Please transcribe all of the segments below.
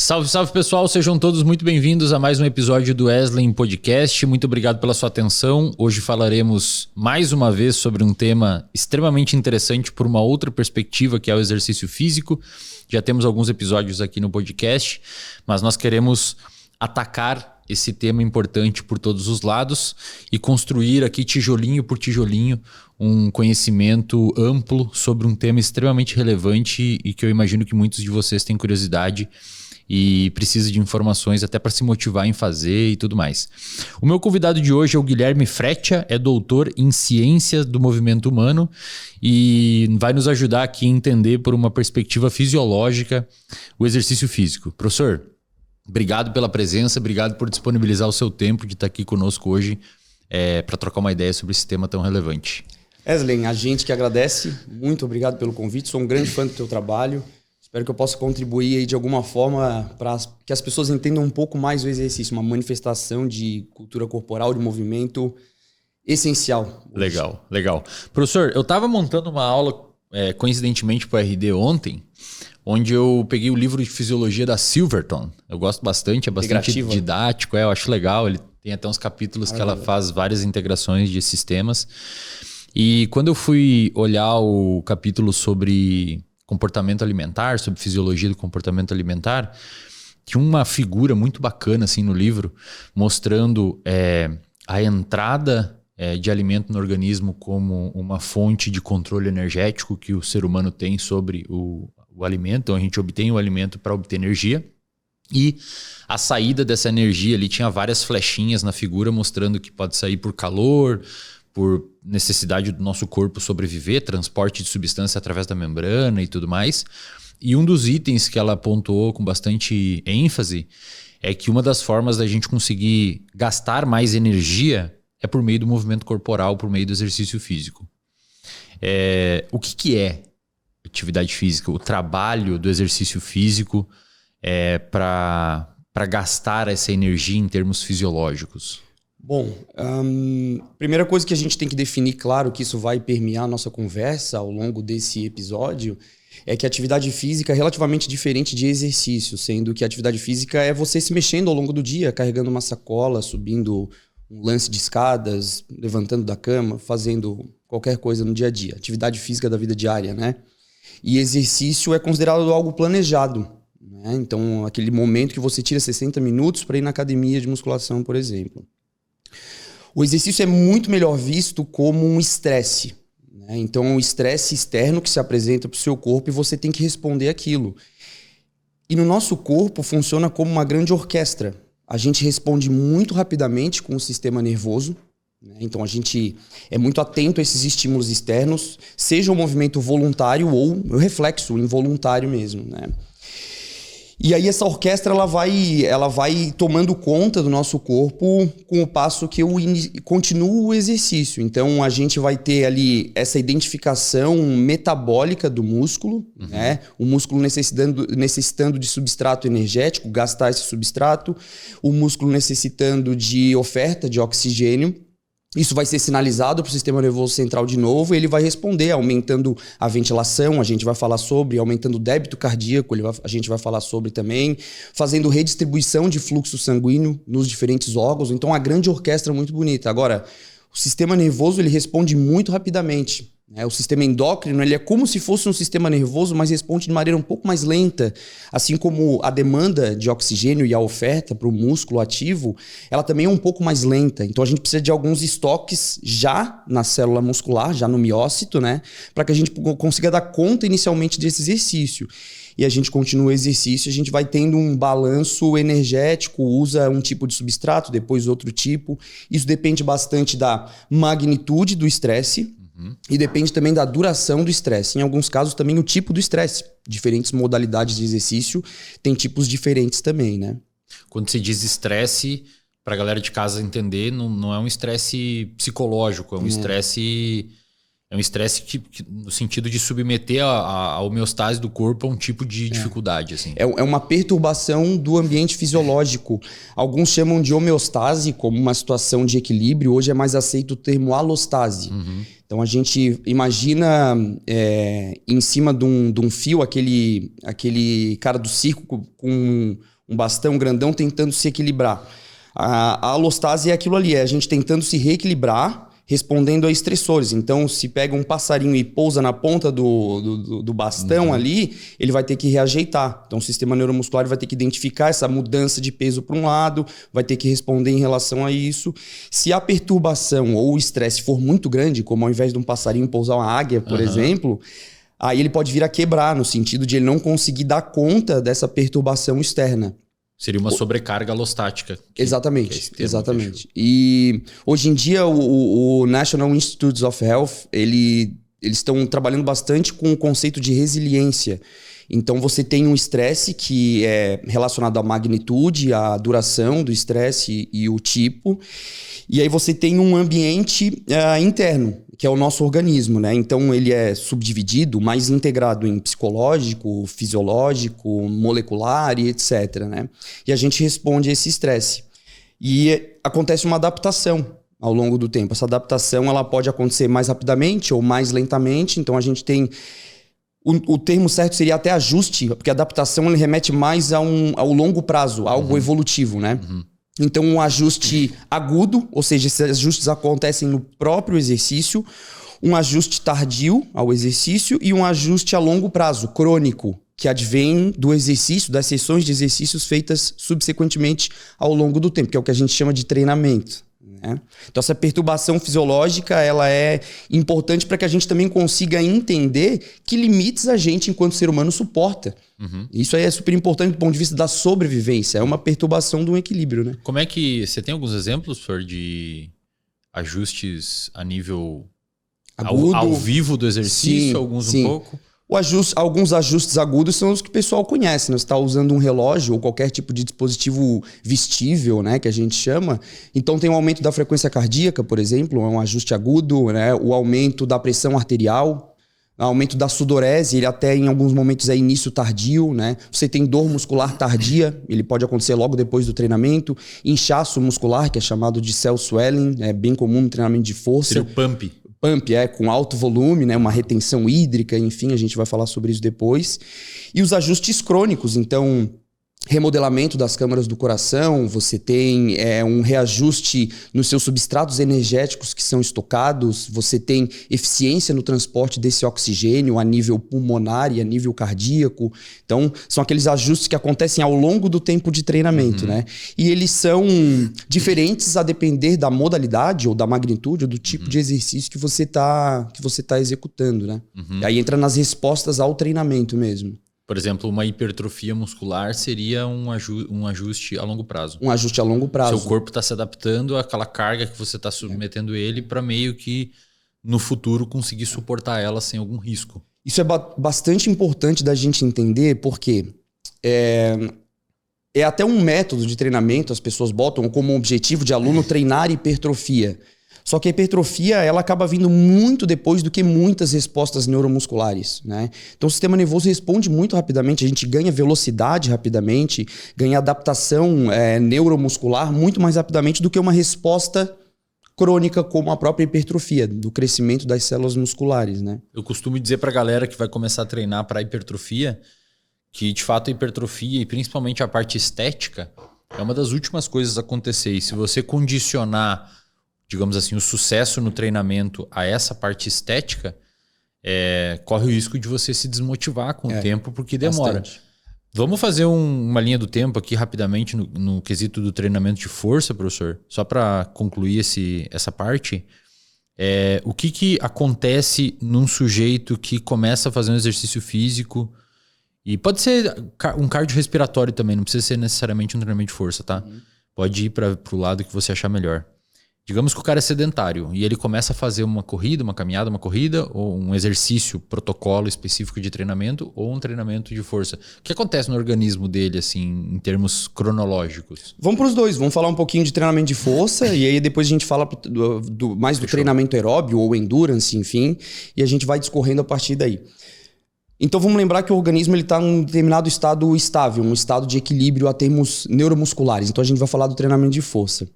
Salve, salve pessoal, sejam todos muito bem-vindos a mais um episódio do Eslen Podcast. Muito obrigado pela sua atenção. Hoje falaremos mais uma vez sobre um tema extremamente interessante por uma outra perspectiva, que é o exercício físico. Já temos alguns episódios aqui no podcast, mas nós queremos atacar esse tema importante por todos os lados e construir aqui tijolinho por tijolinho um conhecimento amplo sobre um tema extremamente relevante e que eu imagino que muitos de vocês têm curiosidade e precisa de informações até para se motivar em fazer e tudo mais. O meu convidado de hoje é o Guilherme Freccia, é doutor em Ciências do Movimento Humano e vai nos ajudar aqui a entender por uma perspectiva fisiológica o exercício físico. Professor, obrigado pela presença, obrigado por disponibilizar o seu tempo de estar aqui conosco hoje para trocar uma ideia sobre esse tema tão relevante. Eslen, a gente que agradece, muito obrigado pelo convite, sou um grande fã do teu trabalho. Espero que eu possa contribuir aí de alguma forma para que as pessoas entendam um pouco mais o exercício, uma manifestação de cultura corporal, de movimento essencial. Hoje. Legal. Professor, eu estava montando uma aula, coincidentemente, para o RD ontem, onde eu peguei o livro de fisiologia da Silverton. Eu gosto bastante, é bastante didático, eu acho legal. Ele tem até uns capítulos que ela faz várias integrações de sistemas. E quando eu fui olhar o capítulo sobre comportamento alimentar, sobre fisiologia do comportamento alimentar, tinha uma figura muito bacana assim no livro, mostrando a entrada de alimento no organismo como uma fonte de controle energético que o ser humano tem sobre o alimento. Então a gente obtém o alimento para obter energia. E a saída dessa energia ali tinha várias flechinhas na figura mostrando que pode sair por calor, por necessidade do nosso corpo sobreviver, transporte de substância através da membrana e tudo mais. E um dos itens que ela apontou com bastante ênfase é que uma das formas da gente conseguir gastar mais energia é por meio do movimento corporal, por meio do exercício físico. O que é atividade física? O trabalho do exercício físico para gastar essa energia em termos fisiológicos? Bom, primeira coisa que a gente tem que definir, claro que isso vai permear a nossa conversa ao longo desse episódio, é que a atividade física é relativamente diferente de exercício, sendo que a atividade física é você se mexendo ao longo do dia, carregando uma sacola, subindo um lance de escadas, levantando da cama, fazendo qualquer coisa no dia a dia. Atividade física da vida diária, né? E exercício é considerado algo planejado, né? Então, aquele momento que você tira 60 minutos para ir na academia de musculação, por exemplo. O exercício é muito melhor visto como um estresse, né? Então, é um estresse externo que se apresenta para o seu corpo e você tem que responder aquilo. E no nosso corpo funciona como uma grande orquestra. A gente responde muito rapidamente com o sistema nervoso, né? Então, a gente é muito atento a esses estímulos externos, seja um movimento voluntário ou o reflexo involuntário mesmo, né? E aí essa orquestra ela vai tomando conta do nosso corpo com o passo que eu continuo o exercício. Então a gente vai ter ali essa identificação metabólica do músculo, né? O músculo necessitando de substrato energético, gastar esse substrato, o músculo necessitando de oferta de oxigênio. Isso vai ser sinalizado para o sistema nervoso central de novo e ele vai responder aumentando a ventilação, a gente vai falar sobre, aumentando o débito cardíaco, a gente vai falar sobre também, fazendo redistribuição de fluxo sanguíneo nos diferentes órgãos. Então, a grande orquestra é muito bonita. Agora, o sistema nervoso ele responde muito rapidamente. O sistema endócrino ele é como se fosse um sistema nervoso, mas responde de maneira um pouco mais lenta. Assim como a demanda de oxigênio e a oferta para o músculo ativo, ela também é um pouco mais lenta. Então a gente precisa de alguns estoques já na célula muscular, já no miócito, né? Para que a gente consiga dar conta inicialmente desse exercício. E a gente continua o exercício, a gente vai tendo um balanço energético, usa um tipo de substrato, depois outro tipo. Isso depende bastante da magnitude do estresse. E depende também da duração do estresse. Em alguns casos também o tipo do estresse. Diferentes modalidades de exercício têm tipos diferentes também, né? Quando se diz estresse, para a galera de casa entender, não é um estresse psicológico, é um estresse... É um estresse que, no sentido de submeter a homeostase do corpo a um tipo de dificuldade. Assim. É uma perturbação do ambiente fisiológico. Alguns chamam de homeostase como uma situação de equilíbrio. Hoje é mais aceito o termo alostase. Então a gente imagina em cima de um fio aquele cara do circo com um bastão grandão tentando se equilibrar. A alostase é aquilo ali, é a gente tentando se reequilibrar, respondendo a estressores. Então, se pega um passarinho e pousa na ponta do bastão ali, ele vai ter que reajeitar. Então, o sistema neuromuscular vai ter que identificar essa mudança de peso para um lado, vai ter que responder em relação a isso. Se a perturbação ou o estresse for muito grande, como ao invés de um passarinho pousar uma águia, por exemplo, aí ele pode vir a quebrar, no sentido de ele não conseguir dar conta dessa perturbação externa. Seria uma sobrecarga alostática. Exatamente, exatamente. E hoje em dia o National Institutes of Health, eles estão trabalhando bastante com o conceito de resiliência. Então você tem um estresse que é relacionado à magnitude, à duração do estresse e o tipo. E aí você tem um ambiente interno, que é o nosso organismo, né? Então ele é subdividido, mais integrado em psicológico, fisiológico, molecular e etc, né? E a gente responde a esse estresse. E acontece uma adaptação ao longo do tempo. Essa adaptação ela pode acontecer mais rapidamente ou mais lentamente. Então a gente tem... O termo certo seria até ajuste, porque a adaptação ele remete mais ao longo prazo, algo evolutivo, né? Então, um ajuste agudo, ou seja, esses ajustes acontecem no próprio exercício, um ajuste tardio ao exercício e um ajuste a longo prazo, crônico, que advém do exercício, das sessões de exercícios feitas subsequentemente ao longo do tempo, que é o que a gente chama de treinamento. Né? Então, essa perturbação fisiológica ela é importante para que a gente também consiga entender que limites a gente, enquanto ser humano, suporta. Isso aí é super importante do ponto de vista da sobrevivência. É uma perturbação de um equilíbrio. Né? Como é que... Você tem alguns exemplos, professor, de ajustes a nível ao vivo do exercício? Sim, alguns um pouco? Alguns ajustes agudos são os que o pessoal conhece, né? Você está usando um relógio ou qualquer tipo de dispositivo vestível, né? Que a gente chama. Então tem um aumento da frequência cardíaca, por exemplo, é um ajuste agudo, né? O aumento da pressão arterial, aumento da sudorese, ele até em alguns momentos é início tardio, né? Você tem dor muscular tardia, ele pode acontecer logo depois do treinamento. Inchaço muscular, que é chamado de cell swelling, é bem comum no treinamento de força. Seria o pump. Com alto volume, né? Uma retenção hídrica, enfim, a gente vai falar sobre isso depois. E os ajustes crônicos, então... remodelamento das câmaras do coração, você tem um reajuste nos seus substratos energéticos que são estocados, você tem eficiência no transporte desse oxigênio a nível pulmonar e a nível cardíaco. Então, são aqueles ajustes que acontecem ao longo do tempo de treinamento, né? E eles são diferentes a depender da modalidade ou da magnitude ou do tipo de exercício que você tá executando, né? E aí entra nas respostas ao treinamento mesmo. Por exemplo, uma hipertrofia muscular seria um ajuste a longo prazo. Um ajuste a longo prazo. Seu corpo está se adaptando àquela carga que você está submetendo ele para meio que no futuro conseguir suportar ela sem algum risco. Isso é bastante importante da gente entender porque é até um método de treinamento, as pessoas botam como objetivo de aluno treinar hipertrofia. Só que a hipertrofia ela acaba vindo muito depois do que muitas respostas neuromusculares, né? Então o sistema nervoso responde muito rapidamente, a gente ganha velocidade rapidamente, ganha adaptação neuromuscular muito mais rapidamente do que uma resposta crônica como a própria hipertrofia, do crescimento das células musculares, né? Eu costumo dizer para a galera que vai começar a treinar para hipertrofia que de fato a hipertrofia e principalmente a parte estética é uma das últimas coisas a acontecer. E se você condicionar, digamos assim, o sucesso no treinamento a essa parte estética, corre o risco de você se desmotivar com o tempo, porque demora. Bastante. Vamos fazer uma linha do tempo aqui rapidamente no quesito do treinamento de força, professor? Só para concluir essa parte. O que acontece num sujeito que começa a fazer um exercício físico, e pode ser um cardiorrespiratório também, não precisa ser necessariamente um treinamento de força, tá? Pode ir para o lado que você achar melhor. Digamos que o cara é sedentário e ele começa a fazer uma corrida, uma caminhada, ou um exercício, protocolo específico de treinamento ou um treinamento de força. O que acontece no organismo dele, assim, em termos cronológicos? Vamos para os dois. Vamos falar um pouquinho de treinamento de força e aí depois a gente fala mais do treinamento aeróbio ou endurance, enfim, e a gente vai discorrendo a partir daí. Então vamos lembrar que o organismo está em um determinado estado estável, um estado de equilíbrio a termos neuromusculares. Então a gente vai falar do treinamento de força.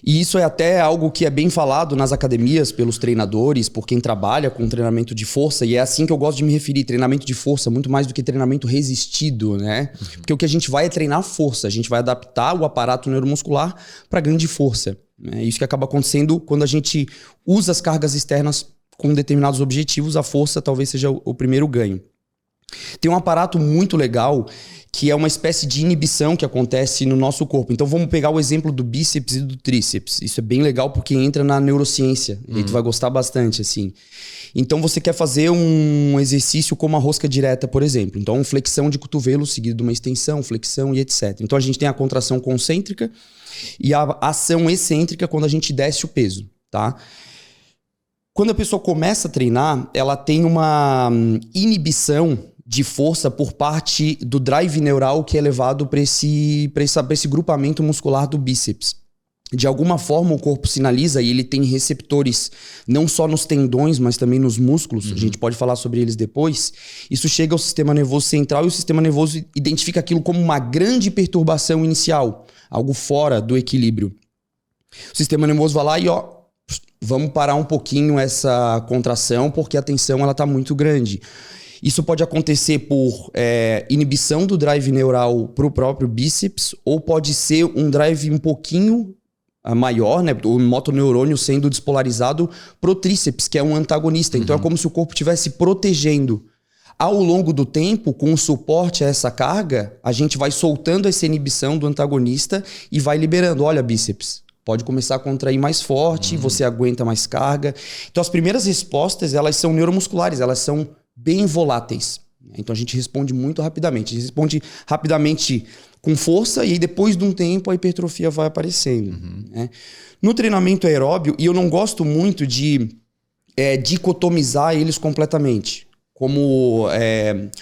E isso é até algo que é bem falado nas academias pelos treinadores, por quem trabalha com treinamento de força, e é assim que eu gosto de me referir, treinamento de força, muito mais do que treinamento resistido, né? Porque o que a gente vai é treinar força, a gente vai adaptar o aparato neuromuscular para ganho de força. É isso que acaba acontecendo quando a gente usa as cargas externas com determinados objetivos, a força talvez seja o primeiro ganho. Tem um aparato muito legal que é uma espécie de inibição que acontece no nosso corpo. Então vamos pegar o exemplo do bíceps e do tríceps. Isso é bem legal porque entra na neurociência. E aí tu vai gostar bastante, assim. Então você quer fazer um exercício como a rosca direta, por exemplo. Então flexão de cotovelo seguido de uma extensão, flexão e etc. Então a gente tem a contração concêntrica e a ação excêntrica quando a gente desce o peso, tá? Quando a pessoa começa a treinar, ela tem uma inibição de força por parte do drive neural que é levado para esse grupamento muscular do bíceps. De alguma forma o corpo sinaliza e ele tem receptores não só nos tendões, mas também nos músculos. A gente pode falar sobre eles depois. Isso chega ao sistema nervoso central e o sistema nervoso identifica aquilo como uma grande perturbação inicial, algo fora do equilíbrio. O sistema nervoso vai lá e vamos parar um pouquinho essa contração porque a tensão está muito grande. Isso pode acontecer por inibição do drive neural para o próprio bíceps, ou pode ser um drive um pouquinho maior, né? O motoneurônio sendo despolarizado pro tríceps, que é um antagonista. Então é como se o corpo estivesse protegendo. Ao longo do tempo, com o suporte a essa carga, a gente vai soltando essa inibição do antagonista e vai liberando. Olha, bíceps, pode começar a contrair mais forte, você aguenta mais carga. Então as primeiras respostas, elas são neuromusculares, elas são bem voláteis. Então a gente responde muito rapidamente. A gente responde rapidamente com força e aí depois de um tempo a hipertrofia vai aparecendo. Né? No treinamento aeróbio, e eu não gosto muito de dicotomizar eles completamente, como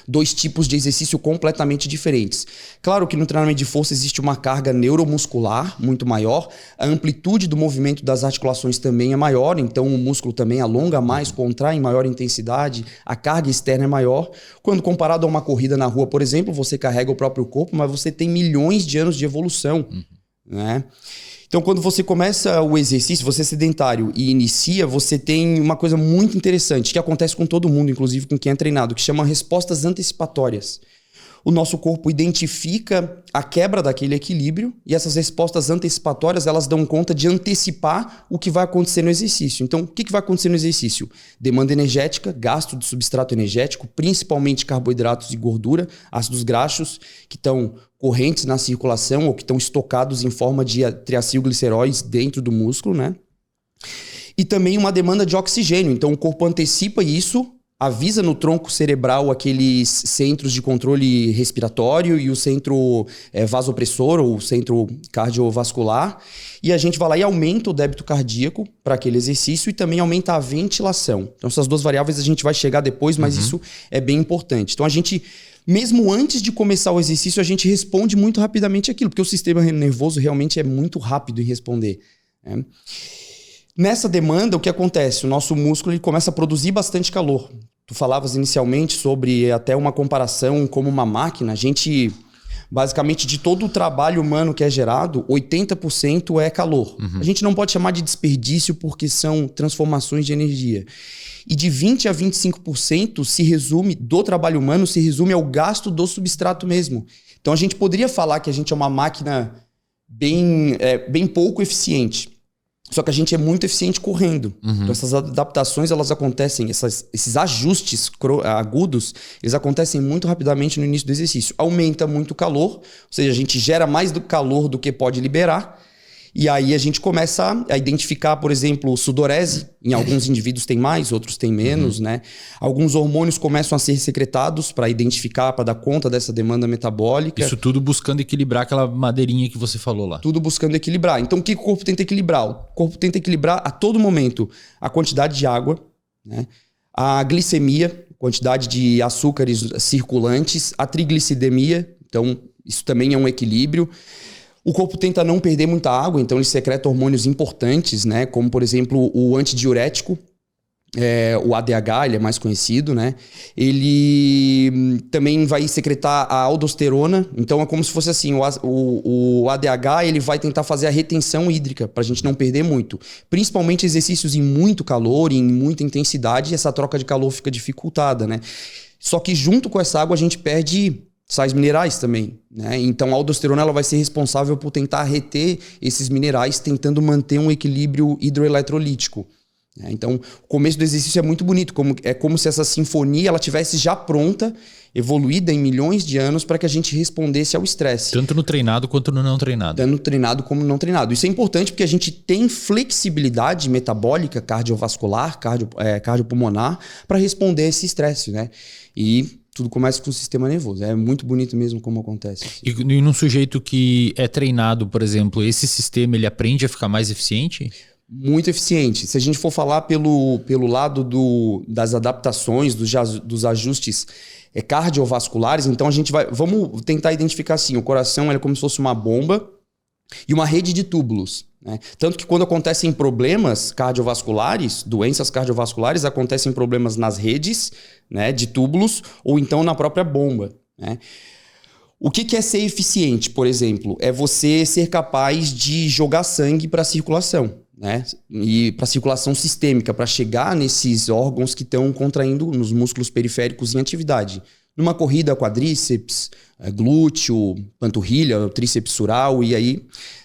dois tipos de exercício completamente diferentes. Claro que no treinamento de força existe uma carga neuromuscular muito maior, a amplitude do movimento das articulações também é maior, então o músculo também alonga mais, contrai em maior intensidade, a carga externa é maior. Quando comparado a uma corrida na rua, por exemplo, você carrega o próprio corpo, mas você tem milhões de anos de evolução, né? Então, quando você começa o exercício, você é sedentário e inicia, você tem uma coisa muito interessante, que acontece com todo mundo, inclusive com quem é treinado, que chama respostas antecipatórias. O nosso corpo identifica a quebra daquele equilíbrio e essas respostas antecipatórias, elas dão conta de antecipar o que vai acontecer no exercício. Então, o que vai acontecer no exercício? Demanda energética, gasto de substrato energético, principalmente carboidratos e gordura, ácidos graxos, que estão correntes na circulação ou que estão estocados em forma de triacilgliceróis dentro do músculo, né? E também uma demanda de oxigênio. Então, o corpo antecipa isso, avisa no tronco cerebral aqueles centros de controle respiratório e o centro vasopressor ou o centro cardiovascular. E a gente vai lá e aumenta o débito cardíaco para aquele exercício e também aumenta a ventilação. Então essas duas variáveis a gente vai chegar depois, mas isso é bem importante. Então a gente, mesmo antes de começar o exercício, a gente responde muito rapidamente aquilo, porque o sistema nervoso realmente é muito rápido em responder, né? Nessa demanda, o que acontece? O nosso músculo ele começa a produzir bastante calor. Tu falavas inicialmente sobre até uma comparação como uma máquina. A gente, basicamente, de todo o trabalho humano que é gerado, 80% é calor. A gente não pode chamar de desperdício porque são transformações de energia. E de 20% a 25% do trabalho humano se resume ao gasto do substrato mesmo. Então a gente poderia falar que a gente é uma máquina bem pouco eficiente. Só que a gente é muito eficiente correndo. Então essas adaptações, elas acontecem, esses ajustes agudos, eles acontecem muito rapidamente no início do exercício. Aumenta muito o calor, ou seja, a gente gera mais do calor do que pode liberar. E aí a gente começa a identificar, por exemplo, sudorese. Em alguns indivíduos tem mais, outros tem menos, né? Alguns hormônios começam a ser secretados para identificar, para dar conta dessa demanda metabólica. Isso tudo buscando equilibrar aquela madeirinha que você falou lá. Tudo buscando equilibrar. Então o que o corpo tenta equilibrar? O corpo tenta equilibrar a todo momento a quantidade de água, né? A glicemia, quantidade de açúcares circulantes, a triglicidemia. Então isso também é um equilíbrio. O corpo tenta não perder muita água, então ele secreta hormônios importantes, né? Como, por exemplo, o antidiurético. o ADH, ele é mais conhecido, né? Ele também vai secretar a aldosterona. Então é como se fosse assim, o ADH ele vai tentar fazer a retenção hídrica para a gente não perder muito. Principalmente exercícios em muito calor, em muita intensidade, essa troca de calor fica dificultada, né? Só que junto com essa água a gente perde sais minerais também, né? Então a aldosterona ela vai ser responsável por tentar reter esses minerais, tentando manter um equilíbrio hidroeletrolítico. Então, o começo do exercício é muito bonito, é como se essa sinfonia ela tivesse já pronta, evoluída em milhões de anos para que a gente respondesse ao estresse. Tanto no treinado quanto no não treinado. Tanto no treinado como no não treinado. Isso é importante porque a gente tem flexibilidade metabólica, cardiovascular, cardiopulmonar para responder a esse estresse, né? E tudo começa com o sistema nervoso. É muito bonito mesmo como acontece. E num sujeito que é treinado, por exemplo, esse sistema ele aprende a ficar mais eficiente? Muito eficiente. Se a gente for falar pelo lado das adaptações, dos ajustes cardiovasculares, então vamos tentar identificar assim, o coração é como se fosse uma bomba e uma rede de túbulos, né? Tanto que quando acontecem problemas cardiovasculares, doenças cardiovasculares, acontecem problemas nas redes, né, de túbulos ou então na própria bomba, né? O que é ser eficiente, por exemplo? É você ser capaz de jogar sangue para a circulação, né? E para a circulação sistêmica, para chegar nesses órgãos que estão contraindo nos músculos periféricos em atividade. Numa corrida, quadríceps, glúteo, panturrilha, tríceps sural e aí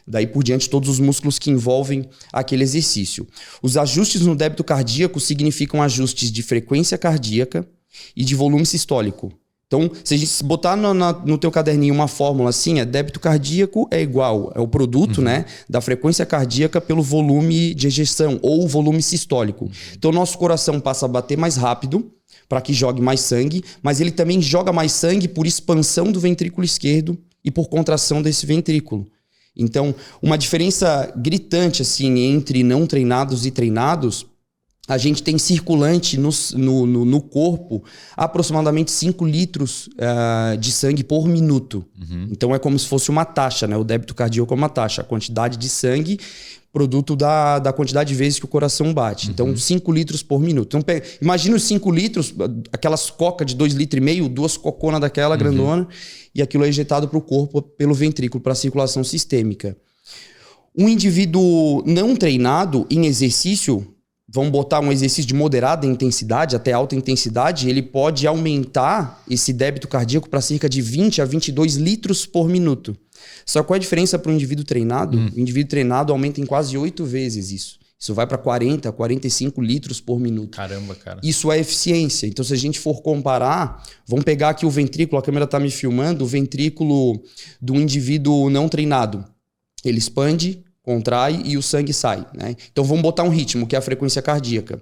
daí por diante todos os músculos que envolvem aquele exercício. Os ajustes no débito cardíaco significam ajustes de frequência cardíaca e de volume sistólico. Então, se a gente botar no teu caderninho uma fórmula assim, débito cardíaco é igual, é o produto, né, da frequência cardíaca pelo volume de ejeção ou volume sistólico. Então, nosso coração passa a bater mais rápido para que jogue mais sangue, mas ele também joga mais sangue por expansão do ventrículo esquerdo e por contração desse ventrículo. Então, uma diferença gritante assim entre não treinados e treinados, a gente tem circulante no corpo aproximadamente 5 litros de sangue por minuto. Então é como se fosse uma taxa, né? O débito cardíaco é uma taxa, a quantidade de sangue produto da quantidade de vezes que o coração bate. Então 5 litros por minuto. Então imagina os 5 litros, aquelas coca de 2,5 litros, 2 coconas daquela grandona, e aquilo é injetado para o corpo pelo ventrículo, para a circulação sistêmica. Um indivíduo não treinado em exercício, vamos botar um exercício de moderada intensidade até alta intensidade, ele pode aumentar esse débito cardíaco para cerca de 20 a 22 litros por minuto. Só qual é a diferença para o indivíduo treinado? O indivíduo treinado aumenta em quase 8 vezes isso. Isso vai para 40, 45 litros por minuto. Caramba, cara. Isso é eficiência. Então, se a gente for comparar, vamos pegar aqui o ventrículo, a câmera está me filmando, o ventrículo do indivíduo não treinado. Ele expande, contrai e o sangue sai, né? Então vamos botar um ritmo, que é a frequência cardíaca.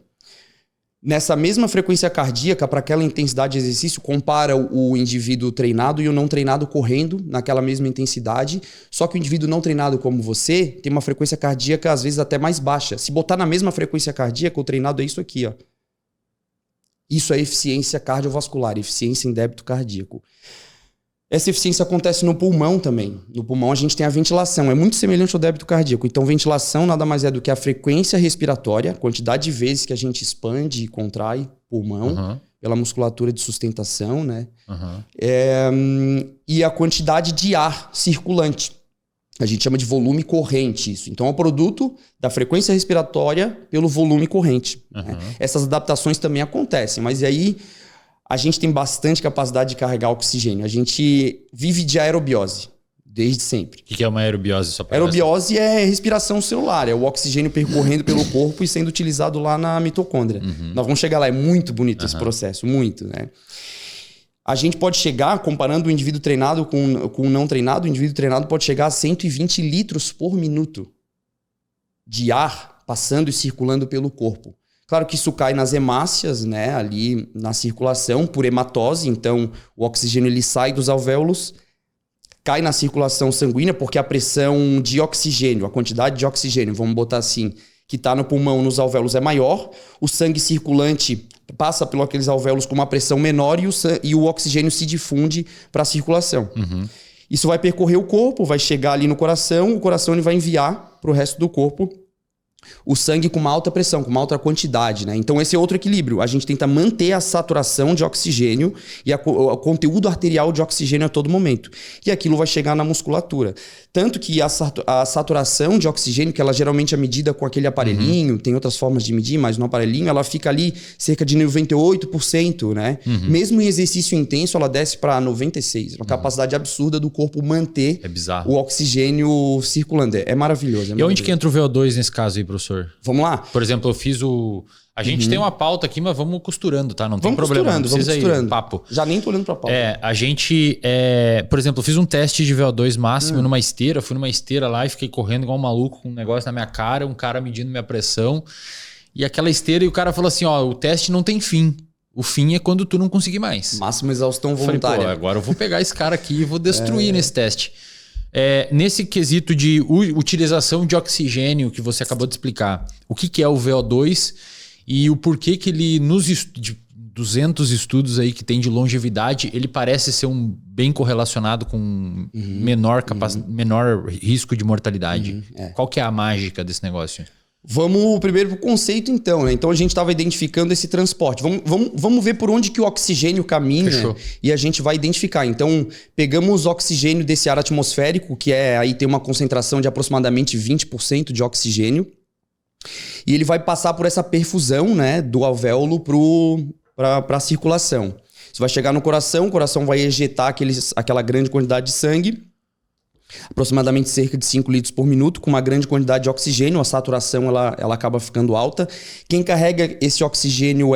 Nessa mesma frequência cardíaca, para aquela intensidade de exercício, compara o indivíduo treinado e o não treinado correndo naquela mesma intensidade, só que o indivíduo não treinado como você tem uma frequência cardíaca às vezes até mais baixa. Se botar na mesma frequência cardíaca, o treinado é isso aqui, ó. Isso é eficiência cardiovascular, eficiência em débito cardíaco. Essa eficiência acontece no pulmão também. No pulmão a gente tem a ventilação, é muito semelhante ao débito cardíaco. Então ventilação nada mais é do que a frequência respiratória, a quantidade de vezes que a gente expande e contrai pulmão pela musculatura de sustentação, né? E a quantidade de ar circulante. A gente chama de volume corrente isso. Então é o produto da frequência respiratória pelo volume corrente. Né? Essas adaptações também acontecem, mas aí a gente tem bastante capacidade de carregar oxigênio. A gente vive de aerobiose, desde sempre. O que é uma aerobiose? Aerobiose é respiração celular, é o oxigênio percorrendo pelo corpo e sendo utilizado lá na mitocôndria. Nós vamos chegar lá, é muito bonito esse processo, muito, né? A gente pode chegar, comparando o indivíduo treinado com o não treinado, o indivíduo treinado pode chegar a 120 litros por minuto de ar passando e circulando pelo corpo. Claro que isso cai nas hemácias, né, ali na circulação, por hematose, então o oxigênio ele sai dos alvéolos, cai na circulação sanguínea, porque a pressão de oxigênio, a quantidade de oxigênio, vamos botar assim, que está no pulmão, nos alvéolos é maior, o sangue circulante passa pelos aqueles alvéolos com uma pressão menor e o oxigênio se difunde para a circulação. Isso vai percorrer o corpo, vai chegar ali no coração, o coração ele vai enviar para o resto do corpo o sangue com uma alta pressão, com uma alta quantidade, né? Então esse é outro equilíbrio. A gente tenta manter a saturação de oxigênio e o conteúdo arterial de oxigênio a todo momento. E aquilo vai chegar na musculatura. Tanto que a saturação de oxigênio, que ela geralmente é medida com aquele aparelhinho, tem outras formas de medir, mas no aparelhinho ela fica ali cerca de 98%, né? Mesmo em exercício intenso, ela desce para 96%. Uma capacidade absurda do corpo manter o oxigênio circulando. É maravilhoso. E onde que entra o VO2 nesse caso aí, professor? Vamos lá? Por exemplo, eu fiz o... A gente tem uma pauta aqui, mas vamos costurando, tá? Não tem problema. Não precisa ir papo. Já nem tô olhando pra pauta. A gente... por exemplo, eu fiz um teste de VO2 máximo numa esteira. Fui numa esteira lá e fiquei correndo igual um maluco com um negócio na minha cara. Um cara medindo minha pressão. E aquela esteira, e o cara falou assim, ó, o teste não tem fim. O fim é quando tu não conseguir mais. Máxima exaustão voluntária. Falei, pô, agora eu vou pegar esse cara aqui e vou destruir nesse teste. Nesse quesito de utilização de oxigênio que você acabou de explicar, o que é o VO2 e o porquê que ele, de 200 estudos aí que tem de longevidade, ele parece ser bem correlacionado com menor risco de mortalidade. Qual que é a mágica desse negócio? Vamos primeiro pro conceito, então, né? Então a gente estava identificando esse transporte. Vamos ver por onde que o oxigênio caminha. Fechou. E a gente vai identificar. Então, pegamos o oxigênio desse ar atmosférico, que aí tem uma concentração de aproximadamente 20% de oxigênio. E ele vai passar por essa perfusão, né, do alvéolo para a circulação. Isso vai chegar no coração, o coração vai ejetar aquela grande quantidade de sangue, aproximadamente cerca de 5 litros por minuto, com uma grande quantidade de oxigênio. A saturação ela acaba ficando alta. Quem carrega esse oxigênio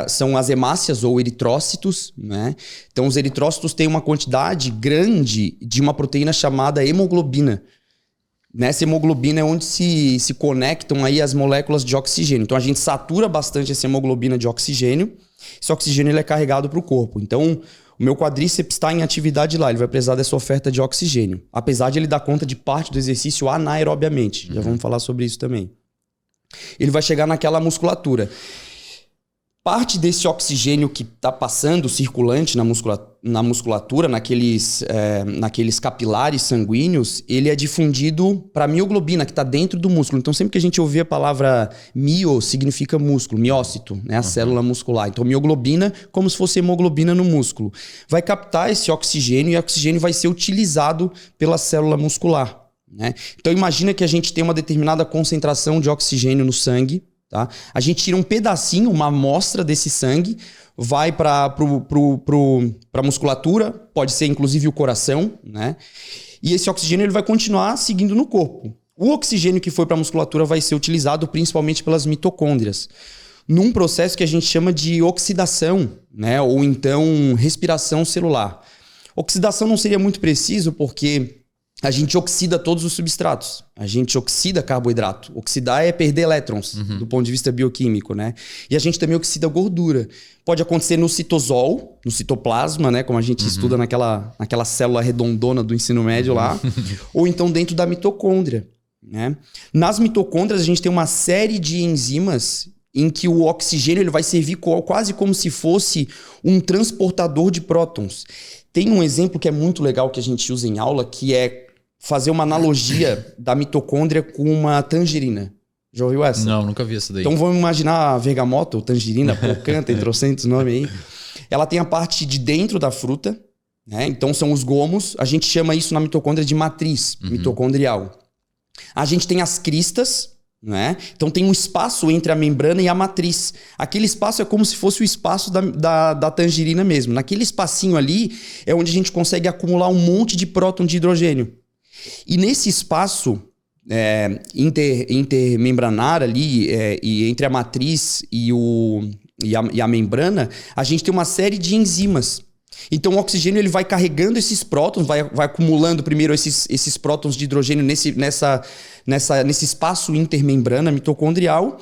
são as hemácias ou eritrócitos, né? Então os eritrócitos têm uma quantidade grande de uma proteína chamada hemoglobina. Nessa hemoglobina é onde se conectam aí as moléculas de oxigênio. Então a gente satura bastante essa hemoglobina de oxigênio. Esse oxigênio ele é carregado para o corpo. Então o meu quadríceps está em atividade lá, ele vai precisar dessa oferta de oxigênio. Apesar de ele dar conta de parte do exercício anaerobiamente. Já vamos falar sobre isso também. Ele vai chegar naquela musculatura. Parte desse oxigênio que está passando, circulante na musculatura, naqueles capilares sanguíneos, ele é difundido para a mioglobina, que está dentro do músculo. Então, sempre que a gente ouvir a palavra mio, significa músculo, miócito, né? A célula muscular. Então, mioglobina, como se fosse hemoglobina no músculo. Vai captar esse oxigênio e o oxigênio vai ser utilizado pela célula muscular, né? Então, imagina que a gente tem uma determinada concentração de oxigênio no sangue. Tá? A gente tira um pedacinho, uma amostra desse sangue, vai para a musculatura, pode ser inclusive o coração, né? E esse oxigênio ele vai continuar seguindo no corpo. O oxigênio que foi para a musculatura vai ser utilizado principalmente pelas mitocôndrias, num processo que a gente chama de oxidação, né? Ou então respiração celular. Oxidação não seria muito preciso porque a gente oxida todos os substratos. A gente oxida carboidrato. Oxidar é perder elétrons, do ponto de vista bioquímico, né? E a gente também oxida gordura. Pode acontecer no citosol, no citoplasma, né? Como a gente estuda naquela célula redondona do ensino médio lá. Ou então dentro da mitocôndria, né? Nas mitocôndrias, a gente tem uma série de enzimas em que o oxigênio ele vai servir quase como se fosse um transportador de prótons. Tem um exemplo que é muito legal que a gente usa em aula, que é fazer uma analogia da mitocôndria com uma tangerina. Já ouviu essa? Não, nunca vi essa daí. Então vamos imaginar a bergamota, ou tangerina, pocã, tem trocentos nomes aí. Ela tem a parte de dentro da fruta, né? Então são os gomos. A gente chama isso na mitocôndria de matriz mitocondrial. A gente tem as cristas, né? Então tem um espaço entre a membrana e a matriz. Aquele espaço é como se fosse o espaço da tangerina mesmo. Naquele espacinho ali é onde a gente consegue acumular um monte de próton de hidrogênio. E nesse espaço intermembranar ali, e entre a matriz e a membrana, a gente tem uma série de enzimas. Então o oxigênio ele vai carregando esses prótons, vai acumulando primeiro esses prótons de hidrogênio nesse espaço intermembrana mitocondrial.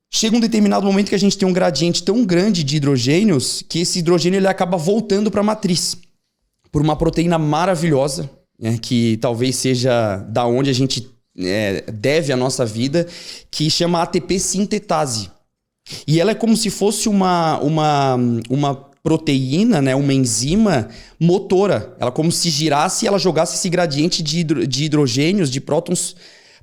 Chega um determinado momento que a gente tem um gradiente tão grande de hidrogênios que esse hidrogênio ele acaba voltando para a matriz por uma proteína maravilhosa, que talvez seja da onde a gente deve a nossa vida, que chama ATP sintetase. E ela é como se fosse uma proteína, né, uma enzima motora. Ela como se girasse e ela jogasse esse gradiente de hidrogênios, de prótons,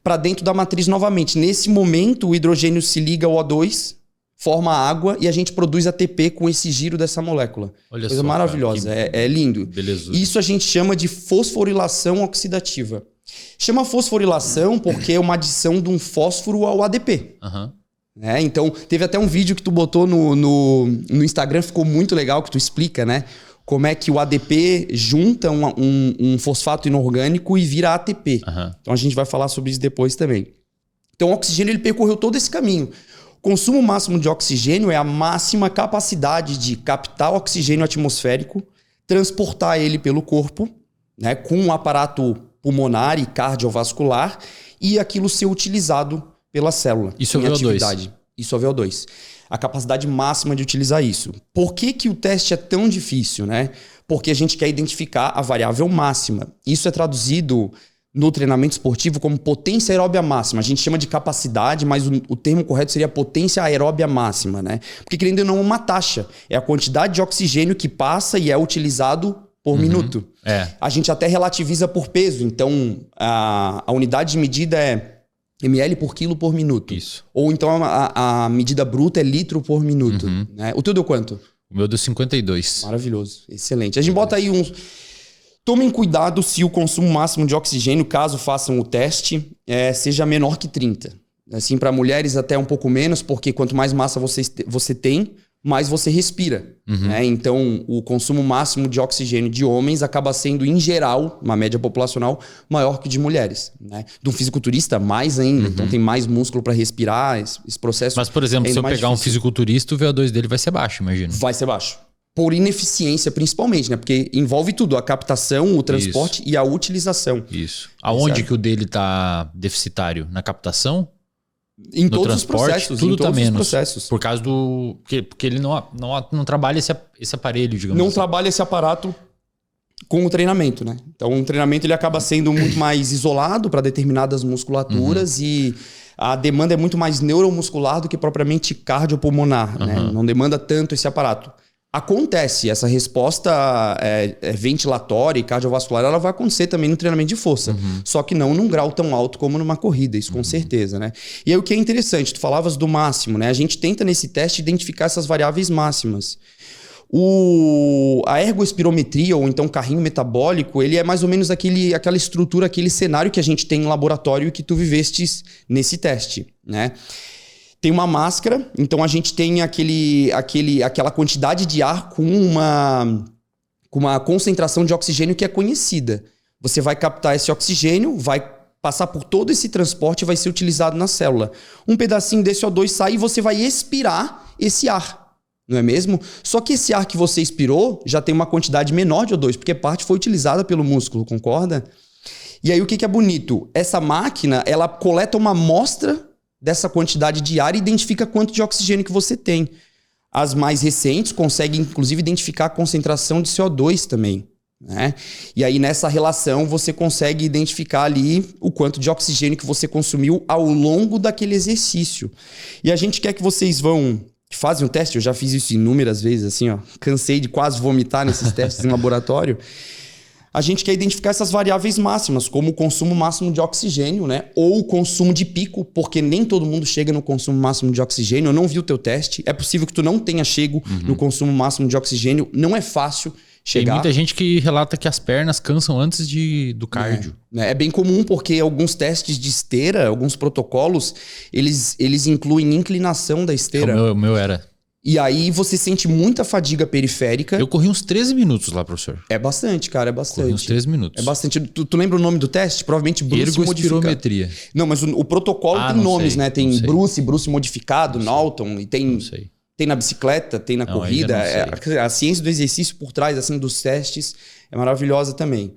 para dentro da matriz novamente. Nesse momento, o hidrogênio se liga ao O2, forma água e a gente produz ATP com esse giro dessa molécula. Olha Coisa só, maravilhosa, cara, é lindo. Belezura. Isso a gente chama de fosforilação oxidativa. Chama fosforilação porque é uma adição de um fósforo ao ADP. Então, teve até um vídeo que tu botou no Instagram, ficou muito legal, que tu explica, né? Como é que o ADP junta um fosfato inorgânico e vira ATP. Então a gente vai falar sobre isso depois também. Então o oxigênio ele percorreu todo esse caminho. O consumo máximo de oxigênio é a máxima capacidade de captar oxigênio atmosférico, transportar ele pelo corpo, né, com um aparato pulmonar e cardiovascular e aquilo ser utilizado pela célula. Isso é o VO2. Isso é o VO2. A capacidade máxima de utilizar isso. Por que o teste é tão difícil, né? Porque a gente quer identificar a variável máxima. Isso é traduzido no treinamento esportivo como potência aeróbia máxima. A gente chama de capacidade, mas o termo correto seria potência aeróbia máxima, né? Porque, querendo ou não, é uma taxa. É a quantidade de oxigênio que passa e é utilizado por minuto. A gente até relativiza por peso. Então, a unidade de medida é ml por quilo por minuto. Isso. Ou então a medida bruta é litro por minuto. Né? O teu deu quanto? O meu deu 52. Maravilhoso. Excelente. A gente bota aí uns... Tomem cuidado se o consumo máximo de oxigênio, caso façam o teste, seja menor que 30. Assim, para mulheres até um pouco menos, porque quanto mais massa você tem, mais você respira. Né? Então, o consumo máximo de oxigênio de homens acaba sendo, em geral, uma média populacional, maior que de mulheres. Né? De um fisiculturista, mais ainda. Então, tem mais músculo para respirar, esse processo. Mas, por exemplo, se eu pegar um fisiculturista, o VO2 dele vai ser baixo, imagino. Vai ser baixo. Por ineficiência, principalmente, né? Porque envolve tudo. A captação, o transporte e a utilização. Isso. Aonde que o dele tá deficitário? Na captação? Em todos os processos. Tudo tá menos. Processos. Por causa do... Porque ele não trabalha esse aparelho, digamos não assim. Trabalha esse aparato com o treinamento, né? Então, o treinamento ele acaba sendo muito mais isolado para determinadas musculaturas e a demanda é muito mais neuromuscular do que propriamente cardiopulmonar, né? Não demanda tanto esse aparato. Acontece, essa resposta ventilatória e cardiovascular, ela vai acontecer também no treinamento de força. Só que não num grau tão alto como numa corrida, isso com certeza, né? E aí o que é interessante, tu falavas do máximo, né? A gente tenta nesse teste identificar essas variáveis máximas. A ergoespirometria, ou então carrinho metabólico, ele é mais ou menos aquela estrutura, aquele cenário que a gente tem em laboratório que tu vivestes nesse teste, né? Tem uma máscara, então a gente tem aquela quantidade de ar com uma concentração de oxigênio que é conhecida. Você vai captar esse oxigênio, vai passar por todo esse transporte e vai ser utilizado na célula. Um pedacinho desse O2 sai e você vai expirar esse ar, não é mesmo? Só que esse ar que você expirou já tem uma quantidade menor de O2, porque parte foi utilizada pelo músculo, concorda? E aí o que é bonito? Essa máquina, ela coleta uma amostra dessa quantidade de ar e identifica quanto de oxigênio que você tem. As mais recentes conseguem, inclusive, identificar a concentração de CO2 também. Né? E aí, nessa relação, você consegue identificar ali o quanto de oxigênio que você consumiu ao longo daquele exercício. E a gente quer que vocês fazem um teste, eu já fiz isso inúmeras vezes, assim, ó, cansei de quase vomitar nesses testes em laboratório. A gente quer identificar essas variáveis máximas, como o consumo máximo de oxigênio, né? Ou o consumo de pico, porque nem todo mundo chega no consumo máximo de oxigênio. Eu não vi o teu teste. É possível que tu não tenha chego no consumo máximo de oxigênio. Não é fácil chegar. Tem muita gente que relata que as pernas cansam antes do cardio. É bem comum, porque alguns testes de esteira, alguns protocolos, eles incluem inclinação da esteira. O meu era. E aí você sente muita fadiga periférica. Eu corri uns 13 minutos lá, professor. É bastante, cara, é bastante. Corri uns 13 minutos. É bastante. Tu lembra o nome do teste? Provavelmente Bruce ergoespirometria. Não, mas o protocolo tem nomes, sei, né? Tem Bruce modificado, Norton, e tem... Não sei. Tem na bicicleta, tem na corrida. A ciência do exercício por trás, assim, dos testes é maravilhosa também.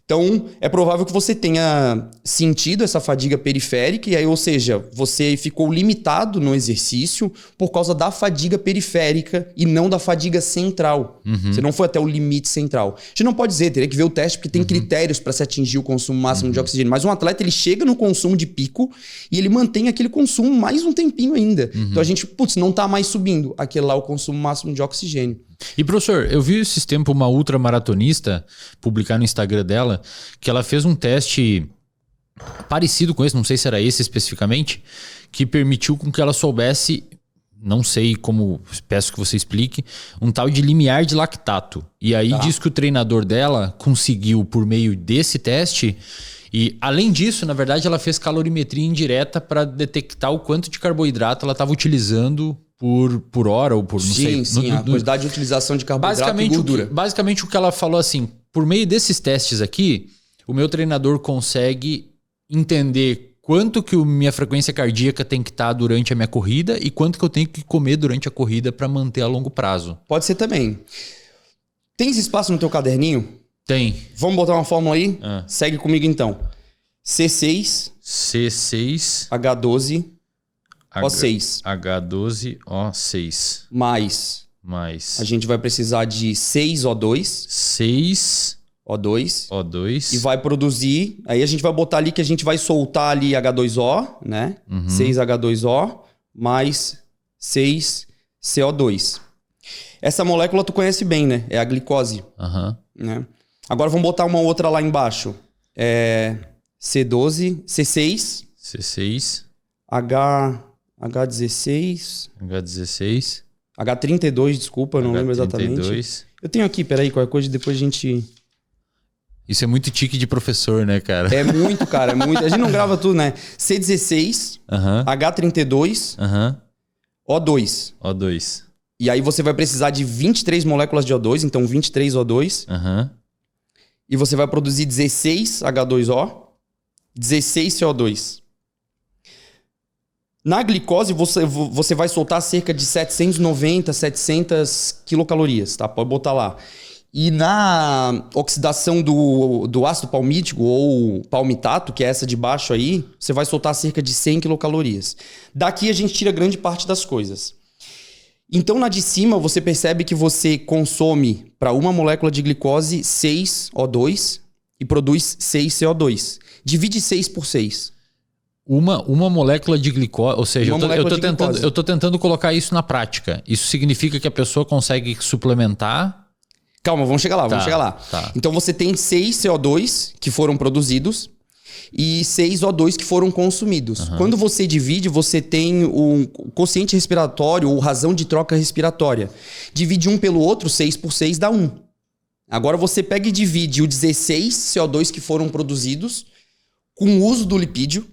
Então, é provável que você tenha sentido essa fadiga periférica, e aí, ou seja, você ficou limitado no exercício por causa da fadiga periférica e não da fadiga central. Você não foi até o limite central. A gente não pode dizer, teria que ver o teste, porque tem critérios para se atingir o consumo máximo de oxigênio. Mas um atleta, ele chega no consumo de pico e ele mantém aquele consumo mais um tempinho ainda. Então a gente, não tá mais subindo aquele lá, o consumo máximo de oxigênio. E professor, eu vi esses tempos uma ultramaratonista publicar no Instagram dela que ela fez um teste parecido com esse, não sei se era esse especificamente, que permitiu com que ela soubesse, não sei como, peço que você explique, um tal de limiar de lactato. E aí diz que o treinador dela conseguiu, por meio desse teste, e além disso, na verdade, ela fez calorimetria indireta para detectar o quanto de carboidrato ela estava utilizando por hora ou por, não sei. Sim, a quantidade de utilização de carboidrato e gordura. Basicamente o que ela falou assim, por meio desses testes aqui, o meu treinador consegue entender quanto que minha frequência cardíaca tem que estar durante a minha corrida e quanto que eu tenho que comer durante a corrida para manter a longo prazo. Pode ser também. Tens espaço no teu caderninho? Tem. Vamos botar uma fórmula aí? Segue comigo então. C6 H12 O6. H12O6. Mais. A gente vai precisar de 6O2. O2. E vai produzir... Aí a gente vai botar ali que a gente vai soltar ali H2O, né? 6H2O mais 6CO2. Essa molécula tu conhece bem, né? É a glicose. Né? Agora vamos botar uma outra lá embaixo. C6. H16. H32, desculpa, não lembro exatamente. Eu tenho aqui, peraí, qualquer coisa depois a gente... Isso é muito tique de professor, né, cara? É muito, cara, é muito. A gente não grava tudo, né? C16, H32, O2. E aí você vai precisar de 23 moléculas de O2, então 23 O2. E você vai produzir 16 H2O, 16 CO2. Na glicose, você vai soltar cerca de 790, 700 quilocalorias, tá? Pode botar lá. E na oxidação do ácido palmítico ou palmitato, que é essa de baixo aí, você vai soltar cerca de 100 quilocalorias. Daqui a gente tira grande parte das coisas. Então, na de cima, você percebe que você consome para uma molécula de glicose 6 O2 e produz 6 CO2. Divide 6 por 6. Uma molécula de glicose, ou seja, eu tô tentando colocar isso na prática. Isso significa que a pessoa consegue suplementar... Calma, vamos chegar lá. Tá. Então você tem 6 CO2 que foram produzidos e 6 O2 que foram consumidos. Quando você divide, você tem o quociente respiratório ou razão de troca respiratória. Divide um pelo outro, 6 por 6 dá 1. Agora você pega e divide o 16 CO2 que foram produzidos com o uso do lipídio,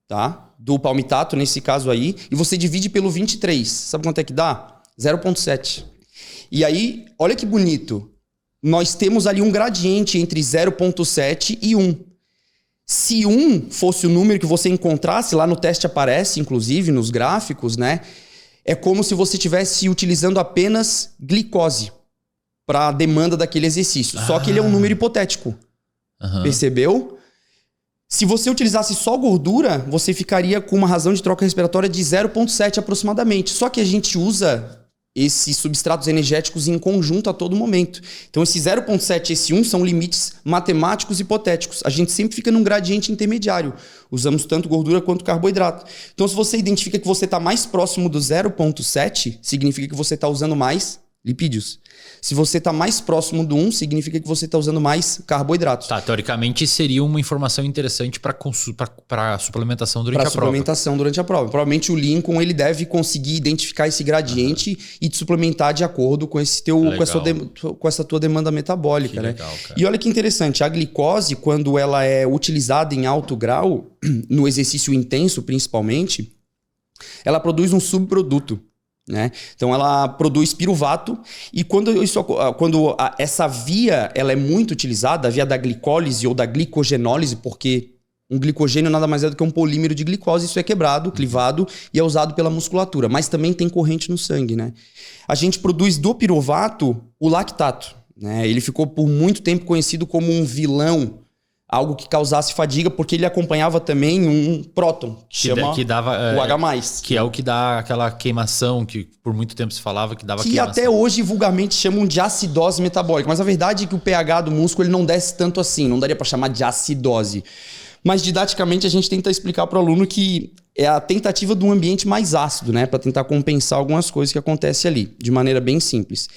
tá? Do palmitato, nesse caso aí, e você divide pelo 23. Sabe quanto é que dá? 0,7. E aí, olha que bonito. Nós temos ali um gradiente entre 0,7 e 1. Se 1 fosse o número que você encontrasse, lá no teste aparece, inclusive, nos gráficos, né? É como se você estivesse utilizando apenas glicose para a demanda daquele exercício. Só que ele é um número hipotético. Percebeu? Se você utilizasse só gordura, você ficaria com uma razão de troca respiratória de 0,7 aproximadamente. Só que a gente usa esses substratos energéticos em conjunto a todo momento. Então, esse 0,7 e esse 1 são limites matemáticos hipotéticos. A gente sempre fica num gradiente intermediário. Usamos tanto gordura quanto carboidrato. Então, se você identifica que você está mais próximo do 0,7, significa que você está usando mais lipídios. Se você está mais próximo do 1, significa que você está usando mais carboidratos. Tá, teoricamente seria uma informação interessante para suplementação durante a prova. Para suplementação durante a prova. Provavelmente o Lincoln ele deve conseguir identificar esse gradiente e te suplementar de acordo com esse com essa tua demanda metabólica, que né? Legal, cara. E olha que interessante, a glicose, quando ela é utilizada em alto grau, no exercício intenso principalmente, ela produz um subproduto. Né? Então ela produz piruvato e quando essa via ela é muito utilizada, a via da glicólise ou da glicogenólise, porque um glicogênio nada mais é do que um polímero de glicose, isso é quebrado, clivado e é usado pela musculatura, mas também tem corrente no sangue. Né? A gente produz do piruvato o lactato. Né? Ele ficou por muito tempo conhecido como um vilão, algo que causasse fadiga, porque ele acompanhava também um próton, que dava o H+. Que é o que dá aquela queimação, que por muito tempo se falava que dava queimação. Que até hoje vulgarmente chamam de acidose metabólica, mas a verdade é que o pH do músculo ele não desce tanto assim, não daria para chamar de acidose. Mas didaticamente a gente tenta explicar para o aluno que é a tentativa de um ambiente mais ácido, né, para tentar compensar algumas coisas que acontecem ali, de maneira bem simples.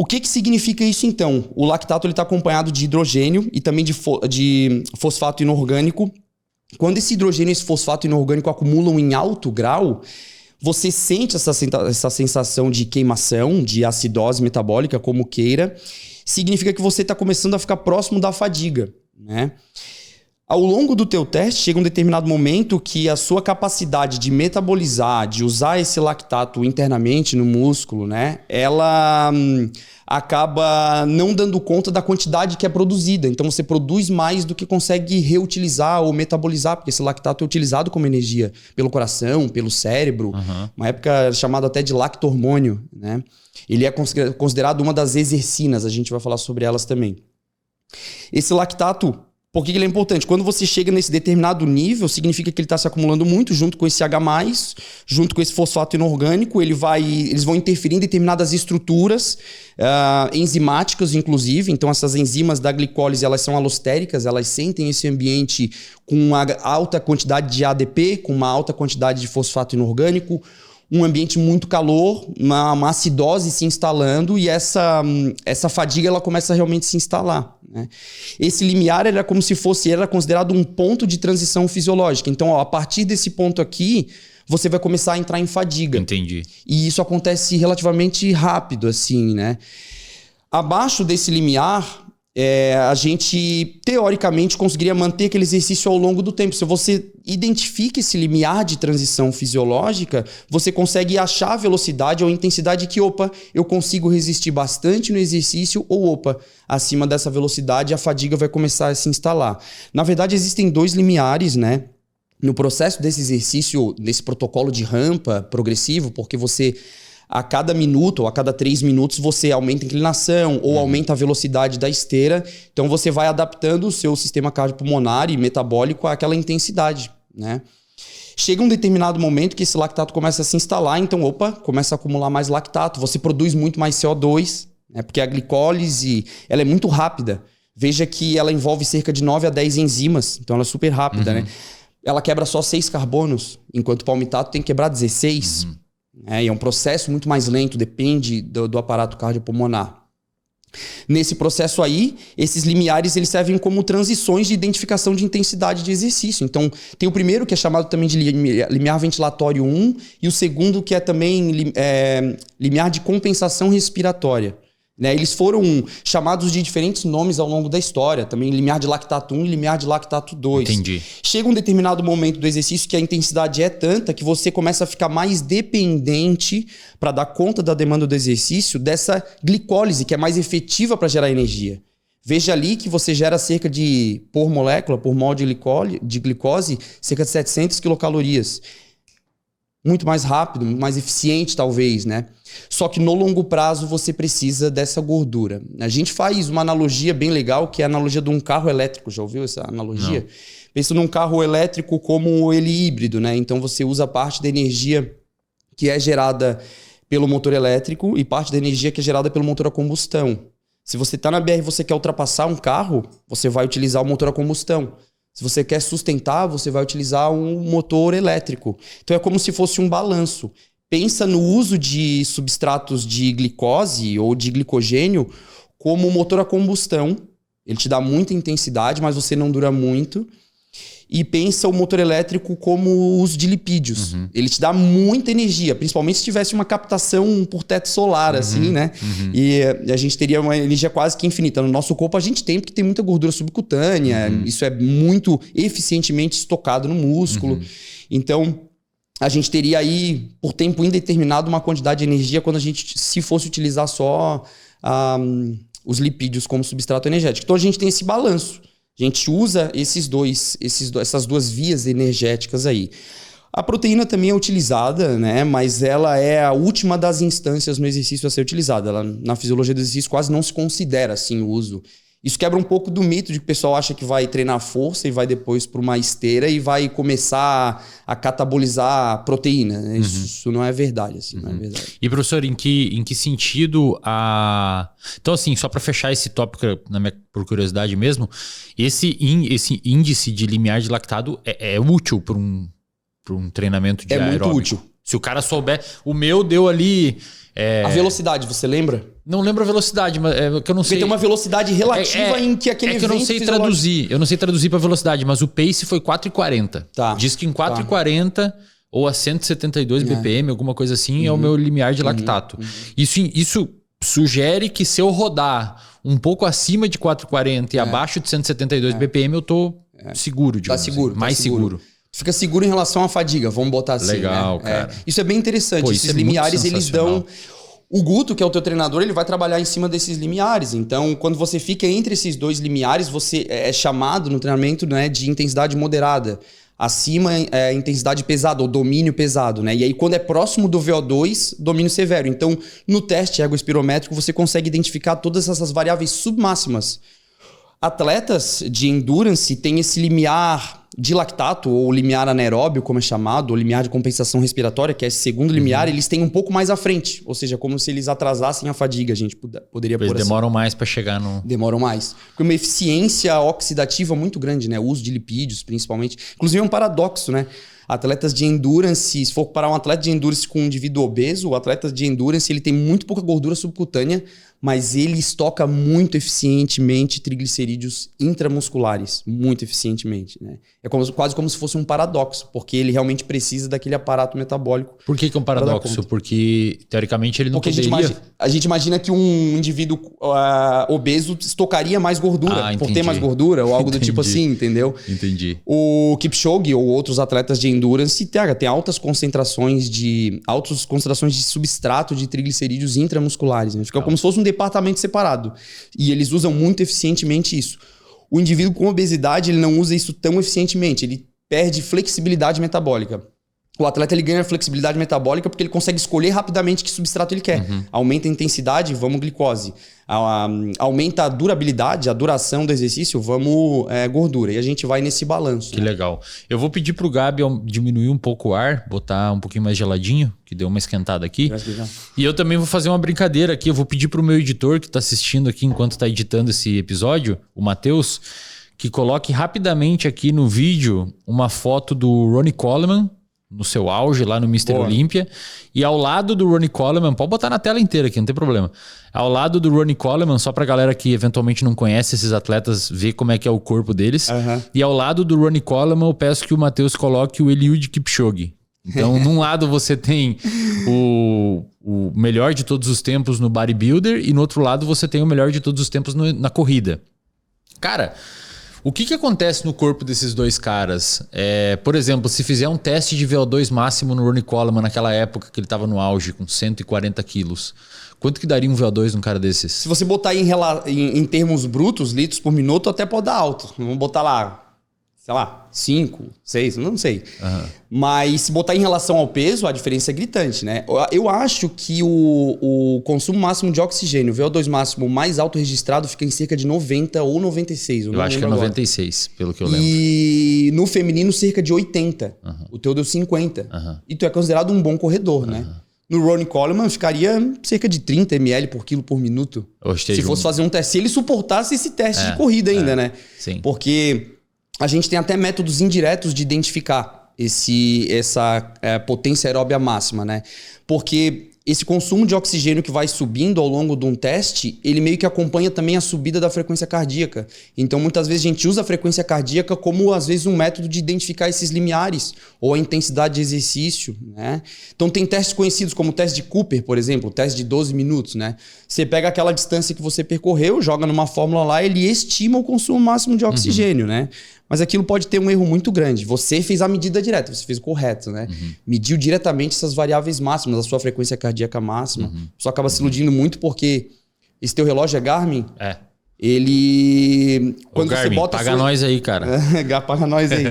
O que significa isso, então? O lactato está acompanhado de hidrogênio e também de fosfato inorgânico. Quando esse hidrogênio e esse fosfato inorgânico acumulam em alto grau, você sente essa sensação de queimação, de acidose metabólica, como queira. Significa que você está começando a ficar próximo da fadiga, né? Ao longo do teu teste, chega um determinado momento que a sua capacidade de metabolizar, de usar esse lactato internamente no músculo, né? Ela acaba não dando conta da quantidade que é produzida. Então você produz mais do que consegue reutilizar ou metabolizar, porque esse lactato é utilizado como energia pelo coração, pelo cérebro. Uma época chamada até de lacto-hormônio, né? Ele é considerado uma das exercinas, a gente vai falar sobre elas também. Esse lactato, por que ele é importante? Quando você chega nesse determinado nível, significa que ele está se acumulando muito junto com esse H+, junto com esse fosfato inorgânico. Eles vão interferir em determinadas estruturas enzimáticas, inclusive. Então, essas enzimas da glicólise, elas são alostéricas, elas sentem esse ambiente com uma alta quantidade de ADP, com uma alta quantidade de fosfato inorgânico, um ambiente muito calor, uma acidose se instalando, e essa fadiga ela começa a realmente se instalar, né? Esse limiar era como se fosse, era considerado um ponto de transição fisiológica. Então, a partir desse ponto aqui, você vai começar a entrar em fadiga. Entendi. E isso acontece relativamente rápido, assim, né? Abaixo desse limiar, a gente, teoricamente, conseguiria manter aquele exercício ao longo do tempo. Se você identifica esse limiar de transição fisiológica, você consegue achar a velocidade ou a intensidade que, eu consigo resistir bastante no exercício, ou, acima dessa velocidade, a fadiga vai começar a se instalar. Na verdade, existem 2 limiares, né? No processo desse exercício, desse protocolo de rampa progressivo, porque você, a cada minuto ou a cada 3 minutos, você aumenta a inclinação ou aumenta a velocidade da esteira. Então, você vai adaptando o seu sistema cardiopulmonar e metabólico àquela intensidade, né? Chega um determinado momento que esse lactato começa a se instalar, então, começa a acumular mais lactato. Você produz muito mais CO2, né? Porque a glicólise, ela é muito rápida. Veja que ela envolve cerca de 9 a 10 enzimas, então ela é super rápida, né? Ela quebra só 6 carbonos, enquanto o palmitato tem que quebrar 16. E é um processo muito mais lento, depende do aparato cardiopulmonar. Nesse processo aí, esses limiares eles servem como transições de identificação de intensidade de exercício. Então, tem o primeiro, que é chamado também de limiar ventilatório 1, e o segundo, que é também limiar de compensação respiratória. Né? Eles foram chamados de diferentes nomes ao longo da história. Também limiar de lactato 1 e limiar de lactato 2. Entendi. Chega um determinado momento do exercício que a intensidade é tanta que você começa a ficar mais dependente, para dar conta da demanda do exercício, dessa glicólise, que é mais efetiva para gerar energia. Veja ali que você gera cerca de, por molécula, por mol de glicose, cerca de 700 quilocalorias. Muito mais rápido, muito mais eficiente, talvez, né? Só que no longo prazo você precisa dessa gordura. A gente faz uma analogia bem legal, que é a analogia de um carro elétrico. Já ouviu essa analogia? Não. Pensa num carro elétrico como ele híbrido, né? Então você usa parte da energia que é gerada pelo motor elétrico e parte da energia que é gerada pelo motor a combustão. Se você está na BR e você quer ultrapassar um carro, você vai utilizar o motor a combustão. Se você quer sustentar, você vai utilizar um motor elétrico. Então é como se fosse um balanço. Pensa no uso de substratos de glicose ou de glicogênio como um motor a combustão. Ele te dá muita intensidade, mas você não dura muito. E pensa o motor elétrico como o uso de lipídios. Ele te dá muita energia, principalmente se tivesse uma captação por teto solar, assim, né? E a gente teria uma energia quase que infinita. No nosso corpo a gente tem, porque tem muita gordura subcutânea. Isso é muito eficientemente estocado no músculo. Então, a gente teria aí, por tempo indeterminado, uma quantidade de energia quando a gente, se fosse utilizar só os lipídios como substrato energético. Então, a gente tem esse balanço. A gente usa essas duas vias energéticas aí. A proteína também é utilizada, né? Mas ela é a última das instâncias no exercício a ser utilizada. Ela, na fisiologia do exercício, quase não se considera assim o uso. Isso quebra um pouco do mito de que o pessoal acha que vai treinar força e vai depois para uma esteira e vai começar a catabolizar proteína, né? Isso não é verdade, assim, não é verdade. E, professor, em que sentido a... Então, assim, só para fechar esse tópico, por curiosidade mesmo, esse índice de limiar de lactado é útil para um treinamento de aeróbico? Muito útil. Se o cara souber... O meu deu ali... A velocidade, você lembra? Não lembro a velocidade, mas é que eu não sei... Porque tem uma velocidade relativa em que aquele evento... É que eu não sei traduzir. Eu não sei traduzir pra velocidade, mas o pace foi 4,40. Tá. Diz que em 4,40 ou a 172 BPM, alguma coisa assim, é o meu limiar de lactato. Isso sugere que se eu rodar um pouco acima de 4,40 e abaixo de 172 BPM, eu tô seguro, digamos. Tá seguro. Assim, mais seguro. Fica seguro em relação à fadiga, vamos botar assim. Legal, cara. Isso é bem interessante. Pô, esses limiares, eles dão... O Guto, que é o teu treinador, ele vai trabalhar em cima desses limiares. Então, quando você fica entre esses dois limiares, você é chamado no treinamento, né, de intensidade moderada. Acima é intensidade pesada, ou domínio pesado, né? E aí, quando é próximo do VO2, domínio severo. Então, no teste ergoespirométrico, você consegue identificar todas essas variáveis submáximas. Atletas de endurance têm esse limiar de lactato, ou limiar anaeróbio, como é chamado, ou limiar de compensação respiratória, que é esse segundo limiar, eles têm um pouco mais à frente. Ou seja, como se eles atrasassem a fadiga, a gente poderia pôr assim. Eles demoram mais para chegar no... Demoram mais. Porque uma eficiência oxidativa muito grande, né? O uso de lipídios, principalmente. Inclusive é um paradoxo, né? Atletas de endurance, se for comparar um atleta de endurance com um indivíduo obeso, o atleta de endurance ele tem muito pouca gordura subcutânea, mas ele estoca muito eficientemente triglicerídeos intramusculares, muito eficientemente, né? É quase como se fosse um paradoxo, porque ele realmente precisa daquele aparato metabólico. Por que é um paradoxo? Porque, teoricamente, ele não poderia... A gente imagina que um indivíduo obeso estocaria mais gordura, por ter mais gordura, ou algo do tipo assim, entendeu? Entendi. O Kipchoge ou outros atletas de endurance tem altas concentrações de substrato de triglicerídeos intramusculares, né? Fica como se fosse um departamento separado. E eles usam muito eficientemente isso. O indivíduo com obesidade, ele não usa isso tão eficientemente. Ele perde flexibilidade metabólica. O atleta ele ganha flexibilidade metabólica porque ele consegue escolher rapidamente que substrato ele quer. Aumenta a intensidade, vamos glicose. Aumenta a durabilidade, a duração do exercício, vamos gordura. E a gente vai nesse balanço. Que legal. Eu vou pedir pro Gabi diminuir um pouco o ar, botar um pouquinho mais geladinho, que deu uma esquentada aqui. E eu também vou fazer uma brincadeira aqui. Eu vou pedir pro meu editor que tá assistindo aqui enquanto tá editando esse episódio, o Matheus, que coloque rapidamente aqui no vídeo uma foto do Ronnie Coleman, no seu auge lá no Mr. Olympia, e ao lado do Ronnie Coleman, pode botar na tela inteira aqui, não tem problema. Ao lado do Ronnie Coleman, só pra galera que eventualmente não conhece esses atletas, ver como é que é o corpo deles. E ao lado do Ronnie Coleman, eu peço que o Matheus coloque o Eliud Kipchoge. Então, num lado você tem o melhor de todos os tempos no bodybuilder, e no outro lado você tem o melhor de todos os tempos na corrida. Cara... O que acontece no corpo desses dois caras? Por exemplo, se fizer um teste de VO2 máximo no Ronnie Coleman naquela época que ele estava no auge, com 140 quilos, quanto que daria um VO2 num cara desses? Se você botar em termos brutos, litros por minuto, até pode dar alto. Vamos botar lá, sei lá, 5, 6, não sei. Mas se botar em relação ao peso, a diferença é gritante, né? Eu acho que o consumo máximo de oxigênio, o VO2 máximo mais alto registrado, fica em cerca de 90 ou 96. Eu acho que é 96, pelo que eu lembro. E no feminino, cerca de 80. O teu deu 50. E tu é considerado um bom corredor, né? No Ronnie Coleman ficaria cerca de 30 ml por quilo por minuto. Se fosse fazer um teste. Se ele suportasse esse teste de corrida ainda, né? Sim. Porque... A gente tem até métodos indiretos de identificar essa potência aeróbia máxima, né? Porque esse consumo de oxigênio que vai subindo ao longo de um teste, ele meio que acompanha também a subida da frequência cardíaca. Então, muitas vezes a gente usa a frequência cardíaca como, às vezes, um método de identificar esses limiares ou a intensidade de exercício, né? Então, tem testes conhecidos como o teste de Cooper, por exemplo, o teste de 12 minutos, né? Você pega aquela distância que você percorreu, joga numa fórmula lá, ele estima o consumo máximo de oxigênio, né? Mas aquilo pode ter um erro muito grande. Você fez a medida direta, você fez o correto, né? Mediu diretamente essas variáveis máximas, a sua frequência cardíaca máxima. Só acaba se iludindo muito porque esse teu relógio é Garmin. Ele... Quando Garmin, você bota paga nós aí, cara. Paga nós aí.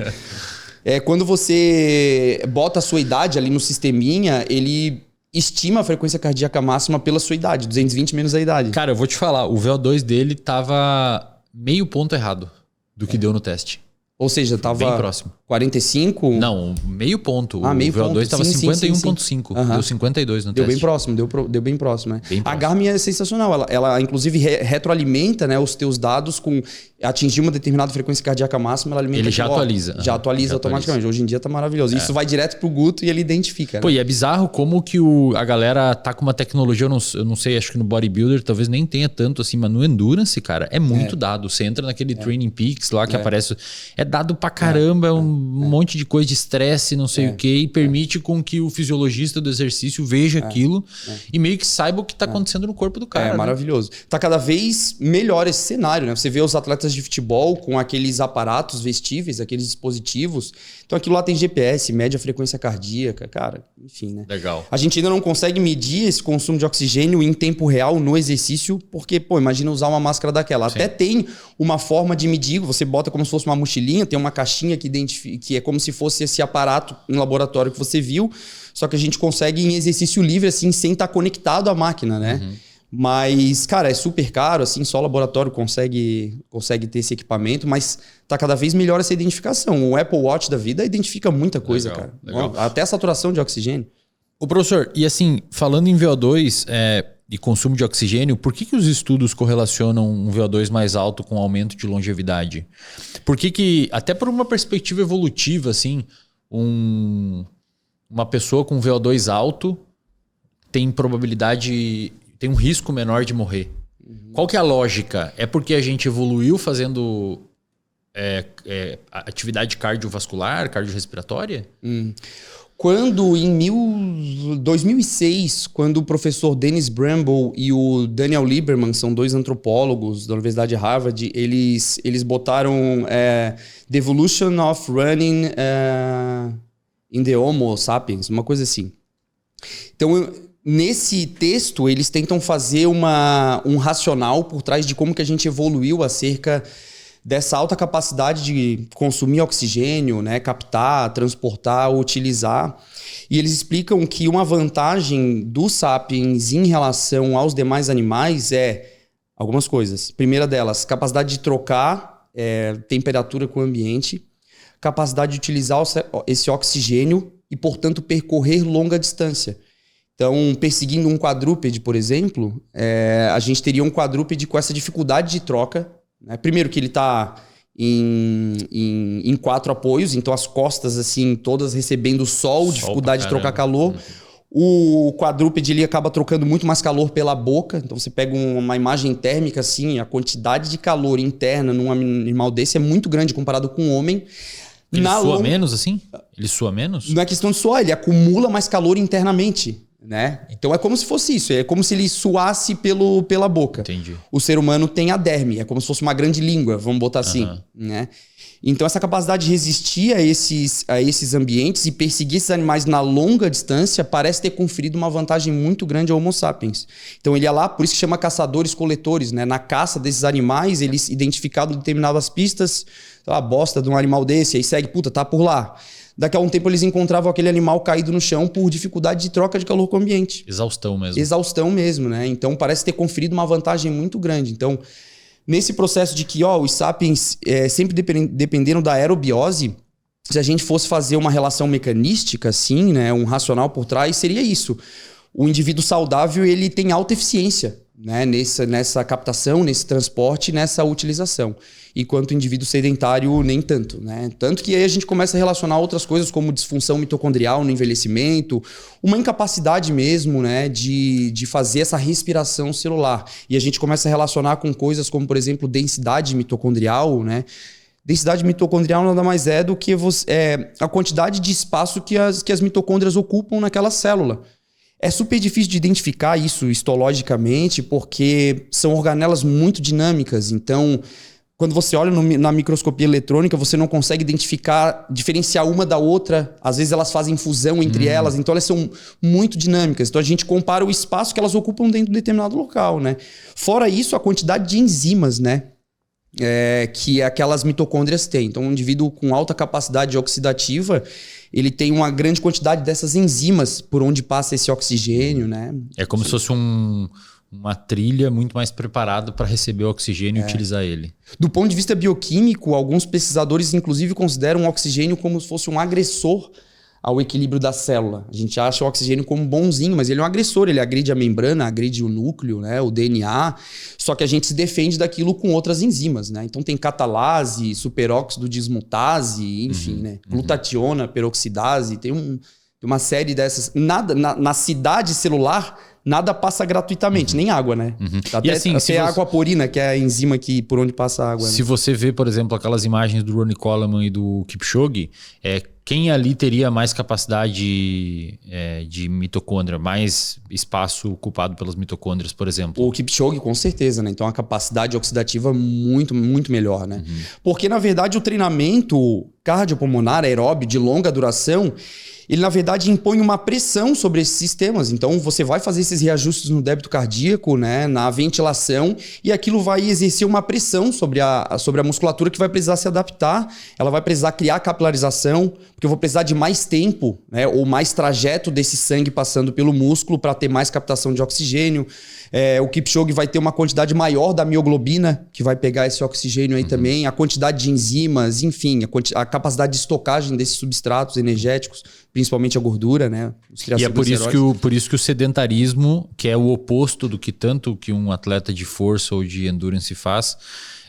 Quando você bota a sua idade ali no sisteminha, ele estima a frequência cardíaca máxima pela sua idade, 220 menos a idade. Cara, eu vou te falar, o VO2 dele tava meio ponto errado do que deu no teste. Ou seja, estava bem próximo. 45? Não, meio ponto. Meio o VO2 estava 51,5. Deu 52 no deu teste. Bem próximo, deu bem próximo. Né? Bem próximo. A Garmin é sensacional. Ela inclusive, retroalimenta, né, os teus dados com atingir uma determinada frequência cardíaca máxima. Ela alimenta. Ele já atualiza. Já atualiza automaticamente. Hoje em dia tá maravilhoso. Isso vai direto pro Guto e ele identifica. Né? Pô, e é bizarro como que a galera tá com uma tecnologia, eu não sei, acho que no bodybuilder talvez nem tenha tanto assim, mas no endurance, cara, é muito dado. Você entra naquele Training Peaks lá que aparece... É dado pra caramba, um monte de coisa de estresse, não sei o que, e permite com que o fisiologista do exercício veja aquilo e meio que saiba o que tá acontecendo no corpo do cara. Maravilhoso. Tá cada vez melhor esse cenário, né? Você vê os atletas de futebol com aqueles aparatos vestíveis, aqueles dispositivos. Então aquilo lá tem GPS, mede a frequência cardíaca, cara, enfim, né? Legal. A gente ainda não consegue medir esse consumo de oxigênio em tempo real no exercício, porque, pô, imagina usar uma máscara daquela. Sim. Até tem uma forma de medir, você bota como se fosse uma mochilinha, tem uma caixinha que é como se fosse esse aparato em laboratório que você viu, só que a gente consegue em exercício livre, assim, sem estar conectado à máquina, né? Mas, cara, é super caro, assim, só o laboratório consegue ter esse equipamento, mas tá cada vez melhor essa identificação. O Apple Watch da vida identifica muita coisa, cara. Legal. Até a saturação de oxigênio. Ô, professor, e assim, falando em VO2 e consumo de oxigênio, por que os estudos correlacionam um VO2 mais alto com aumento de longevidade? Por que até por uma perspectiva evolutiva, assim, uma pessoa com VO2 alto tem probabilidade... tem um risco menor de morrer. Qual que é a lógica? É porque a gente evoluiu fazendo atividade cardiovascular, cardiorrespiratória? Quando em 2006, quando o professor Dennis Bramble e o Daniel Lieberman, são dois antropólogos da Universidade de Harvard, eles botaram The Evolution of Running in the Homo sapiens, uma coisa assim. Então, nesse texto, eles tentam fazer um racional por trás de como que a gente evoluiu acerca dessa alta capacidade de consumir oxigênio, né, captar, transportar, utilizar. E eles explicam que uma vantagem dos sapiens em relação aos demais animais é algumas coisas. Primeira delas, capacidade de trocar temperatura com o ambiente, capacidade de utilizar esse oxigênio e, portanto, percorrer longa distância. Então, perseguindo um quadrúpede, por exemplo, a gente teria um quadrúpede com essa dificuldade de troca. Né? Primeiro que ele está em 4 apoios, então as costas assim todas recebendo sol, dificuldade de trocar calor. O quadrúpede ele acaba trocando muito mais calor pela boca. Então você pega uma imagem térmica assim, a quantidade de calor interna num animal desse é muito grande comparado com um homem. Ele sua menos assim? Ele sua menos? Não é questão de suar, ele acumula mais calor internamente. Né? Então é como se fosse isso, é como se ele suasse pela boca. Entendi. O ser humano tem a derme, é como se fosse uma grande língua, vamos botar assim. Né? Então essa capacidade de resistir a esses ambientes e perseguir esses animais na longa distância parece ter conferido uma vantagem muito grande ao Homo sapiens. Então ele ia lá, por isso que chama caçadores-coletores, né? Na caça desses animais, eles identificavam determinadas pistas, a bosta de um animal desse, aí segue, tá por lá. Daqui a um tempo eles encontravam aquele animal caído no chão por dificuldade de troca de calor com o ambiente. Exaustão mesmo. Exaustão mesmo, né? Então parece ter conferido uma vantagem muito grande. Então, nesse processo de que os sapiens sempre dependeram da aerobiose, se a gente fosse fazer uma relação mecanística, assim, né, um racional por trás, seria isso. O indivíduo saudável ele tem alta eficiência, né, nessa captação, nesse transporte, nessa utilização. Enquanto o indivíduo sedentário, nem tanto. Né? Tanto que aí a gente começa a relacionar outras coisas como disfunção mitocondrial no envelhecimento, uma incapacidade mesmo, né, de fazer essa respiração celular. E a gente começa a relacionar com coisas como, por exemplo, densidade mitocondrial. Né? Densidade mitocondrial nada mais é do que a quantidade de espaço que as mitocôndrias ocupam naquela célula. É super difícil de identificar isso histologicamente porque são organelas muito dinâmicas. Então, quando você olha na microscopia eletrônica, você não consegue diferenciar uma da outra. Às vezes elas fazem fusão entre elas, então elas são muito dinâmicas. Então a gente compara o espaço que elas ocupam dentro de determinado local, né? Fora isso, a quantidade de enzimas, né? Que aquelas mitocôndrias têm. Então um indivíduo com alta capacidade oxidativa, ele tem uma grande quantidade dessas enzimas por onde passa esse oxigênio, né? É como se fosse um uma trilha muito mais preparado para receber o oxigênio e utilizar ele. Do ponto de vista bioquímico, alguns pesquisadores inclusive consideram o oxigênio como se fosse um agressor ao equilíbrio da célula. A gente acha o oxigênio como bonzinho, mas ele é um agressor, ele agride a membrana, agride o núcleo, né, o DNA, só que a gente se defende daquilo com outras enzimas, né? Então tem catalase, superóxido dismutase, enfim, né? Glutationa, peroxidase, tem uma série dessas. Nada, na cidade celular, nada passa gratuitamente, nem água, né? Até, e assim, até a aquaporina, que é a enzima que, por onde passa a água. Se você vê, por exemplo, aquelas imagens do Ronnie Coleman e do Kipchoge, quem ali teria mais capacidade de mitocôndria, mais espaço ocupado pelas mitocôndrias, por exemplo? O Kipchoge, com certeza, né? Então a capacidade oxidativa muito, muito melhor, né? Porque, na verdade, o treinamento cardiopulmonar aeróbio de longa duração, ele, na verdade, impõe uma pressão sobre esses sistemas. Então, você vai fazer esses reajustes no débito cardíaco, né, na ventilação, e aquilo vai exercer uma pressão sobre a musculatura que vai precisar se adaptar. Ela vai precisar criar capilarização, porque eu vou precisar de mais tempo, né, ou mais trajeto desse sangue passando pelo músculo para ter mais captação de oxigênio. O Kipchoge vai ter uma quantidade maior da mioglobina, que vai pegar esse oxigênio aí também, a quantidade de enzimas, enfim, a capacidade de estocagem desses substratos energéticos, principalmente a gordura, né? E é por isso que o sedentarismo, que é o oposto do que tanto que um atleta de força ou de endurance faz,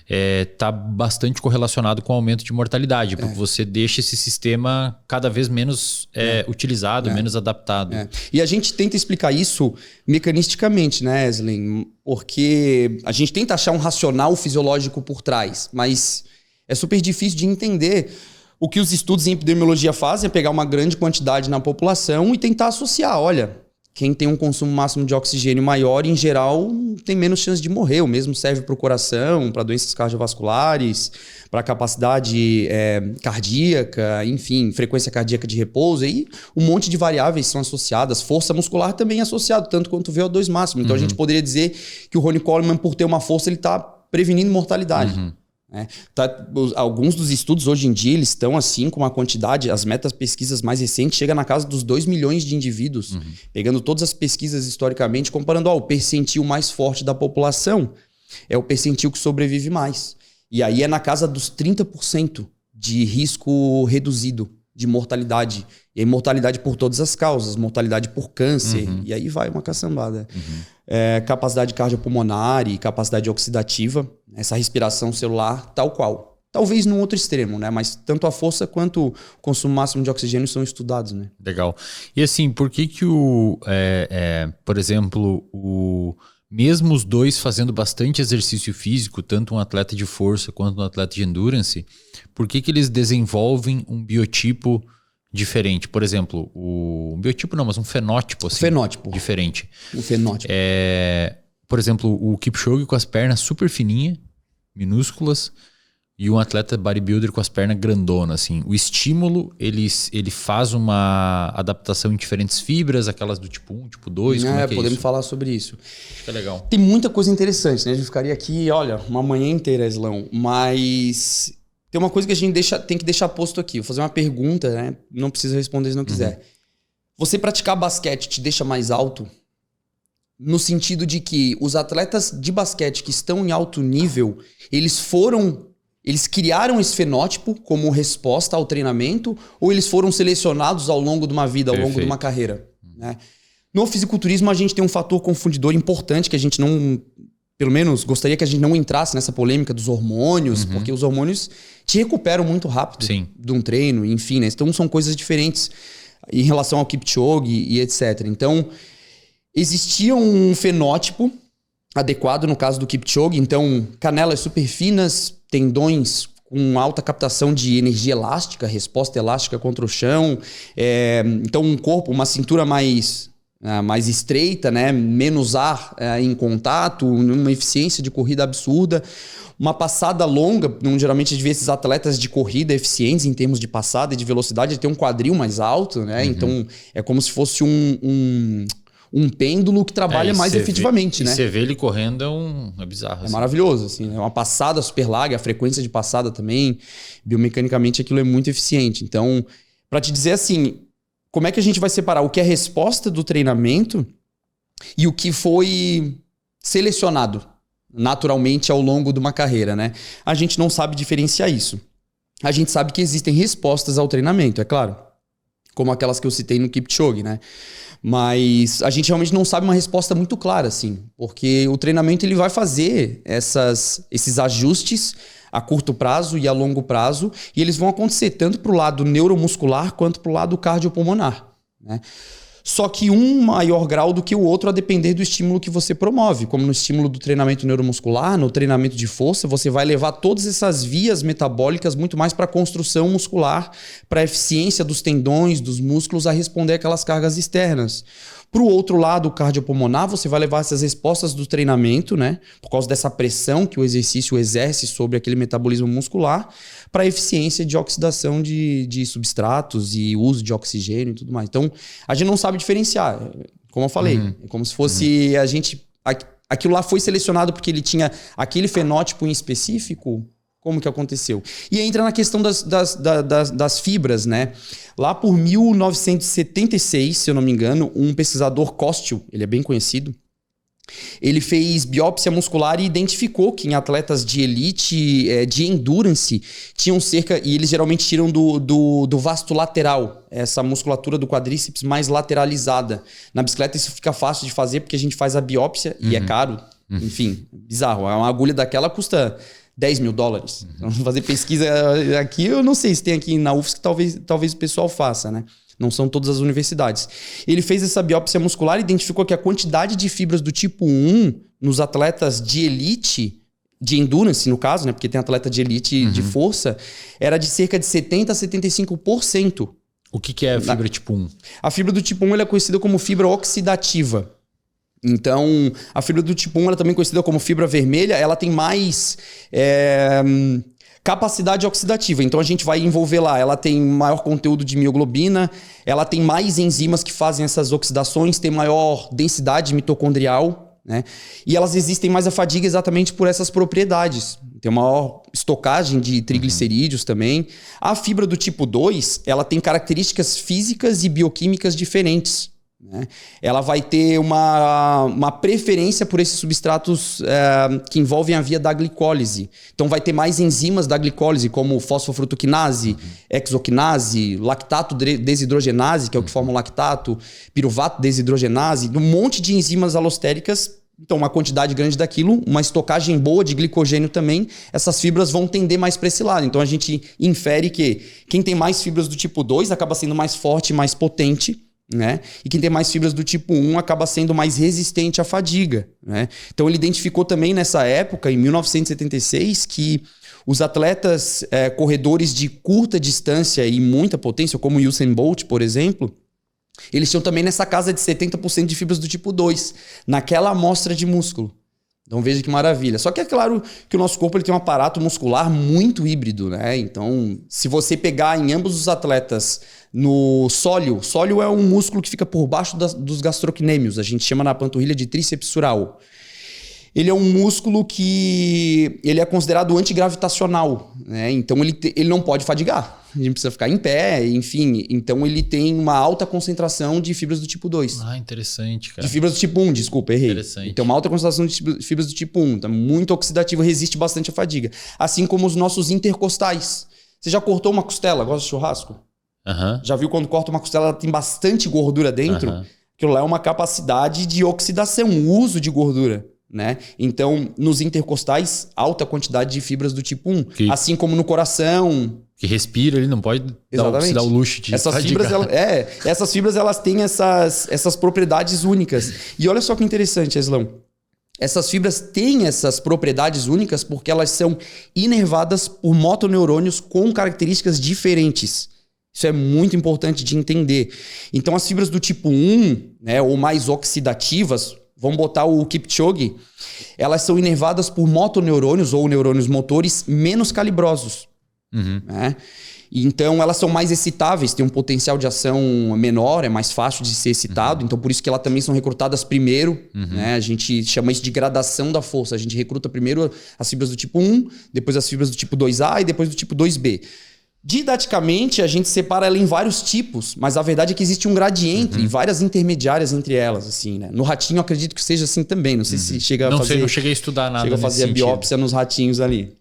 está bastante correlacionado com o aumento de mortalidade, porque você deixa esse sistema cada vez menos utilizado, menos adaptado. E a gente tenta explicar isso mecanisticamente, né, Eslen? Porque a gente tenta achar um racional fisiológico por trás, mas é super difícil de entender. O que os estudos em epidemiologia fazem é pegar uma grande quantidade na população e tentar associar. Olha, quem tem um consumo máximo de oxigênio maior, em geral, tem menos chance de morrer. O mesmo serve para o coração, para doenças cardiovasculares, para capacidade cardíaca, enfim, frequência cardíaca de repouso. E um monte de variáveis são associadas. Força muscular também é associado, tanto quanto o VO2 máximo. Então a gente poderia dizer que o Ronnie Coleman, por ter uma força, ele está prevenindo mortalidade. Alguns dos estudos hoje em dia eles estão assim com uma quantidade, as metas pesquisas mais recentes chega na casa dos 2 milhões de indivíduos, pegando todas as pesquisas historicamente, comparando o percentil mais forte da população é o percentil que sobrevive mais, e aí é na casa dos 30% de risco reduzido de mortalidade, e aí mortalidade por todas as causas, mortalidade por câncer, e aí vai uma caçambada. Capacidade cardiopulmonar e capacidade oxidativa, essa respiração celular tal qual. Talvez num outro extremo, né? Mas tanto a força quanto o consumo máximo de oxigênio são estudados, né? Legal. E assim, por que por exemplo, mesmo os dois fazendo bastante exercício físico, tanto um atleta de força quanto um atleta de endurance, por que eles desenvolvem um biotipo diferente? Por exemplo, um biotipo não, mas um fenótipo assim, diferente. Um fenótipo. Por exemplo, o Kipchoge com as pernas super fininhas, minúsculas, e um atleta bodybuilder com as pernas grandonas, assim. O estímulo, ele faz uma adaptação em diferentes fibras, aquelas do tipo 1, tipo 2, como é que podemos isso? falar sobre isso. Acho que é legal. Tem muita coisa interessante, né? A gente ficaria aqui, olha, uma manhã inteira, Islão, mas tem uma coisa que a gente tem que deixar posto aqui. Vou fazer uma pergunta, né? Não precisa responder se não quiser. Você praticar basquete te deixa mais alto? No sentido de que os atletas de basquete que estão em alto nível, eles criaram esse fenótipo como resposta ao treinamento, ou eles foram selecionados ao longo de uma vida, ao longo de uma carreira? Né? No fisiculturismo, a gente tem um fator confundidor importante que a gente não... Pelo menos gostaria que a gente não entrasse nessa polêmica dos hormônios, porque os hormônios te recuperam muito rápido de um treino, enfim, né? Então são coisas diferentes em relação ao Kipchoge e etc. Então, existia um fenótipo adequado no caso do Kipchoge, então canelas super finas, tendões com alta captação de energia elástica, resposta elástica contra o chão, então um corpo, uma cintura mais estreita, né? Menos ar em contato, uma eficiência de corrida absurda, uma passada longa, geralmente a gente vê esses atletas de corrida eficientes em termos de passada e de velocidade, ele tem um quadril mais alto, né? Então é como se fosse um pêndulo que trabalha mais efetivamente, né? Você vê ele correndo é bizarro. É maravilhoso, assim. É uma passada super larga, a frequência de passada também, biomecanicamente aquilo é muito eficiente. Então, para te dizer assim, como é que a gente vai separar o que é resposta do treinamento e o que foi selecionado naturalmente ao longo de uma carreira, né? A gente não sabe diferenciar isso. A gente sabe que existem respostas ao treinamento, é claro. Como aquelas que eu citei no Kipchoge, né? Mas a gente realmente não sabe uma resposta muito clara, assim. Porque o treinamento ele vai fazer esses ajustes a curto prazo e a longo prazo. E eles vão acontecer tanto para o lado neuromuscular quanto para o lado cardiopulmonar, né? Só que um maior grau do que o outro a depender do estímulo que você promove. Como no estímulo do treinamento neuromuscular, no treinamento de força, você vai levar todas essas vias metabólicas muito mais para a construção muscular, para a eficiência dos tendões, dos músculos a responder aquelas cargas externas. Para o outro lado, o cardiopulmonar, você vai levar essas respostas do treinamento, né? Por causa dessa pressão que o exercício exerce sobre aquele metabolismo muscular, para a eficiência de oxidação de substratos e uso de oxigênio e tudo mais. Então, a gente não sabe diferenciar. Como eu falei, é como se fosse a gente... Aquilo lá foi selecionado porque ele tinha aquele fenótipo em específico. Como que aconteceu? E entra na questão das fibras, né? Lá por 1976, se eu não me engano, um pesquisador Kostil, ele é bem conhecido, ele fez biópsia muscular e identificou que em atletas de elite, de endurance, tinham cerca... E eles geralmente tiram do vasto lateral, essa musculatura do quadríceps mais lateralizada. Na bicicleta isso fica fácil de fazer porque a gente faz a biópsia e é caro. Enfim, bizarro. Uma agulha daquela custa... $10 mil. Então, fazer pesquisa aqui, eu não sei se tem aqui na UFSC, talvez o pessoal faça, né? Não são todas as universidades. Ele fez essa biópsia muscular e identificou que a quantidade de fibras do tipo 1 nos atletas de elite, de endurance no caso, né? Porque tem atleta de elite de força, era de cerca de 70% a 75%. O que é a fibra tipo 1? A fibra do tipo 1 ela é conhecida como fibra oxidativa. Então, a fibra do tipo 1, ela também conhecida como fibra vermelha, ela tem mais capacidade oxidativa. Então, a gente vai envolver lá. Ela tem maior conteúdo de mioglobina, ela tem mais enzimas que fazem essas oxidações, tem maior densidade mitocondrial, né? E elas resistem mais à fadiga exatamente por essas propriedades. Tem maior estocagem de triglicerídeos também. A fibra do tipo 2, ela tem características físicas e bioquímicas diferentes, né? Ela vai ter uma preferência por esses substratos que envolvem a via da glicólise. Então vai ter mais enzimas da glicólise, como fosfofrutoquinase, hexoquinase, lactato desidrogenase, que é o que forma o lactato, piruvato desidrogenase, um monte de enzimas alostéricas. Então, uma quantidade grande daquilo, uma estocagem boa de glicogênio também, essas fibras vão tender mais para esse lado. Então, a gente infere que quem tem mais fibras do tipo 2 acaba sendo mais forte e mais potente, né? E quem tem mais fibras do tipo 1 acaba sendo mais resistente à fadiga, né? Então ele identificou também nessa época, em 1976, que os atletas corredores de curta distância e muita potência, como o Usain Bolt, por exemplo, eles tinham também nessa casa de 70% de fibras do tipo 2, naquela amostra de músculo. Então veja que maravilha. Só que é claro que o nosso corpo ele tem um aparato muscular muito híbrido, né? Então, se você pegar em ambos os atletas no sóleo é um músculo que fica por baixo dos gastrocnêmios. A gente chama na panturrilha de tríceps sural. Ele é um músculo que ele é considerado antigravitacional, né? Então ele não pode fadigar. A gente precisa ficar em pé, enfim. Então ele tem uma alta concentração de fibras do tipo 2. Ah, interessante, cara. De fibras do tipo 1, desculpa, errei. Interessante. Então uma alta concentração de fibras do tipo 1. Tá muito oxidativo, resiste bastante à fadiga. Assim como os nossos intercostais. Você já cortou uma costela? Gosta de churrasco? Já viu quando corta uma costela, ela tem bastante gordura dentro? Aquilo lá é uma capacidade de oxidação, um uso de gordura, né? Então, nos intercostais, alta quantidade de fibras do tipo 1. Assim como no coração. Que respira, ele não pode se dar o luxo de essas fibras, elas têm essas propriedades únicas. E olha só que interessante, Eslão. Essas fibras têm essas propriedades únicas porque elas são inervadas por motoneurônios com características diferentes. Isso é muito importante de entender. Então, as fibras do tipo 1, né, ou mais oxidativas, vamos botar o Kipchoge, elas são inervadas por motoneurônios ou neurônios motores menos calibrosos. Né? Então, elas são mais excitáveis, têm um potencial de ação menor, é mais fácil de ser excitado. Então, por isso que elas também são recrutadas primeiro. Né? A gente chama isso de gradação da força. A gente recruta primeiro as fibras do tipo 1, depois as fibras do tipo 2A e depois do tipo 2B. Didaticamente, a gente separa ela em vários tipos, mas a verdade é que existe um gradiente e várias intermediárias entre elas, assim, né? No ratinho, eu acredito que seja assim também. Não sei se chega a fazer... Não cheguei a estudar nada. Chega a fazer a biópsia nos ratinhos ali.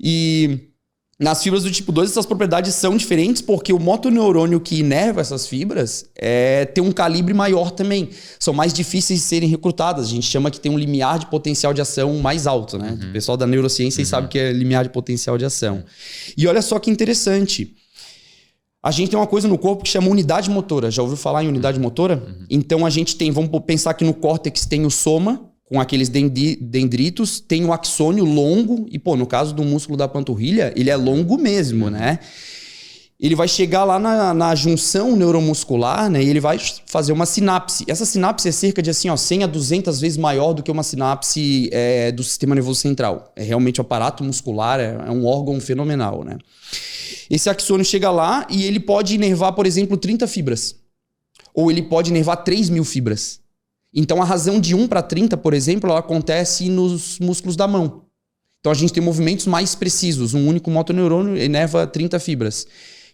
E nas fibras do tipo 2, essas propriedades são diferentes porque o motoneurônio que inerva essas fibras tem um calibre maior também. São mais difíceis de serem recrutadas. A gente chama que tem um limiar de potencial de ação mais alto, né? O pessoal da neurociência sabe que é limiar de potencial de ação. E olha só que interessante. A gente tem uma coisa no corpo que chama unidade motora. Já ouviu falar em unidade motora? Então a gente tem, vamos pensar que no córtex tem o soma, com aqueles dendritos, tem o axônio longo, e no caso do músculo da panturrilha, ele é longo mesmo, né? Ele vai chegar lá na junção neuromuscular, né? E ele vai fazer uma sinapse. Essa sinapse é cerca de 100 a 200 vezes maior do que uma sinapse do sistema nervoso central. É realmente um aparato muscular, é um órgão fenomenal, né? Esse axônio chega lá e ele pode inervar, por exemplo, 30 fibras. Ou ele pode inervar 3.000 fibras. Então, a razão de 1 para 30, por exemplo, ela acontece nos músculos da mão. Então, a gente tem movimentos mais precisos. Um único motoneurônio inerva 30 fibras.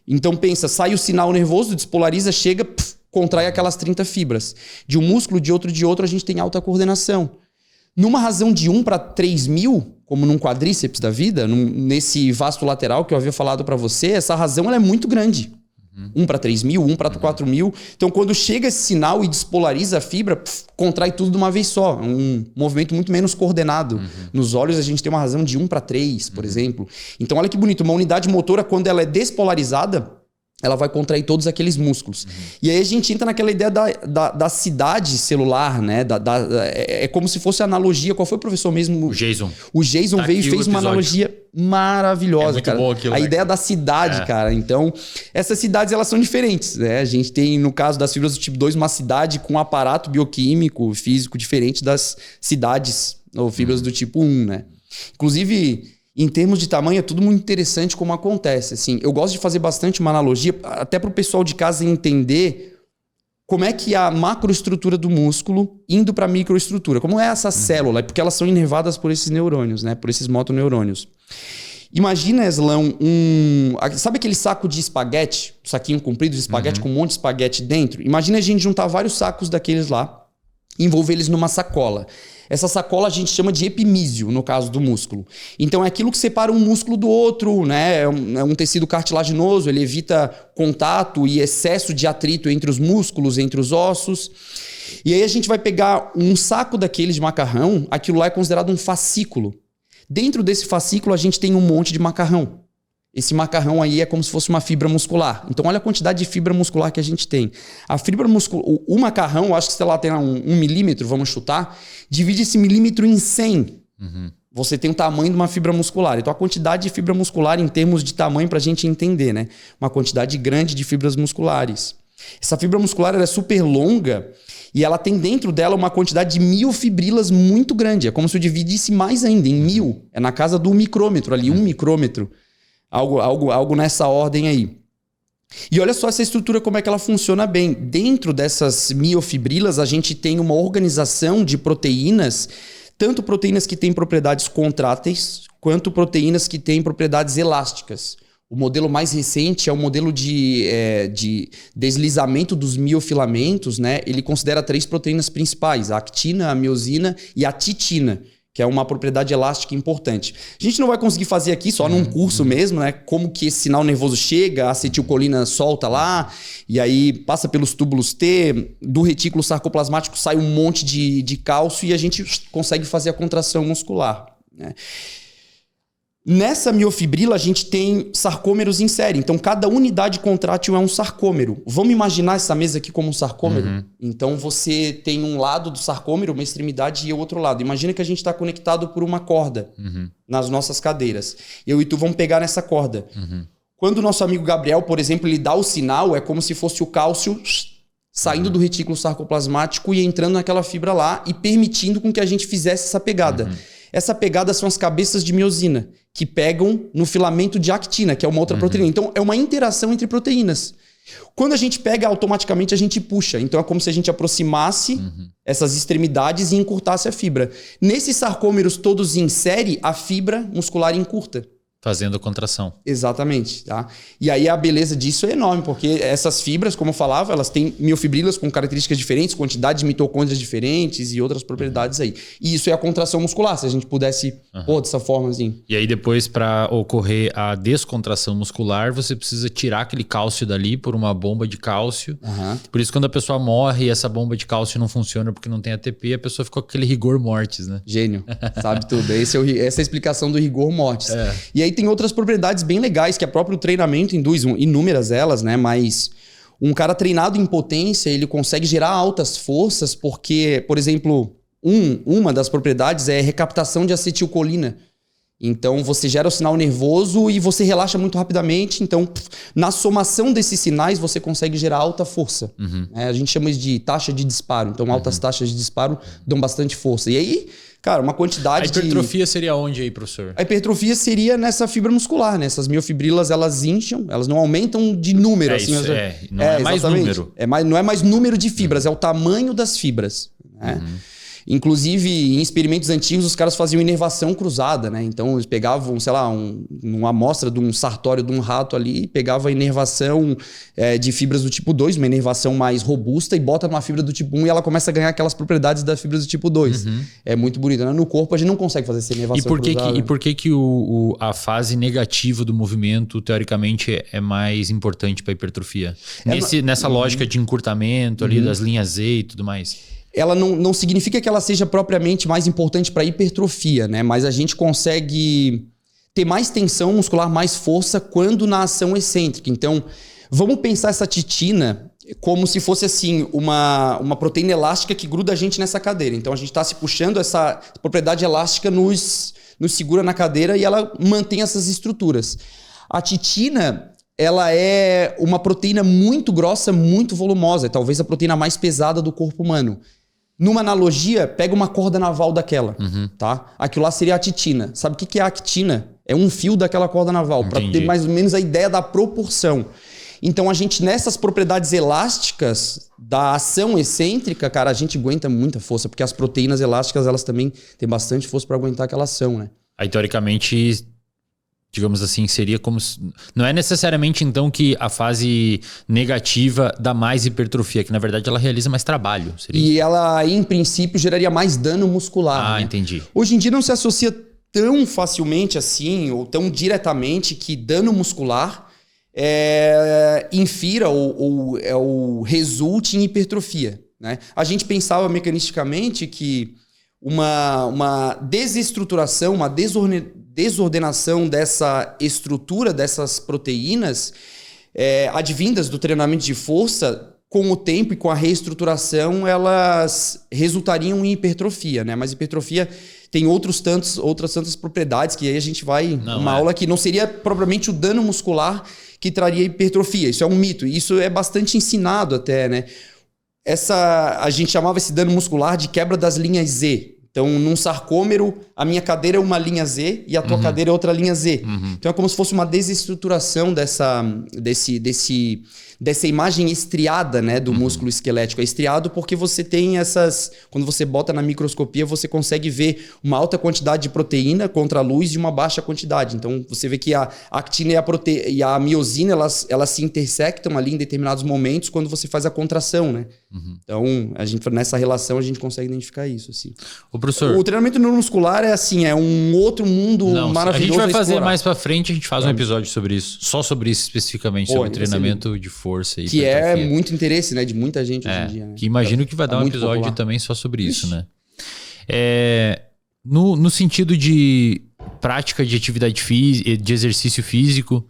Então, pensa, sai o sinal nervoso, despolariza, chega, contrai aquelas 30 fibras. De um músculo, de outro, a gente tem alta coordenação. Numa razão de 1 para 3.000, como num quadríceps da vida, nesse vasto lateral que eu havia falado para você, essa razão ela é muito grande. 1 para 3.000, 1 para 4.000. Então, quando chega esse sinal e despolariza a fibra, contrai tudo de uma vez só. Um movimento muito menos coordenado. Nos olhos, a gente tem uma razão de 1 para 3, por exemplo. Então, olha que bonito. Uma unidade motora, quando ela é despolarizada, ela vai contrair todos aqueles músculos. E aí a gente entra naquela ideia da cidade celular, né? É como se fosse a analogia. Qual foi o professor mesmo? O Jason. O Jason veio e fez uma analogia maravilhosa, muito cara. Bom aquilo, a ideia da cidade, cara. Então, essas cidades, elas são diferentes, né? A gente tem, no caso das fibras do tipo 2, uma cidade com um aparato bioquímico, físico, diferente das cidades ou fibras do tipo 1, né? Inclusive, em termos de tamanho, é tudo muito interessante como acontece. Assim, eu gosto de fazer bastante uma analogia, até para o pessoal de casa entender como é que a macroestrutura do músculo indo para a microestrutura. Como é essa célula? Porque elas são inervadas por esses neurônios, né? Por esses motoneurônios. Imagina, Eslão, sabe aquele saco de espaguete? Um saquinho comprido de espaguete com um monte de espaguete dentro? Imagina a gente juntar vários sacos daqueles lá e envolver eles numa sacola. Essa sacola a gente chama de epimísio, no caso do músculo. Então é aquilo que separa um músculo do outro, né? É um tecido cartilaginoso, ele evita contato e excesso de atrito entre os músculos, entre os ossos. E aí a gente vai pegar um saco daqueles de macarrão, aquilo lá é considerado um fascículo. Dentro desse fascículo a gente tem um monte de macarrão. Esse macarrão aí é como se fosse uma fibra muscular. Então, olha a quantidade de fibra muscular que a gente tem. A fibra muscular, o macarrão, eu acho que sei lá, tem um milímetro, vamos chutar, divide esse milímetro em 100. Você tem o tamanho de uma fibra muscular. Então, a quantidade de fibra muscular em termos de tamanho para a gente entender, né? Uma quantidade grande de fibras musculares. Essa fibra muscular ela é super longa e ela tem dentro dela uma quantidade de miofibrilas muito grande. É como se eu dividisse mais ainda, em 1000. É na casa do micrômetro ali, 1 micrômetro. Algo nessa ordem aí. E olha só essa estrutura, como é que ela funciona bem. Dentro dessas miofibrilas, a gente tem uma organização de proteínas, tanto proteínas que têm propriedades contráteis, quanto proteínas que têm propriedades elásticas. O modelo mais recente é o modelo de deslizamento dos miofilamentos, né? Ele considera 3 proteínas principais, a actina, a miosina e a titina, que é uma propriedade elástica importante. A gente não vai conseguir fazer aqui só num curso mesmo, né? Como que esse sinal nervoso chega, a acetilcolina solta lá, e aí passa pelos túbulos T, do retículo sarcoplasmático sai um monte de cálcio e a gente consegue fazer a contração muscular, né? Nessa miofibrila, a gente tem sarcômeros em série. Então, cada unidade contrátil é um sarcômero. Vamos imaginar essa mesa aqui como um sarcômero? Então, você tem um lado do sarcômero, uma extremidade, e o outro lado. Imagina que a gente está conectado por uma corda nas nossas cadeiras. Eu e tu vamos pegar nessa corda. Quando o nosso amigo Gabriel, por exemplo, ele dá o sinal, é como se fosse o cálcio saindo do retículo sarcoplasmático e entrando naquela fibra lá e permitindo com que a gente fizesse essa pegada. Essa pegada são as cabeças de miosina, que pegam no filamento de actina, que é uma outra proteína. Então, é uma interação entre proteínas. Quando a gente pega, automaticamente a gente puxa. Então, é como se a gente aproximasse essas extremidades e encurtasse a fibra. Nesses sarcômeros todos em série, a fibra muscular encurta. Fazendo a contração. Exatamente, tá? E aí a beleza disso é enorme, porque essas fibras, como eu falava, elas têm miofibrilas com características diferentes, quantidades de mitocôndrias diferentes e outras propriedades aí. E isso é a contração muscular, se a gente pudesse pôr dessa forma assim. E aí depois, para ocorrer a descontração muscular, você precisa tirar aquele cálcio dali por uma bomba de cálcio. Por isso, quando a pessoa morre e essa bomba de cálcio não funciona porque não tem ATP, a pessoa ficou com aquele rigor mortis, né? Gênio, sabe tudo. Essa é a explicação do rigor mortis. E aí tem outras propriedades bem legais que o próprio treinamento induz, inúmeras elas, né? Mas um cara treinado em potência, ele consegue gerar altas forças porque, por exemplo, uma das propriedades é recaptação de acetilcolina. Então você gera o sinal nervoso e você relaxa muito rapidamente. Então, na somação desses sinais, você consegue gerar alta força. A gente chama isso de taxa de disparo. Então, altas taxas de disparo dão bastante força. E aí, cara, uma quantidade de... A hipertrofia seria onde aí, professor? A hipertrofia seria nessa fibra muscular, né? Essas miofibrilas, elas incham, elas não aumentam de número. Assim, isso, não é mais número. Não é mais número de fibras, é o tamanho das fibras. Né? Inclusive, em experimentos antigos, os caras faziam inervação cruzada, né? Então, eles pegavam, sei lá, uma amostra de um sartório de um rato ali, pegava a inervação de fibras do tipo 2, uma inervação mais robusta, e bota numa fibra do tipo 1 e ela começa a ganhar aquelas propriedades das fibras do tipo 2. É muito bonito. Né? No corpo, a gente não consegue fazer essa inervação cruzada. E por que a fase negativa do movimento, teoricamente, é mais importante para a hipertrofia? Nessa lógica de encurtamento ali das linhas Z e tudo mais. Ela não significa que ela seja propriamente mais importante para hipertrofia, né? Mas a gente consegue ter mais tensão muscular, mais força quando na ação excêntrica. Então, vamos pensar essa titina como se fosse assim uma proteína elástica que gruda a gente nessa cadeira. Então, a gente está se puxando, essa propriedade elástica nos segura na cadeira e ela mantém essas estruturas. A titina... ela é uma proteína muito grossa, muito volumosa. É talvez a proteína mais pesada do corpo humano. Numa analogia, pega uma corda naval daquela, tá? Aquilo lá seria a titina. Sabe o que é a actina? É um fio daquela corda naval, para ter mais ou menos a ideia da proporção. Então, a gente, nessas propriedades elásticas da ação excêntrica, cara, a gente aguenta muita força, porque as proteínas elásticas, elas também têm bastante força para aguentar aquela ação, né? Aí, teoricamente... digamos assim, seria como... Não é necessariamente, então, que a fase negativa dá mais hipertrofia, que na verdade ela realiza mais trabalho. E ela, em princípio, geraria mais dano muscular. Né? Entendi. Hoje em dia não se associa tão facilmente assim, ou tão diretamente, que dano muscular infira ou resulte em hipertrofia. Né? A gente pensava mecanisticamente que uma desestruturação, uma desordenação dessa estrutura dessas proteínas advindas do treinamento de força, com o tempo e com a reestruturação, elas resultariam em hipertrofia, né? Mas hipertrofia tem outras tantas propriedades que aí a gente vai... aula que não seria propriamente o dano muscular que traria hipertrofia. Isso é um mito. Isso é bastante ensinado até, né? A gente chamava esse dano muscular de quebra das linhas Z. Então, num sarcômero, a minha cadeira é uma linha Z e a tua cadeira é outra linha Z. Então, é como se fosse uma desestruturação dessa imagem estriada, né, do músculo esquelético. É estriado porque você tem essas... Quando você bota na microscopia, você consegue ver uma alta quantidade de proteína contra a luz e uma baixa quantidade. Então, você vê que a actina e a miosina, elas se intersectam ali em determinados momentos quando você faz a contração, né? Então, nessa relação, a gente consegue identificar isso, assim. Professor, o treinamento neuromuscular é assim, é um outro mundo maravilhoso. A gente vai fazer mais pra frente, a gente faz um episódio sobre isso. Só sobre isso especificamente, sobre treinamento de força e que é muito interesse, né, de muita gente hoje em dia. Né? Que imagino que vai dar um episódio popular também só sobre isso, né? No sentido de prática de atividade física, de exercício físico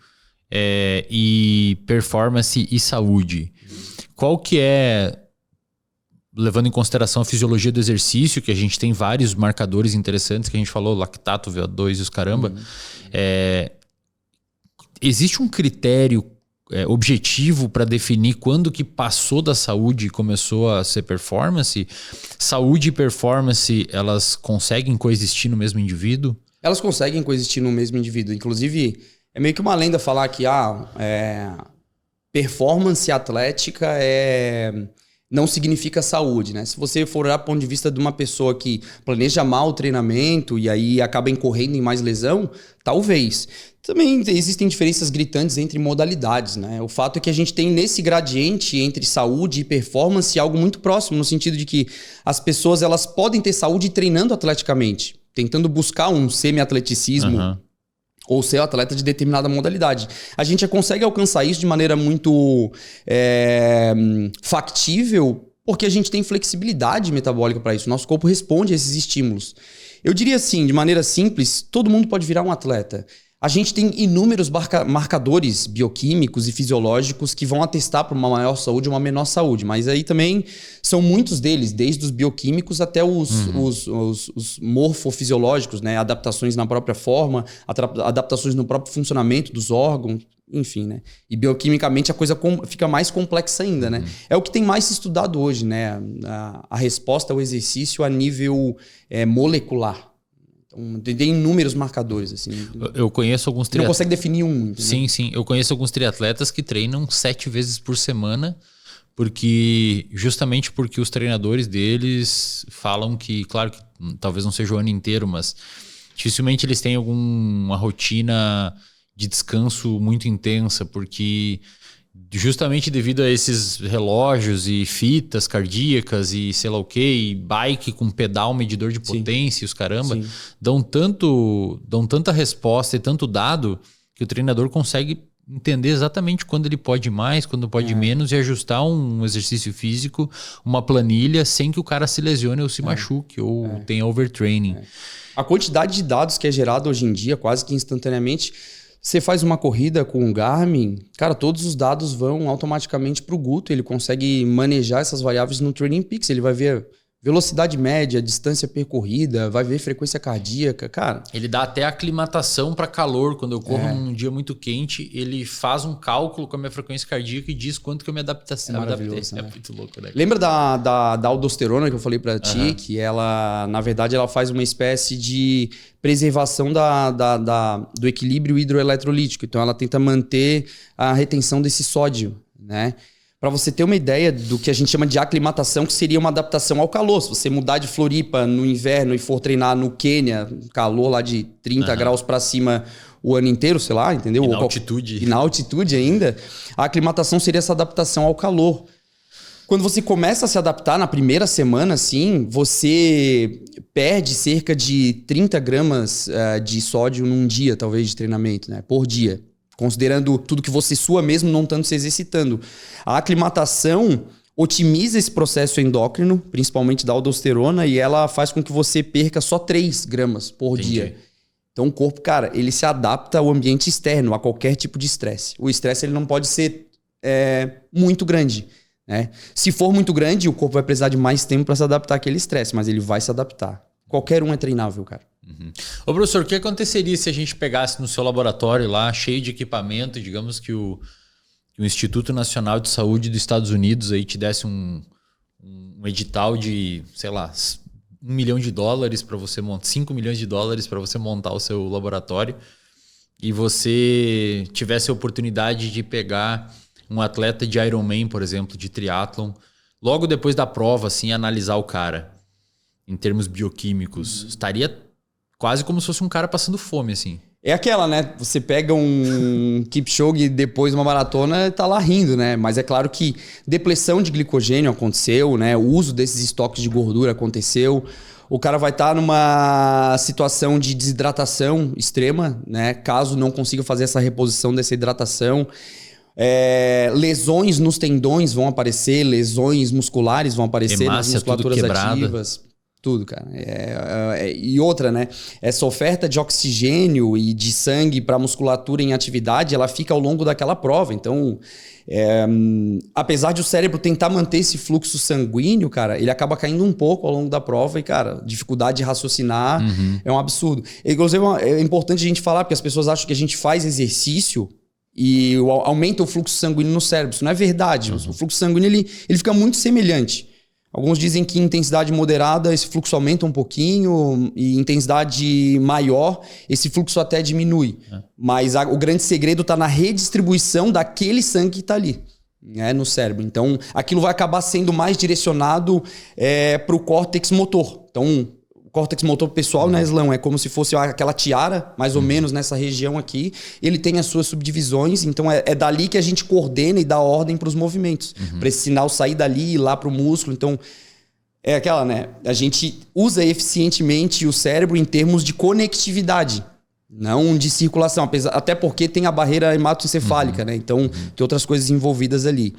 e performance e saúde, qual que é... levando em consideração a fisiologia do exercício, que a gente tem vários marcadores interessantes, que a gente falou, lactato, VO2 e os caramba. Existe um critério objetivo para definir quando que passou da saúde e começou a ser performance? Saúde e performance, elas conseguem coexistir no mesmo indivíduo? Elas conseguem coexistir no mesmo indivíduo. Inclusive, é meio que uma lenda falar que performance atlética não significa saúde, né? Se você for olhar do ponto de vista de uma pessoa que planeja mal o treinamento e aí acaba incorrendo em mais lesão, talvez. Também existem diferenças gritantes entre modalidades, né? O fato é que a gente tem nesse gradiente entre saúde e performance algo muito próximo, no sentido de que as pessoas elas podem ter saúde treinando atleticamente, tentando buscar um semi-atleticismo ou ser atleta de determinada modalidade. A gente já consegue alcançar isso de maneira muito factível, porque a gente tem flexibilidade metabólica para isso. Nosso corpo responde a esses estímulos. Eu diria assim, de maneira simples, todo mundo pode virar um atleta. A gente tem inúmeros marcadores bioquímicos e fisiológicos que vão atestar para uma maior saúde ou uma menor saúde. Mas aí também são muitos deles, desde os bioquímicos até os morfofisiológicos, né? Adaptações na própria forma, adaptações no próprio funcionamento dos órgãos, enfim, né? E bioquimicamente a coisa fica mais complexa ainda, né? É o que tem mais se estudado hoje, né? A resposta ao exercício a nível molecular. Então, tem inúmeros marcadores, assim. Eu conheço alguns triatletas. Não consegue definir um. Entendeu? Sim, sim. Eu conheço alguns triatletas que treinam 7 vezes por semana, justamente porque os treinadores deles falam que, claro que talvez não seja o ano inteiro, mas dificilmente eles têm alguma rotina de descanso muito intensa, porque justamente devido a esses relógios e fitas cardíacas e sei lá o que, e bike com pedal medidor de potência e os caramba, dão tanta resposta e tanto dado que o treinador consegue entender exatamente quando ele pode mais, quando pode menos e ajustar um exercício físico, uma planilha, sem que o cara se lesione ou se machuque ou tenha overtraining. A quantidade de dados que é gerada hoje em dia, quase que instantaneamente. Você faz uma corrida com o Garmin, cara, todos os dados vão automaticamente para o Guto, ele consegue manejar essas variáveis no Training Peaks, ele vai ver velocidade média, distância percorrida, vai ver frequência cardíaca, cara. Ele dá até aclimatação para calor. Quando eu corro num dia muito quente, ele faz um cálculo com a minha frequência cardíaca e diz quanto que eu me adaptei. Maravilhoso, né? É muito louco, né? Lembra da aldosterona que eu falei para ti? Que ela, na verdade, ela faz uma espécie de preservação do equilíbrio hidroeletrolítico. Então, ela tenta manter a retenção desse sódio, né? Para você ter uma ideia do que a gente chama de aclimatação, que seria uma adaptação ao calor. Se você mudar de Floripa no inverno e for treinar no Quênia, calor lá de 30 graus para cima o ano inteiro, sei lá, entendeu? E na altitude. E na altitude ainda, a aclimatação seria essa adaptação ao calor. Quando você começa a se adaptar na primeira semana, assim, você perde cerca de 30 gramas de sódio num dia, talvez, de treinamento, né? Por dia. Considerando tudo que você sua mesmo não estando se exercitando. A aclimatação otimiza esse processo endócrino, principalmente da aldosterona, e ela faz com que você perca só 3 gramas por dia. Então o corpo, cara, ele se adapta ao ambiente externo, a qualquer tipo de estresse. O estresse ele não pode ser muito grande, né? Se for muito grande, o corpo vai precisar de mais tempo para se adaptar àquele estresse, mas ele vai se adaptar. Qualquer um é treinável, cara. Ô, professor, o que aconteceria se a gente pegasse no seu laboratório lá, cheio de equipamento, digamos que o Instituto Nacional de Saúde dos Estados Unidos aí te desse um edital de, sei lá, $1 milhão para você montar, $5 milhões para você montar o seu laboratório, e você tivesse a oportunidade de pegar um atleta de Ironman, por exemplo, de triatlon, logo depois da prova, assim, analisar o cara em termos bioquímicos, estaria quase como se fosse um cara passando fome, assim. É aquela, né? Você pega um Kipchoge depois de uma maratona e tá lá rindo, né? Mas é claro que depressão de glicogênio aconteceu, né? O uso desses estoques de gordura aconteceu. O cara vai estar numa situação de desidratação extrema, né? Caso não consiga fazer essa reposição dessa hidratação. Lesões nos tendões vão aparecer, lesões musculares vão aparecer nas musculaturas ativas. Tudo, cara. E outra, né? Essa oferta de oxigênio e de sangue para a musculatura em atividade, ela fica ao longo daquela prova. Então, apesar de o cérebro tentar manter esse fluxo sanguíneo, cara, ele acaba caindo um pouco ao longo da prova e, cara, dificuldade de raciocinar é um absurdo. Inclusive, é importante a gente falar, porque as pessoas acham que a gente faz exercício e aumenta o fluxo sanguíneo no cérebro. Isso não é verdade. O fluxo sanguíneo ele fica muito semelhante. Alguns dizem que em intensidade moderada esse fluxo aumenta um pouquinho e em intensidade maior esse fluxo até diminui. Mas o grande segredo está na redistribuição daquele sangue que está ali. né, no cérebro. Então, aquilo vai acabar sendo mais direcionado para o córtex motor. Então, o córtex motor pessoal, né, Islão, é como se fosse aquela tiara, mais ou menos nessa região aqui. Ele tem as suas subdivisões, então é dali que a gente coordena e dá ordem para os movimentos. Para esse sinal sair dali e ir lá para o músculo. Então, é aquela, né? A gente usa eficientemente o cérebro em termos de conectividade. Não de circulação, até porque tem a barreira hematoencefálica, né? Então, tem outras coisas envolvidas ali.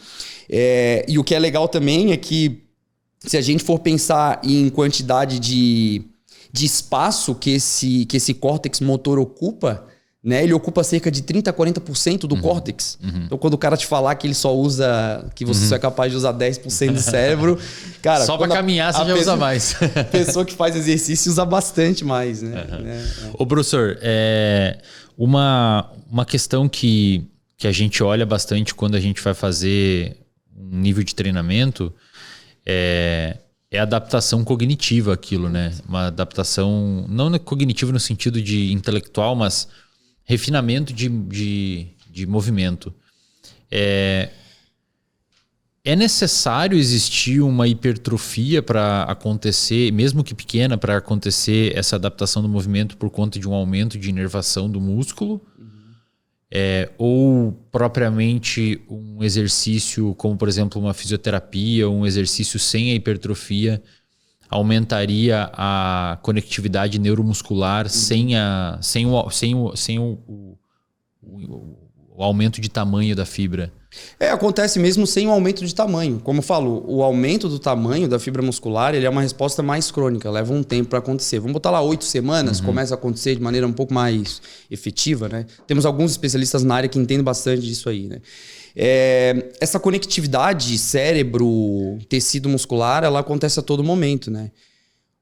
E o que é legal também é que, se a gente for pensar em quantidade de espaço que esse córtex motor ocupa, né? Ele ocupa cerca de 30% a 40% do córtex. Então, quando o cara te falar que ele só usa, que você só é capaz de usar 10% do cérebro, cara... Só para caminhar você já usa mais. A pessoa que faz exercício usa bastante mais, né? Ô, professor, uma questão que a gente olha bastante quando a gente vai fazer um nível de treinamento é a adaptação cognitiva àquilo, né? Uma adaptação, não cognitiva no sentido de intelectual, mas refinamento de movimento. É necessário existir uma hipertrofia para acontecer, mesmo que pequena, para acontecer essa adaptação do movimento por conta de um aumento de inervação do músculo? Ou propriamente um exercício como, por exemplo, uma fisioterapia, um exercício sem a hipertrofia aumentaria a conectividade neuromuscular sem o aumento de tamanho da fibra? Acontece mesmo sem o aumento de tamanho. Como eu falo, o aumento do tamanho da fibra muscular ele é uma resposta mais crônica, leva um tempo para acontecer. Vamos botar lá 8 semanas, começa a acontecer de maneira um pouco mais efetiva, né? Temos alguns especialistas na área que entendem bastante disso aí, né? Essa conectividade cérebro-tecido muscular, ela acontece a todo momento, né?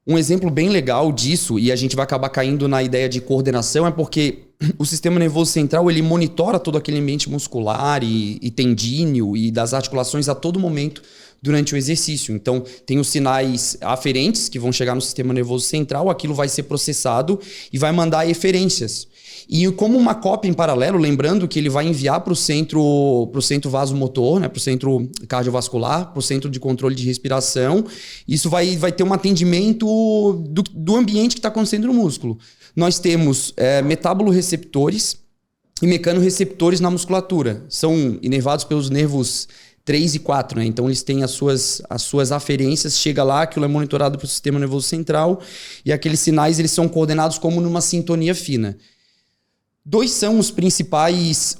Um exemplo bem legal disso, e a gente vai acabar caindo na ideia de coordenação, é porque o sistema nervoso central ele monitora todo aquele ambiente muscular e tendíneo e das articulações a todo momento durante o exercício. Então, tem os sinais aferentes que vão chegar no sistema nervoso central, aquilo vai ser processado e vai mandar eferências. E como uma cópia em paralelo, lembrando que ele vai enviar para o centro vasomotor, né, para o centro cardiovascular, para o centro de controle de respiração. Isso vai ter um atendimento do ambiente que está acontecendo no músculo. Nós temos metaboloreceptores e mecanoreceptores na musculatura. São inervados pelos nervos 3 e 4, né? Então eles têm as suas aferências, chega lá, aquilo é monitorado pelo sistema nervoso central e aqueles sinais eles são coordenados como numa sintonia fina. 2 são os principais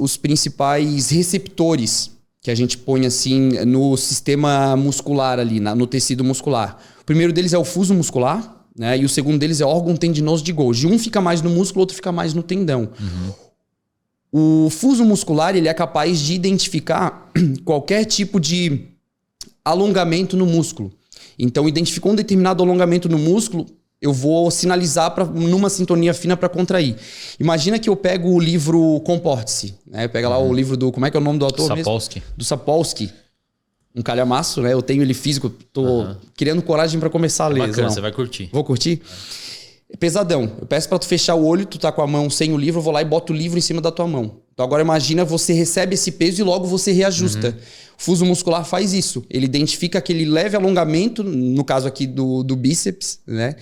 receptores que a gente põe assim no sistema muscular ali, no tecido muscular. O primeiro deles é o fuso muscular, né? E o segundo deles é o órgão tendinoso de Golgi. Um fica mais no músculo, o outro fica mais no tendão. O fuso muscular ele é capaz de identificar qualquer tipo de alongamento no músculo. Então, identificou um determinado alongamento no músculo, eu vou sinalizar numa sintonia fina para contrair. Imagina que eu pego o livro Comporte-se, né? Pega lá o livro do... Como é que é o nome do autor Sapolsky. mesmo? Do Sapolsky. Um calhamaço, né? Eu tenho ele físico, tô criando coragem para começar a ler. Bacana, você vai curtir. Vou curtir? Pesadão. Eu peço para tu fechar o olho, tu tá com a mão sem o livro, eu vou lá e boto o livro em cima da tua mão. Então agora imagina, você recebe esse peso e logo você reajusta. O fuso muscular faz isso. Ele identifica aquele leve alongamento, no caso aqui do bíceps, né?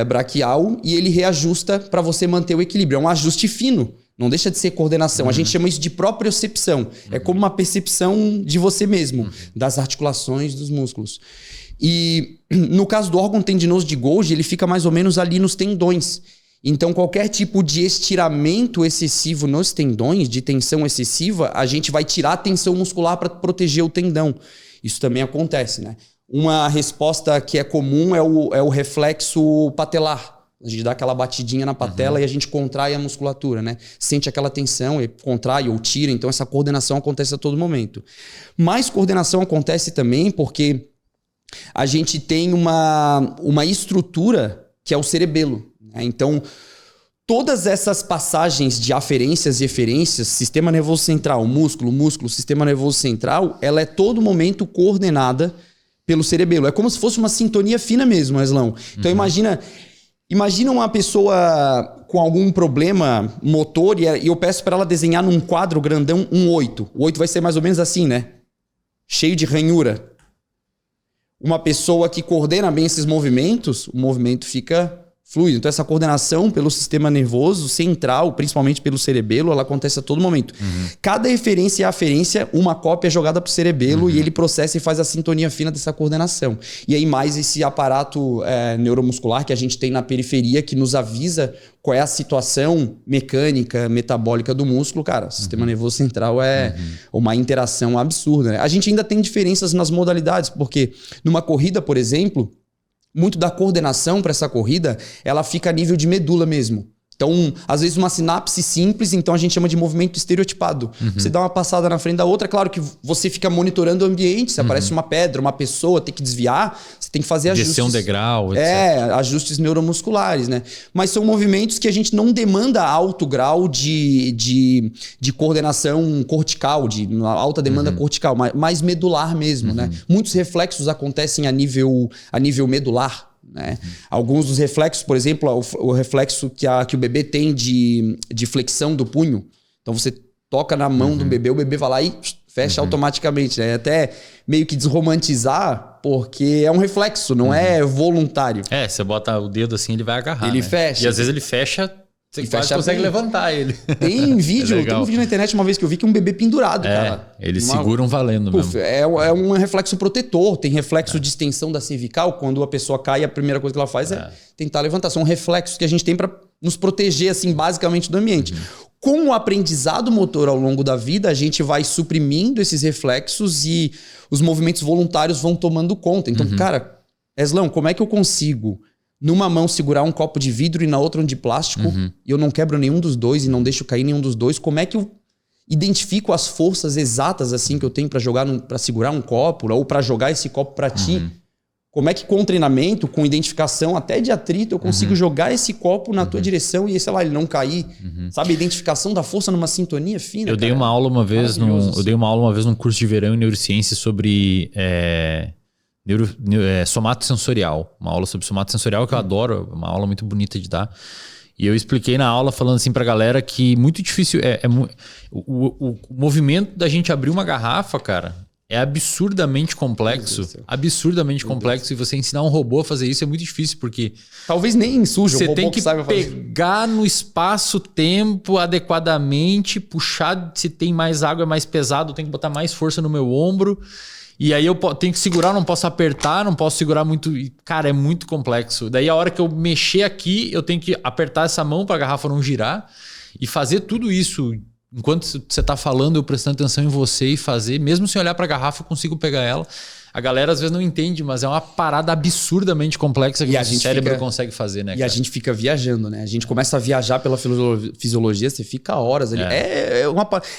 Braquial, e ele reajusta para você manter o equilíbrio. É um ajuste fino, não deixa de ser coordenação. A gente chama isso de propriocepção. É como uma percepção de você mesmo, das articulações dos músculos. E no caso do órgão tendinoso de Golgi, ele fica mais ou menos ali nos tendões. Então, qualquer tipo de estiramento excessivo nos tendões, de tensão excessiva, a gente vai tirar a tensão muscular para proteger o tendão. Isso também acontece, né? Uma resposta que é comum é o reflexo patelar. A gente dá aquela batidinha na patela e a gente contrai a musculatura, né? Sente aquela tensão e contrai ou tira. Então, essa coordenação acontece a todo momento. Mas coordenação acontece também porque a gente tem uma estrutura que é o cerebelo, né? Então, todas essas passagens de aferências e eferências, sistema nervoso central, músculo, sistema nervoso central, ela é todo momento coordenada pelo cerebelo. É como se fosse uma sintonia fina mesmo, Aslão. Então imagina uma pessoa com algum problema motor e eu peço para ela desenhar num quadro grandão um 8. O 8 vai ser mais ou menos assim, né? cheio de ranhura. Uma pessoa que coordena bem esses movimentos, o movimento fica fluido. Então essa coordenação pelo sistema nervoso central, principalmente pelo cerebelo, ela acontece a todo momento. Cada eferência e aferência, uma cópia é jogada pro cerebelo e ele processa e faz a sintonia fina dessa coordenação. E aí mais esse aparato neuromuscular que a gente tem na periferia que nos avisa qual é a situação mecânica, metabólica do músculo. Cara, o sistema nervoso central é uma interação absurda, né? A gente ainda tem diferenças nas modalidades, porque numa corrida, por exemplo, muito da coordenação para essa corrida, ela fica a nível de medula mesmo. Então, às vezes uma sinapse simples, então a gente chama de movimento estereotipado. Você dá uma passada na frente da outra, claro que você fica monitorando o ambiente, se aparece uma pedra, uma pessoa, tem que desviar, você tem que fazer ajustes. Descer um degrau, etc. Ajustes neuromusculares, né? Mas são movimentos que a gente não demanda alto grau de coordenação cortical, de alta demanda cortical, mais medular mesmo, né? Muitos reflexos acontecem a nível medular. Né? Alguns dos reflexos, por exemplo, o reflexo que o bebê tem de flexão do punho. Então você toca na mão do bebê, o bebê vai lá e fecha automaticamente. Né? Até meio que desromantizar, porque é um reflexo, não é voluntário. Você bota o dedo assim, ele vai agarrar. Ele fecha. E às vezes ele fecha. Você quase consegue levantar ele. Tem um vídeo na internet uma vez que eu vi que um bebê pendurado, cara. Eles seguram valendo mesmo. É um reflexo protetor, tem reflexo de extensão da cervical. Quando a pessoa cai, a primeira coisa que ela faz é tentar levantar. São reflexos que a gente tem para nos proteger, assim, basicamente do ambiente. Com o aprendizado motor ao longo da vida, a gente vai suprimindo esses reflexos e os movimentos voluntários vão tomando conta. Então, cara, Eslão, como é que eu consigo numa mão segurar um copo de vidro e na outra um de plástico e eu não quebro nenhum dos dois e não deixo cair nenhum dos dois? Como é que eu identifico as forças exatas assim que eu tenho para segurar um copo ou para jogar esse copo para ti? Como é que com treinamento, com identificação até de atrito, eu consigo jogar esse copo na tua direção e, sei lá, ele não cair? Sabe, identificação da força numa sintonia fina. Eu dei uma aula uma vez num curso de verão em neurociência sobre somatosensorial. Uma aula sobre somatosensorial que eu adoro, uma aula muito bonita de dar. E eu expliquei na aula falando assim pra galera que muito difícil o movimento da gente abrir uma garrafa, cara, é absurdamente complexo. Absurdamente complexo. E você ensinar um robô a fazer isso é muito difícil, porque talvez nem suja, você tem que pegar no espaço-tempo adequadamente, puxar, se tem mais água é mais pesado, tem que botar mais força no meu ombro. E aí eu tenho que segurar, não posso apertar, não posso segurar muito. Cara, é muito complexo. Daí a hora que eu mexer aqui, eu tenho que apertar essa mão para a garrafa não girar e fazer tudo isso. Enquanto você tá falando, eu prestando atenção em você e fazer, mesmo sem olhar para a garrafa, eu consigo pegar ela. A galera às vezes não entende, mas é uma parada absurdamente complexa que o cérebro consegue fazer, né? E a gente fica viajando, né? A gente começa a viajar pela fisiologia, você fica horas ali.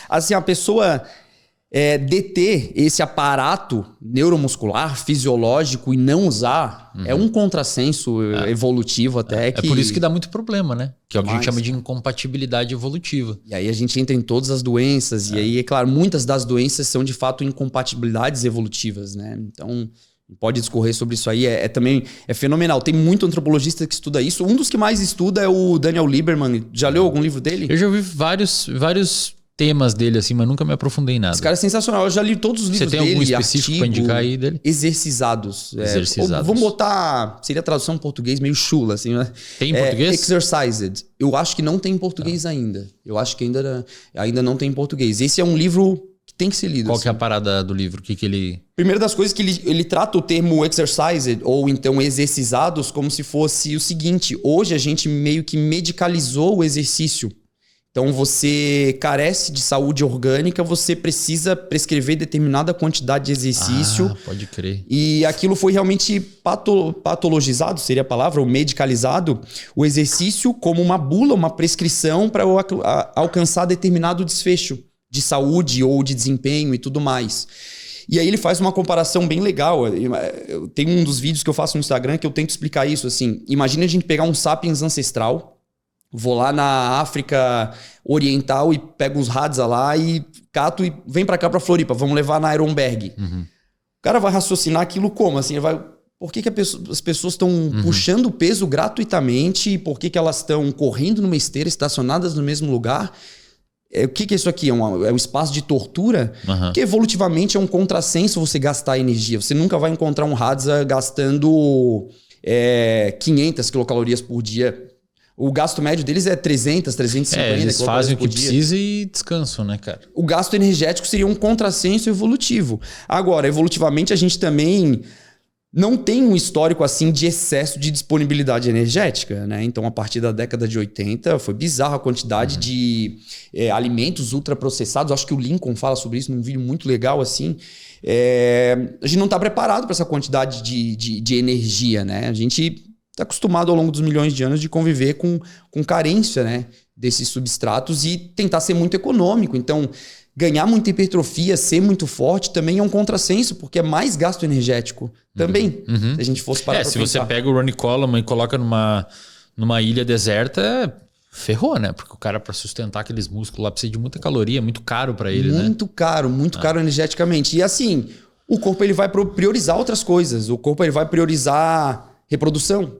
Assim, a pessoa deter esse aparato neuromuscular, fisiológico e não usar é um contrassenso evolutivo até. É por isso que dá muito problema, né? Que é o que a gente chama de incompatibilidade evolutiva. E aí a gente entra em todas as doenças. E aí, é claro, muitas das doenças são de fato incompatibilidades evolutivas, né? Então, pode discorrer sobre isso aí. Também fenomenal. Tem muito antropologista que estuda isso. Um dos que mais estuda é o Daniel Lieberman. Já leu algum livro dele? Eu já ouvi vários temas dele, assim, mas nunca me aprofundei em nada. Esse cara é sensacional. Eu já li todos os livros dele. Você tem algum específico para indicar aí dele? Exercizados. Exercizados. Vamos botar... Seria a tradução em português meio chula, assim, né? Tem em português? Exercised. Eu acho que não tem em português ainda. Eu acho que ainda não tem em português. Esse é um livro que tem que ser lido. Qual que é a parada do livro? O que ele... Primeira das coisas que ele trata o termo exercised, ou então exercizados, como se fosse o seguinte. Hoje a gente meio que medicalizou o exercício. Então, você carece de saúde orgânica, você precisa prescrever determinada quantidade de exercício. Pode crer. E aquilo foi realmente patologizado, seria a palavra, ou medicalizado, o exercício como uma bula, uma prescrição para alcançar determinado desfecho de saúde ou de desempenho e tudo mais. E aí ele faz uma comparação bem legal. Tem um dos vídeos que eu faço no Instagram que eu tento explicar isso. Assim, imagina a gente pegar um sapiens ancestral, vou lá na África Oriental e pego uns Hadza lá e cato e vem pra cá pra Floripa. Vamos levar na Ironberg. O cara vai raciocinar aquilo como? Assim, por que as pessoas estão puxando peso gratuitamente? Por que elas estão correndo numa esteira, estacionadas no mesmo lugar? O que é isso aqui? É um espaço de tortura? Que evolutivamente é um contrassenso você gastar energia. Você nunca vai encontrar um Hadza gastando 500 quilocalorias por dia. O gasto médio deles é 300, 350 eles fazem o que precisa e descansam, né, cara? O gasto energético seria um contrassenso evolutivo. Agora, evolutivamente, a gente também não tem um histórico assim de excesso de disponibilidade energética, né? Então, a partir da década de 80, foi bizarra a quantidade de alimentos ultraprocessados. Acho que o Lincoln fala sobre isso num vídeo muito legal, assim. A gente não está preparado para essa quantidade de energia, né? A gente está acostumado ao longo dos milhões de anos de conviver com carência, né, desses substratos e tentar ser muito econômico. Então, ganhar muita hipertrofia, ser muito forte, também é um contrassenso, porque é mais gasto energético também. Se a gente fosse parar pra se pensar. você pega o Ronnie Coleman e coloca numa ilha deserta, ferrou, né? Porque o cara, para sustentar aqueles músculos lá, precisa de muita caloria, é muito caro para ele, né? Muito caro energeticamente. E assim, o corpo ele vai priorizar outras coisas. O corpo ele vai priorizar reprodução,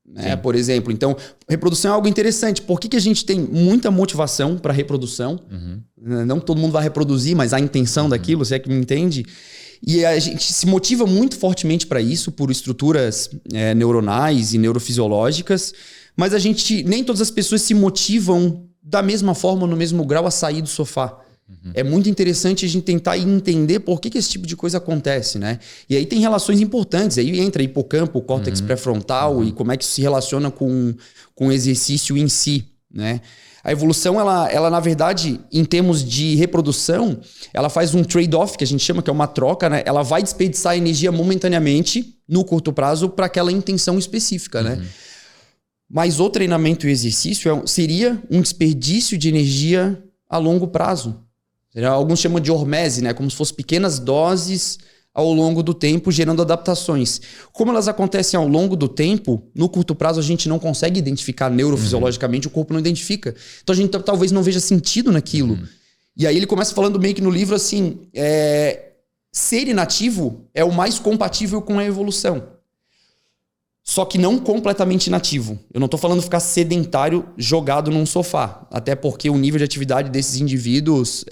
né? Por exemplo. Então, reprodução é algo interessante. Por que a gente tem muita motivação para reprodução? Não todo mundo vai reproduzir, mas a intenção daquilo, você é que me entende? E a gente se motiva muito fortemente para isso, por estruturas neuronais e neurofisiológicas, mas nem todas as pessoas se motivam da mesma forma, no mesmo grau, a sair do sofá. É muito interessante a gente tentar entender por que esse tipo de coisa acontece, né? E aí tem relações importantes, aí entra hipocampo, córtex pré-frontal e como é que isso se relaciona com o exercício em si, né? A evolução, ela na verdade, em termos de reprodução, ela faz um trade-off, que a gente chama, que é uma troca, né? Ela vai desperdiçar energia momentaneamente, no curto prazo, para aquela intenção específica, né? Mas o treinamento e o exercício seria um desperdício de energia a longo prazo. Alguns chamam de hormese, né? Como se fossem pequenas doses ao longo do tempo, gerando adaptações. Como elas acontecem ao longo do tempo, no curto prazo a gente não consegue identificar neurofisiologicamente, o corpo não identifica. Então a gente talvez não veja sentido naquilo. E aí ele começa falando meio que no livro assim, ser inativo é o mais compatível com a evolução. Só que não completamente inativo. Eu não estou falando ficar sedentário jogado num sofá. Até porque o nível de atividade desses indivíduos,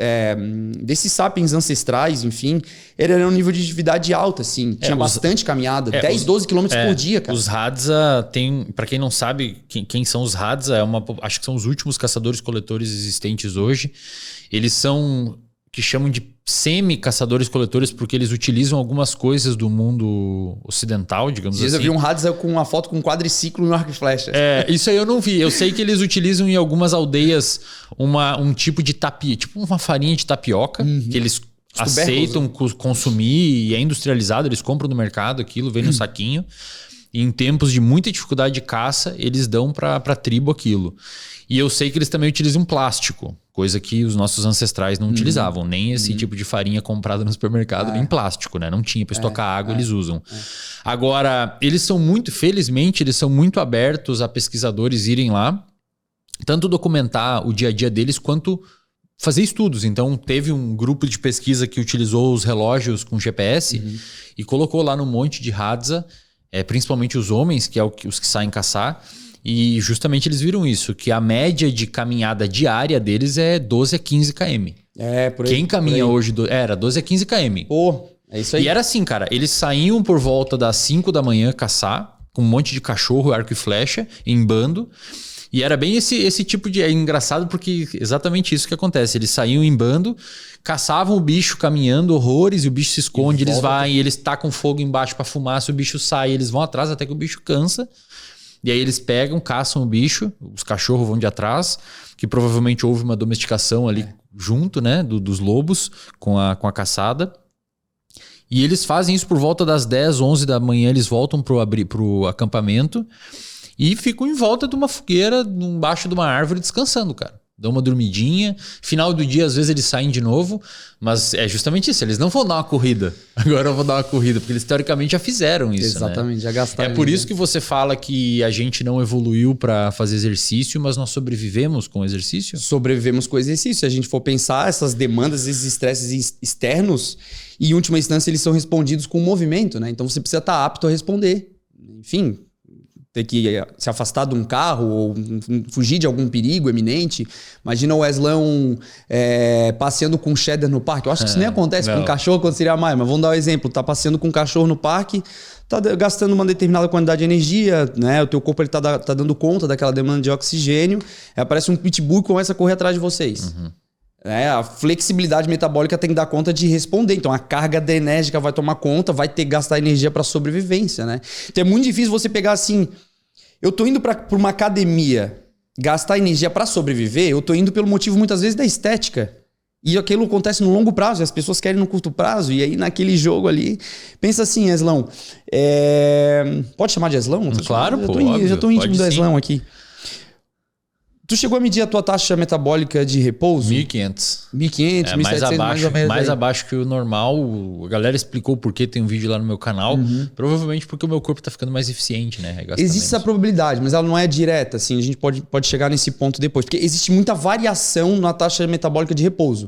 desses sapiens ancestrais, enfim, era um nível de atividade alto, assim. Tinha bastante caminhada. 10, 12 quilômetros por dia, cara. Os Hadza tem... Para quem não sabe quem são os Hadza, acho que são os últimos caçadores-coletores existentes hoje. Eles são... que chamam de semi-caçadores-coletores porque eles utilizam algumas coisas do mundo ocidental, digamos assim. Eu vi um Hadza com uma foto com um quadriciclo e um arco e flecha. Isso aí eu não vi. Eu sei que eles utilizam em algumas aldeias um tipo de tapioca, tipo uma farinha de tapioca, que eles aceitam consumir e é industrializado, eles compram no mercado aquilo, vem no saquinho. E em tempos de muita dificuldade de caça, eles dão para a tribo aquilo. E eu sei que eles também utilizam plástico, coisa que os nossos ancestrais não utilizavam. Nem esse tipo de farinha comprada no supermercado, nem plástico, né? Não tinha para estocar água, eles usam. Agora, felizmente, eles são muito abertos a pesquisadores irem lá, tanto documentar o dia a dia deles, quanto fazer estudos. Então, teve um grupo de pesquisa que utilizou os relógios com GPS e colocou lá no monte de Hadza, principalmente os homens, que é os que saem caçar. E justamente eles viram isso, que a média de caminhada diária deles é 12 a 15 km. Por aí. Quem caminha hoje era 12 a 15 km. Pô, é isso aí. E era assim, cara, eles saíam por volta das 5 da manhã caçar, com um monte de cachorro, arco e flecha, em bando. E era bem esse tipo de... É engraçado porque exatamente isso que acontece. Eles saíam em bando, caçavam o bicho caminhando, horrores, e o bicho se esconde, eles vão e eles tacam fogo embaixo para fumar, se o bicho sai, eles vão atrás até que o bicho cansa. E aí eles pegam, caçam o bicho, os cachorros vão de atrás, que provavelmente houve uma domesticação ali junto, né, dos lobos com a caçada. E eles fazem isso por volta das 10, 11 da manhã, eles voltam pro acampamento e ficam em volta de uma fogueira, embaixo de uma árvore, descansando, cara. Dão uma dormidinha. Final do dia, às vezes, eles saem de novo. Mas é justamente isso. Eles não vão dar uma corrida. Agora eu vou dar uma corrida. Porque eles, teoricamente, já fizeram isso. Exatamente, né? Já gastaram. É por isso que você fala que a gente não evoluiu para fazer exercício, mas nós sobrevivemos com o exercício? Sobrevivemos com o exercício. Se a gente for pensar, essas demandas, esses estresses externos, em última instância, eles são respondidos com o movimento, né? Então você precisa estar apto a responder. Enfim... ter que se afastar de um carro ou fugir de algum perigo eminente. Imagina o Weslão passeando com cheddar no parque. Eu acho que isso nem acontece com um cachorro quando seria mais, mas vamos dar um exemplo. Tá passeando com um cachorro no parque, tá gastando uma determinada quantidade de energia, né? O teu corpo ele tá dando conta daquela demanda de oxigênio. Aí aparece um pitbull e começa a correr atrás de vocês. A flexibilidade metabólica tem que dar conta de responder. Então a carga enérgica vai tomar conta, vai ter que gastar energia para sobrevivência, né? Então é muito difícil você pegar assim... Eu tô indo para uma academia gastar energia para sobreviver, eu tô indo pelo motivo muitas vezes da estética. E aquilo acontece no longo prazo, e as pessoas querem no curto prazo. E aí naquele jogo ali... Pensa assim, Eslão. Pode chamar de Eslão? Claro, pô. Já tô íntimo do Eslão aqui. Tu chegou a medir a tua taxa metabólica de repouso? 1.500. 1.500, 1.700, mais ou menos. Mais abaixo que o normal. A galera explicou o porquê, tem um vídeo lá no meu canal. Provavelmente porque o meu corpo tá ficando mais eficiente, né? Existe essa probabilidade, mas ela não é direta, assim. A gente pode chegar nesse ponto depois. Porque existe muita variação na taxa metabólica de repouso.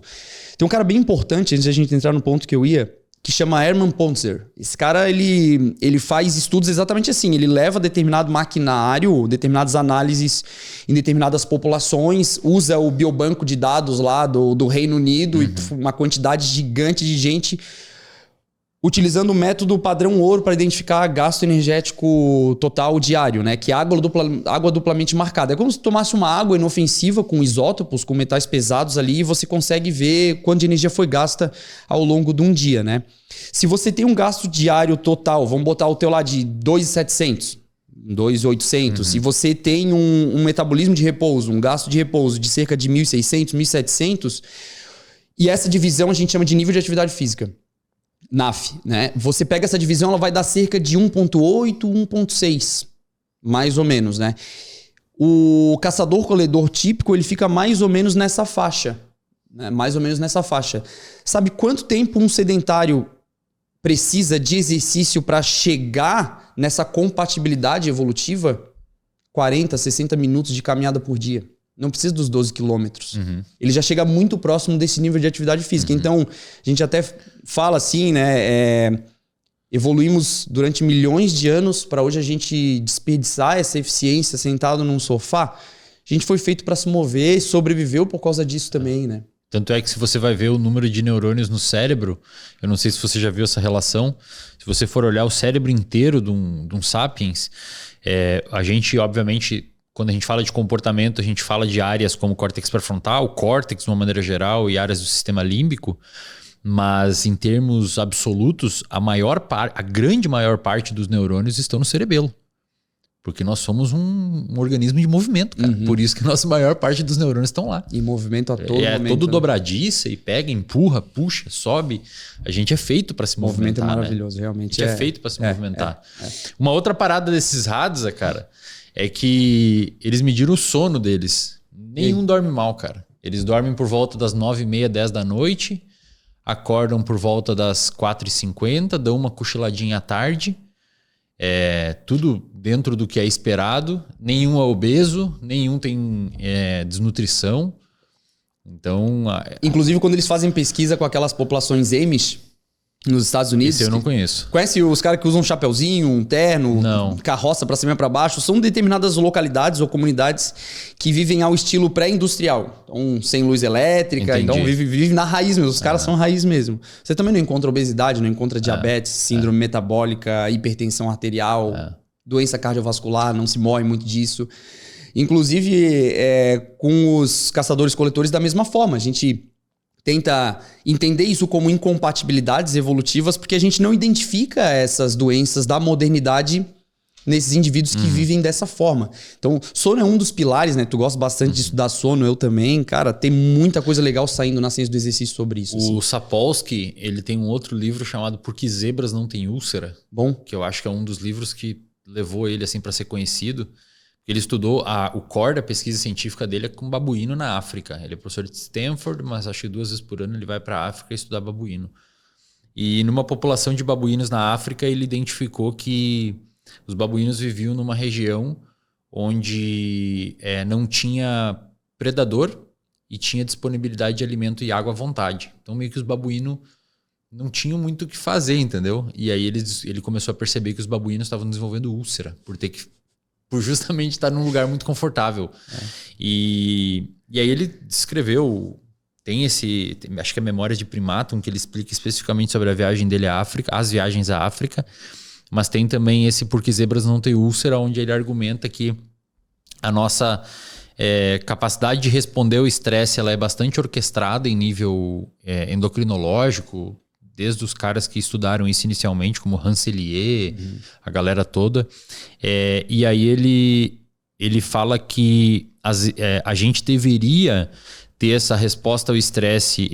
Tem um cara bem importante, antes de a gente entrar no ponto que eu ia, que chama Hermann Pontzer. Esse cara, ele faz estudos exatamente assim. Ele leva determinado maquinário, determinadas análises em determinadas populações, usa o biobanco de dados lá do Reino Unido e uma quantidade gigante de gente utilizando o método padrão ouro para identificar gasto energético total diário, né? Que é água duplamente marcada. É como se tomasse uma água inofensiva com isótopos, com metais pesados ali, e você consegue ver quanto de energia foi gasta ao longo de um dia, né? Se você tem um gasto diário total, vamos botar o teu lá de 2.700, 2.800, se você tem um metabolismo de repouso, um gasto de repouso de cerca de 1.600, 1.700, e essa divisão a gente chama de nível de atividade física. NAF, né? Você pega essa divisão, ela vai dar cerca de 1.8, 1.6, mais ou menos, né? O caçador-colhedor típico, ele fica mais ou menos nessa faixa, né? Mais ou menos nessa faixa. Sabe quanto tempo um sedentário precisa de exercício para chegar nessa compatibilidade evolutiva? 40, 60 minutos de caminhada por dia. Não precisa dos 12 quilômetros. Ele já chega muito próximo desse nível de atividade física. Então, a gente até fala assim, né? Evoluímos durante milhões de anos para hoje a gente desperdiçar essa eficiência sentado num sofá. A gente foi feito para se mover e sobreviveu por causa disso também, né? Tanto é que se você vai ver o número de neurônios no cérebro, eu não sei se você já viu essa relação, se você for olhar o cérebro inteiro de um sapiens, a gente, obviamente... Quando a gente fala de comportamento, a gente fala de áreas como córtex pré-frontal, córtex de uma maneira geral e áreas do sistema límbico, mas em termos absolutos, a grande maior parte dos neurônios estão no cerebelo. Porque nós somos um organismo de movimento, cara. Por isso que a nossa maior parte dos neurônios estão lá. Em movimento a todo momento. É todo dobradiça e pega, empurra, puxa, sobe. A gente é feito para se movimentar. O movimento é maravilhoso, realmente. A gente é feito para se movimentar. Uma outra parada desses Hadza, cara... É que eles mediram o sono deles. Nenhum dorme mal, cara. Eles dormem por volta das 9h30, 10 da noite. Acordam por volta das 4h50. Dão uma cochiladinha à tarde. Tudo dentro do que é esperado. Nenhum é obeso. Nenhum tem desnutrição. Então... Inclusive, quando eles fazem pesquisa com aquelas populações Amish... Nos Estados Unidos. Esse eu não conheço. Conhece os caras que usam um chapeuzinho, um terno, carroça pra cima e pra baixo? São determinadas localidades ou comunidades que vivem ao estilo pré-industrial. Então, sem luz elétrica. Entendi. Então, vive na raiz mesmo. Os caras são raiz mesmo. Você também não encontra obesidade, não encontra diabetes, síndrome metabólica, hipertensão arterial, doença cardiovascular, não se morre muito disso. Inclusive, com os caçadores-coletores da mesma forma. A gente... tenta entender isso como incompatibilidades evolutivas, porque a gente não identifica essas doenças da modernidade nesses indivíduos que vivem dessa forma. Então, sono é um dos pilares, né? Tu gosta bastante de estudar sono, eu também. Cara, tem muita coisa legal saindo na ciência do exercício sobre isso. O Sapolsky, ele tem um outro livro chamado Por que Zebras Não Têm Úlcera? Bom. Que eu acho que é um dos livros que levou ele assim para ser conhecido. Ele estudou, o core da pesquisa científica dele é com babuíno na África. Ele é professor de Stanford, mas acho que 2 vezes por ano ele vai para a África estudar babuíno. E numa população de babuínos na África, ele identificou que os babuínos viviam numa região onde não tinha predador e tinha disponibilidade de alimento e água à vontade. Então meio que os babuínos não tinham muito o que fazer, entendeu? E aí ele começou a perceber que os babuínos estavam desenvolvendo úlcera por ter que por justamente estar num lugar muito confortável. E aí ele descreveu, acho que é Memórias de Primatum, que ele explica especificamente sobre a viagem dele à África, as viagens à África, mas tem também esse Por que Zebras Não Têm Úlcera, onde ele argumenta que a nossa capacidade de responder ao estresse ela é bastante orquestrada em nível endocrinológico, desde os caras que estudaram isso inicialmente, como Rancelier, a galera toda. E aí ele fala que a gente deveria ter essa resposta ao estresse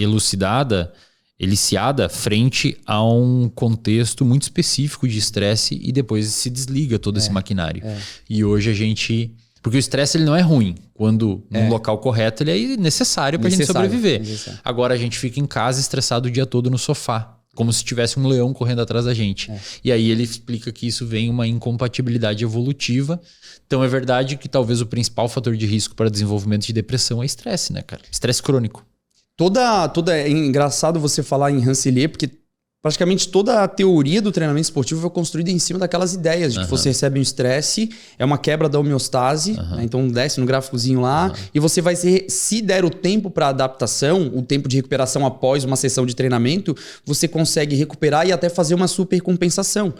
eliciada frente a um contexto muito específico de estresse e depois se desliga todo esse maquinário. E hoje a gente... Porque o estresse ele não é ruim. Quando no local correto, ele é necessário pra gente sobreviver. Agora a gente fica em casa estressado o dia todo no sofá. Como se tivesse um leão correndo atrás da gente. E aí ele explica que isso vem uma incompatibilidade evolutiva. Então é verdade que talvez o principal fator de risco para desenvolvimento de depressão é estresse, né, cara? Estresse crônico. É engraçado você falar em Rancelier, porque praticamente toda a teoria do treinamento esportivo foi construída em cima daquelas ideias de que você recebe um estresse, é uma quebra da homeostase, né? Então desce no gráficozinho lá, e você vai se der o tempo para adaptação, o tempo de recuperação após uma sessão de treinamento, você consegue recuperar e até fazer uma supercompensação.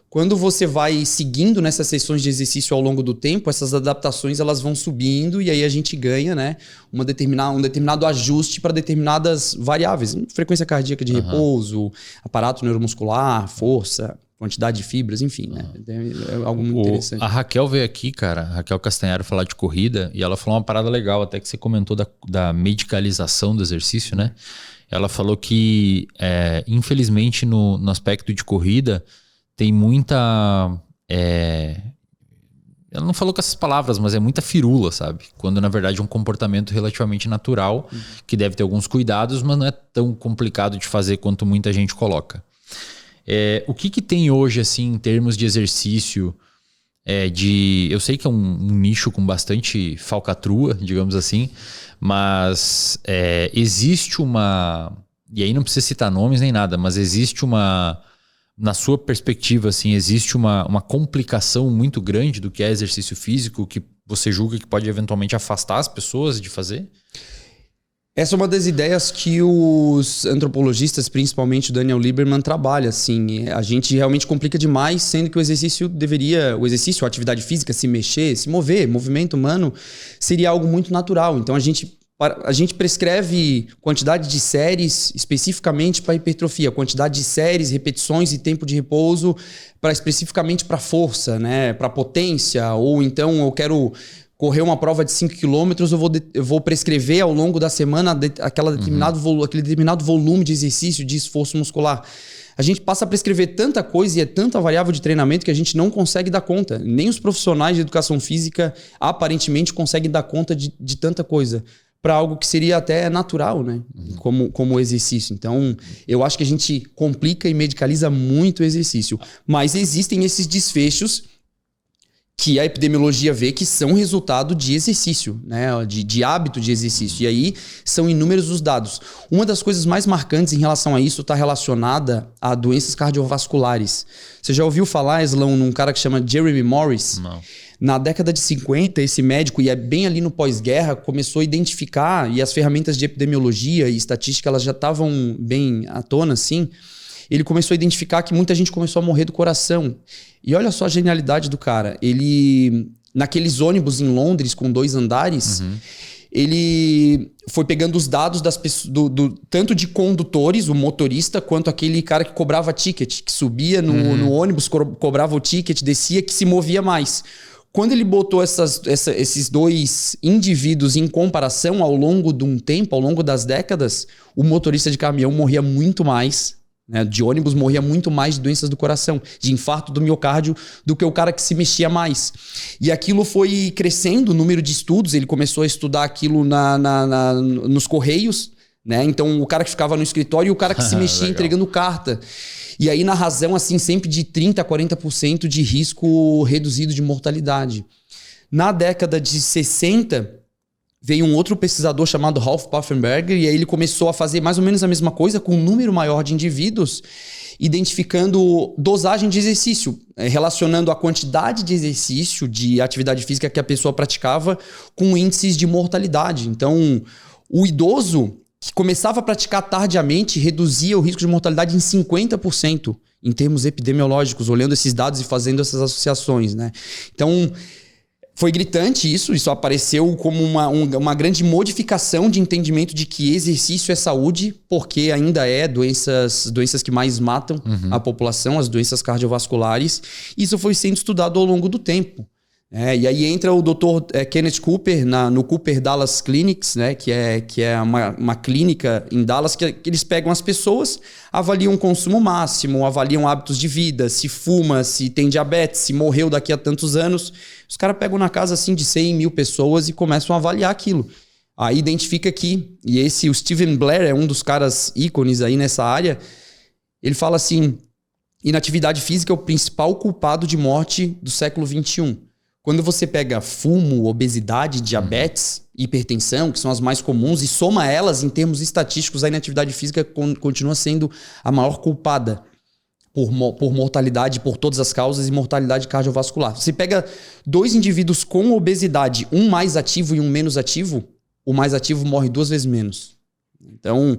Quando você vai seguindo nessas sessões de exercício ao longo do tempo, essas adaptações elas vão subindo e aí a gente ganha, né, um determinado ajuste para determinadas variáveis. Frequência cardíaca de repouso, aparato neuromuscular, força, quantidade de fibras, enfim, né? É algo muito interessante. A Raquel veio aqui, cara, a Raquel Castanharo, falar de corrida e ela falou uma parada legal, até que você comentou da medicalização do exercício, né? Ela falou que, infelizmente, no aspecto de corrida, tem muita... Ela não falou com essas palavras, mas é muita firula, sabe? Quando, na verdade, é um comportamento relativamente natural, que deve ter alguns cuidados, mas não é tão complicado de fazer quanto muita gente coloca. O que tem hoje, assim, em termos de exercício, eu sei que é um nicho com bastante falcatrua, digamos assim, mas existe uma... E aí não precisa citar nomes nem nada, mas existe uma... Na sua perspectiva, assim, existe uma complicação muito grande do que é exercício físico que você julga que pode eventualmente afastar as pessoas de fazer? Essa é uma das ideias que os antropologistas, principalmente o Daniel Lieberman, trabalha. Assim, a gente realmente complica demais, sendo que o exercício, a atividade física, se mexer, se mover, movimento humano, seria algo muito natural. Então a gente prescreve quantidade de séries especificamente para hipertrofia, quantidade de séries, repetições e tempo de repouso especificamente para força, né? Para potência, ou então eu quero correr uma prova de 5 km, eu vou prescrever ao longo da semana aquele determinado volume de exercício, de esforço muscular. A gente passa a prescrever tanta coisa e é tanta variável de treinamento que a gente não consegue dar conta. Nem os profissionais de educação física aparentemente conseguem dar conta de tanta coisa para algo que seria até natural, né? Como exercício. Então, eu acho que a gente complica e medicaliza muito o exercício. Mas existem esses desfechos que a epidemiologia vê que são resultado de exercício, né? De hábito de exercício. E aí são inúmeros os dados. Uma das coisas mais marcantes em relação a isso está relacionada a doenças cardiovasculares. Você já ouviu falar, Slão, num cara que chama Jeremy Morris? Não. Na década de 50, esse médico, e é bem ali no pós-guerra, começou a identificar, e as ferramentas de epidemiologia e estatística elas já estavam bem à tona, assim. Ele começou a identificar que muita gente começou a morrer do coração. E olha só a genialidade do cara. Ele, naqueles ônibus em Londres com 2 andares, ele foi pegando os dados das pessoas, tanto de condutores, o motorista, quanto aquele cara que cobrava ticket, que subia no ônibus, cobrava o ticket, descia, que se movia mais. Quando ele botou esses 2 indivíduos em comparação ao longo de um tempo, ao longo das décadas, o motorista de caminhão morria muito mais, né, de ônibus morria muito mais de doenças do coração, de infarto do miocárdio, do que o cara que se mexia mais. E aquilo foi crescendo, o número de estudos, ele começou a estudar aquilo nos correios, né? Então o cara que ficava no escritório e o cara que se mexia entregando carta. E aí na razão assim sempre de 30% a 40% de risco reduzido de mortalidade. Na década de 60... veio um outro pesquisador chamado Ralph Pfaffenberger, e aí ele começou a fazer mais ou menos a mesma coisa com um número maior de indivíduos, identificando dosagem de exercício, relacionando a quantidade de exercício, de atividade física que a pessoa praticava com índices de mortalidade. Então, o idoso que começava a praticar tardiamente reduzia o risco de mortalidade em 50% em termos epidemiológicos, olhando esses dados e fazendo essas associações, né? Então, foi gritante isso apareceu como uma grande modificação de entendimento de que exercício é saúde, porque ainda é doenças que mais matam a população, as doenças cardiovasculares. Isso foi sendo estudado ao longo do tempo. E aí entra o Dr. Kenneth Cooper no Cooper Dallas Clinics, né, que é uma clínica em Dallas que eles pegam as pessoas, avaliam o consumo máximo, avaliam hábitos de vida, se fuma, se tem diabetes, se morreu daqui a tantos anos. Os caras pegam na casa assim de 100 mil pessoas e começam a avaliar aquilo. Aí identifica que, o Stephen Blair é um dos caras ícones aí nessa área, ele fala assim, inatividade física é o principal culpado de morte do século XXI. Quando você pega fumo, obesidade, diabetes, hipertensão, que são as mais comuns, e soma elas em termos estatísticos, a inatividade física continua sendo a maior culpada por mortalidade, por todas as causas, e mortalidade cardiovascular. Você pega 2 indivíduos com obesidade, um mais ativo e um menos ativo, o mais ativo morre 2 vezes menos. Então,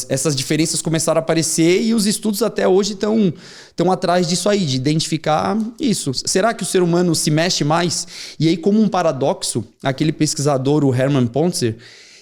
essas diferenças começaram a aparecer e os estudos até hoje estão atrás disso aí, de identificar isso. Será que o ser humano se mexe mais? E aí, como um paradoxo, aquele pesquisador, o Hermann Pontzer,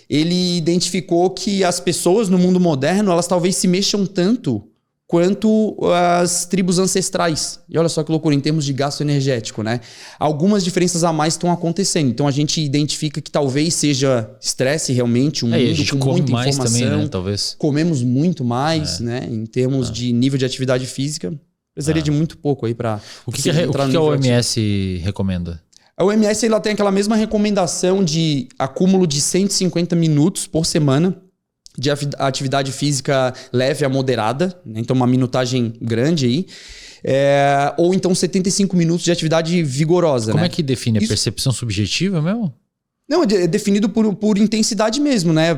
ele identificou que as pessoas no mundo moderno, elas talvez se mexam tanto quanto as tribos ancestrais. E olha só que loucura, em termos de gasto energético, né? Algumas diferenças a mais estão acontecendo. Então a gente identifica que talvez seja estresse realmente, um mundo com muita informação. Também, né? Talvez. Comemos muito mais, né? Em termos de nível de atividade física. Precisaria de muito pouco aí para... O que a OMS recomenda? A OMS ela tem aquela mesma recomendação de acúmulo de 150 minutos por semana de atividade física leve a moderada, né? Então uma minutagem grande aí, ou então 75 minutos de atividade vigorosa. Como é que define? A percepção subjetiva mesmo? Não, é definido por intensidade mesmo, né?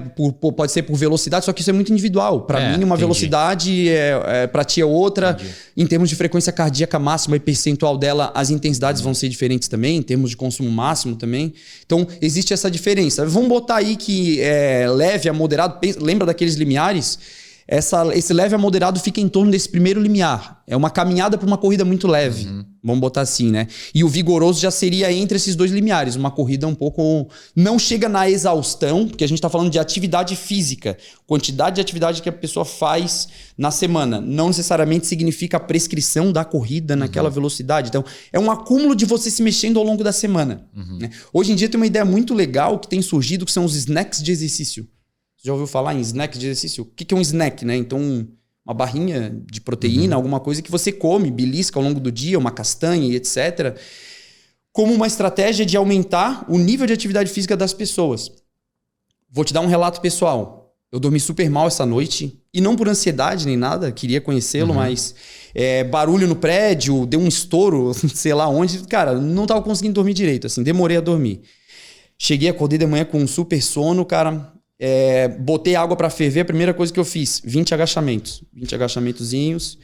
Pode ser por velocidade, só que isso é muito individual. Para mim, uma velocidade para ti é outra. Entendi. Em termos de frequência cardíaca máxima e percentual dela, as intensidades vão ser diferentes também, em termos de consumo máximo também. Então, existe essa diferença. Vamos botar aí que é leve a moderado. Lembra daqueles limiares? Esse leve a moderado fica em torno desse primeiro limiar. É uma caminhada para uma corrida muito leve. Vamos botar assim, né? E o vigoroso já seria entre esses 2 limiares. Uma corrida um pouco... Não chega na exaustão, porque a gente está falando de atividade física. Quantidade de atividade que a pessoa faz na semana. Não necessariamente significa a prescrição da corrida naquela velocidade. Então, é um acúmulo de você se mexendo ao longo da semana. Né? Hoje em dia tem uma ideia muito legal que tem surgido, que são os snacks de exercício. Já ouviu falar em snack de exercício? O que é um snack, né? Então, uma barrinha de proteína, alguma coisa que você come, belisca ao longo do dia, uma castanha e etc. Como uma estratégia de aumentar o nível de atividade física das pessoas. Vou te dar um relato pessoal. Eu dormi super mal essa noite, e não por ansiedade nem nada, queria conhecê-lo, mas barulho no prédio, deu um estouro, sei lá onde. Cara, não tava conseguindo dormir direito, assim, demorei a dormir. Cheguei, acordei de manhã com um super sono, cara... botei água para ferver, a primeira coisa que eu fiz, 20 agachamentos. 20 agachamentozinhos.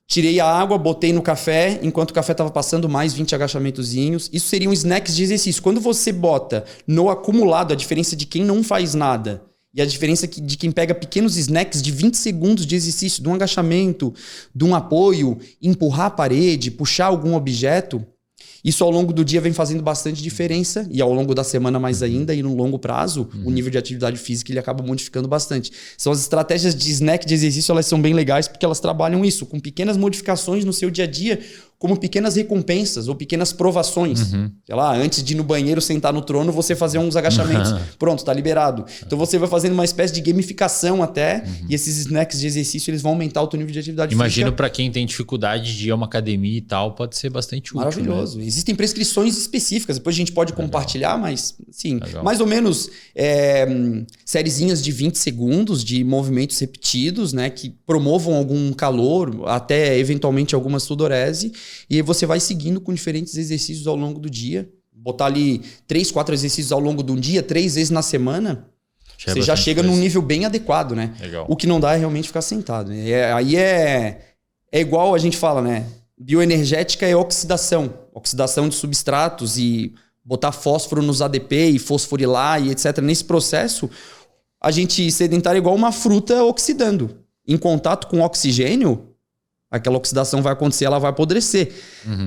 Tirei a água, botei no café, enquanto o café estava passando, mais 20 agachamentozinhos. Isso seriam snacks de exercício. Quando você bota no acumulado a diferença de quem não faz nada e a diferença de quem pega pequenos snacks de 20 segundos de exercício, de um agachamento, de um apoio, empurrar a parede, puxar algum objeto... Isso ao longo do dia vem fazendo bastante diferença, e ao longo da semana mais ainda, e no longo prazo, o nível de atividade física ele acaba modificando bastante. São as estratégias de snack de exercício, elas são bem legais porque elas trabalham isso, com pequenas modificações no seu dia a dia, como pequenas recompensas ou pequenas provações. Sei lá, antes de ir no banheiro, sentar no trono, você fazer uns agachamentos. Pronto, tá liberado. Então você vai fazendo uma espécie de gamificação até, e esses snacks de exercício eles vão aumentar o teu nível de atividade física. Imagino para quem tem dificuldade de ir a uma academia e tal, pode ser bastante útil. Maravilhoso. Né? Existem prescrições específicas, depois a gente pode compartilhar, mas sim, mais ou menos sériezinhas de 20 segundos de movimentos repetidos, né, que promovam algum calor, até eventualmente alguma sudorese. E você vai seguindo com diferentes exercícios ao longo do dia. botar ali 3, 4 exercícios ao longo de um dia, 3 vezes na semana, você já chega num nível bem adequado, né? Legal. O que não dá é realmente ficar sentado. Aí é igual a gente fala, né? Bioenergética é oxidação. Oxidação de substratos e botar fósforo nos ADP e fosforilar e etc. Nesse processo, a gente sedentário é igual uma fruta oxidando. Em contato com oxigênio, aquela oxidação vai acontecer, ela vai apodrecer.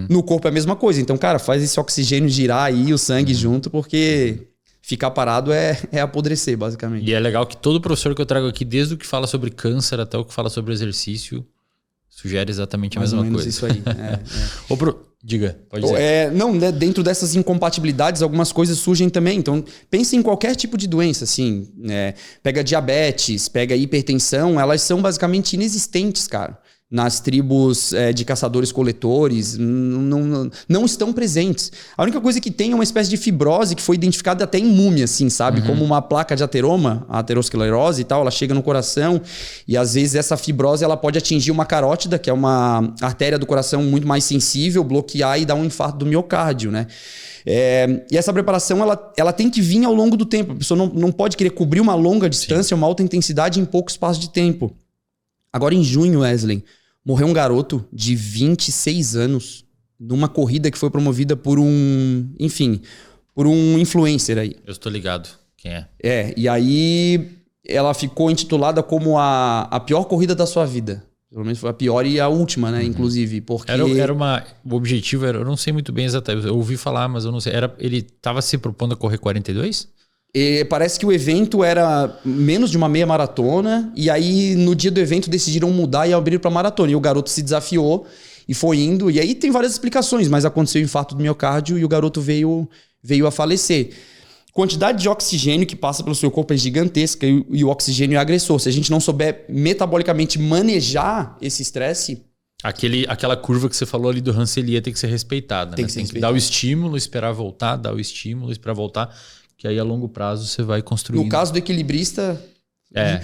No corpo é a mesma coisa. Então, cara, faz esse oxigênio girar aí, o sangue junto, porque ficar parado é apodrecer, basicamente. E é legal que todo professor que eu trago aqui, desde o que fala sobre câncer até o que fala sobre exercício, sugere exatamente a mesma coisa. Mais ou menos isso aí. Diga, pode dizer. Dentro dessas incompatibilidades, algumas coisas surgem também. Então, pense em qualquer tipo de doença, assim. Pega diabetes, pega hipertensão, elas são basicamente inexistentes, cara. Nas tribos de caçadores-coletores, não estão presentes. A única coisa que tem é uma espécie de fibrose que foi identificada até em múmia, assim, sabe? Como uma placa de ateroma, a aterosclerose e tal, ela chega no coração e às vezes essa fibrose ela pode atingir uma carótida, que é uma artéria do coração muito mais sensível, bloquear e dar um infarto do miocárdio, né? E essa preparação ela tem que vir ao longo do tempo. A pessoa não pode querer cobrir uma longa distância, uma alta intensidade em pouco espaço de tempo. Agora, em junho, Wesley, morreu um garoto de 26 anos numa corrida que foi promovida por um influencer aí. Eu estou ligado. Quem é? E aí ela ficou intitulada como a pior corrida da sua vida. Pelo menos foi a pior e a última, né? Inclusive, porque... O objetivo era... Eu não sei muito bem exatamente. Eu ouvi falar, mas eu não sei. Ele estava se propondo a correr 42? Parece que o evento era menos de uma meia maratona e aí no dia do evento decidiram mudar e abrir para maratona. E o garoto se desafiou e foi indo. E aí tem várias explicações, mas aconteceu o infarto do miocárdio e o garoto veio a falecer. Quantidade de oxigênio que passa pelo seu corpo é gigantesca e o oxigênio é agressor. Se a gente não souber metabolicamente manejar esse estresse... Aquela curva que você falou ali do Hanselia tem que ser respeitada. Tem que dar o estímulo, esperar voltar, dar o estímulo, esperar voltar... Que aí a longo prazo você vai construindo. No caso do equilibrista,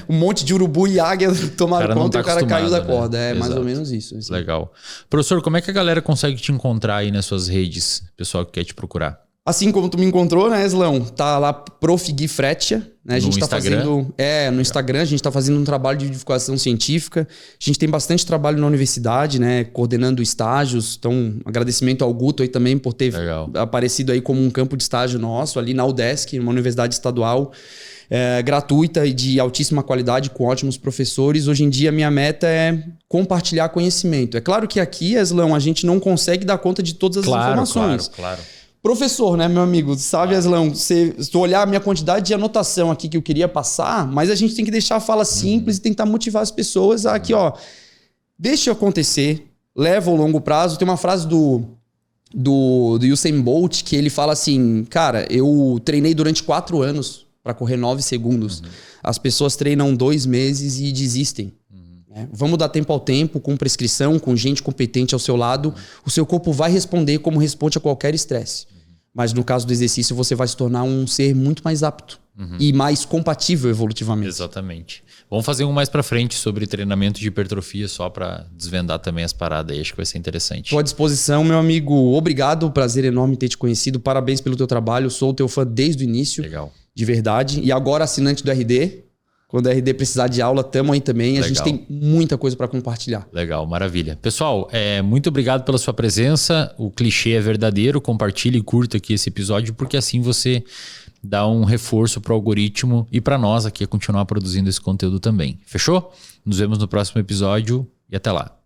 um monte de urubu e águia tomaram conta e o cara caiu da corda. Né? Mais ou menos isso. Assim. Legal. Professor, como é que a galera consegue te encontrar aí nas suas redes? Pessoal que quer te procurar. Assim como tu me encontrou, né, Slão? Tá lá Prof. Gui Fretia. Né? A gente no tá Instagram? fazendo. No Instagram, a gente tá fazendo um trabalho de divulgação científica. A gente tem bastante trabalho na universidade, né? Coordenando estágios. Então, agradecimento ao Guto aí também por ter aparecido aí como um campo de estágio nosso, ali na UDESC, uma universidade estadual. Gratuita e de altíssima qualidade, com ótimos professores. Hoje em dia, a minha meta é compartilhar conhecimento. É claro que aqui, Slão, a gente não consegue dar conta de todas as informações. Claro. Professor, né, meu amigo? Sabe, Aslão, se tu olhar a minha quantidade de anotação aqui que eu queria passar, mas a gente tem que deixar a fala simples e tentar motivar as pessoas a aqui, deixa acontecer, leva ao longo prazo. Tem uma frase do Usain Bolt que ele fala assim, cara, eu treinei durante 4 anos para correr 9 segundos. As pessoas treinam 2 meses e desistem. Vamos dar tempo ao tempo, com prescrição, com gente competente ao seu lado. O seu corpo vai responder como responde a qualquer estresse. Mas no caso do exercício, você vai se tornar um ser muito mais apto e mais compatível evolutivamente. Exatamente. Vamos fazer um mais pra frente sobre treinamento de hipertrofia, só para desvendar também as paradas aí. Acho que vai ser interessante. Estou à disposição, meu amigo. Obrigado, prazer enorme ter te conhecido. Parabéns pelo teu trabalho. Sou teu fã desde o início. Legal. De verdade. E agora assinante do RD. Quando a RD precisar de aula, tamo aí também. A gente tem muita coisa para compartilhar. Legal, maravilha. Pessoal, muito obrigado pela sua presença. O clichê é verdadeiro. Compartilhe e curta aqui esse episódio, porque assim você dá um reforço para o algoritmo e para nós aqui a continuar produzindo esse conteúdo também. Fechou? Nos vemos no próximo episódio e até lá.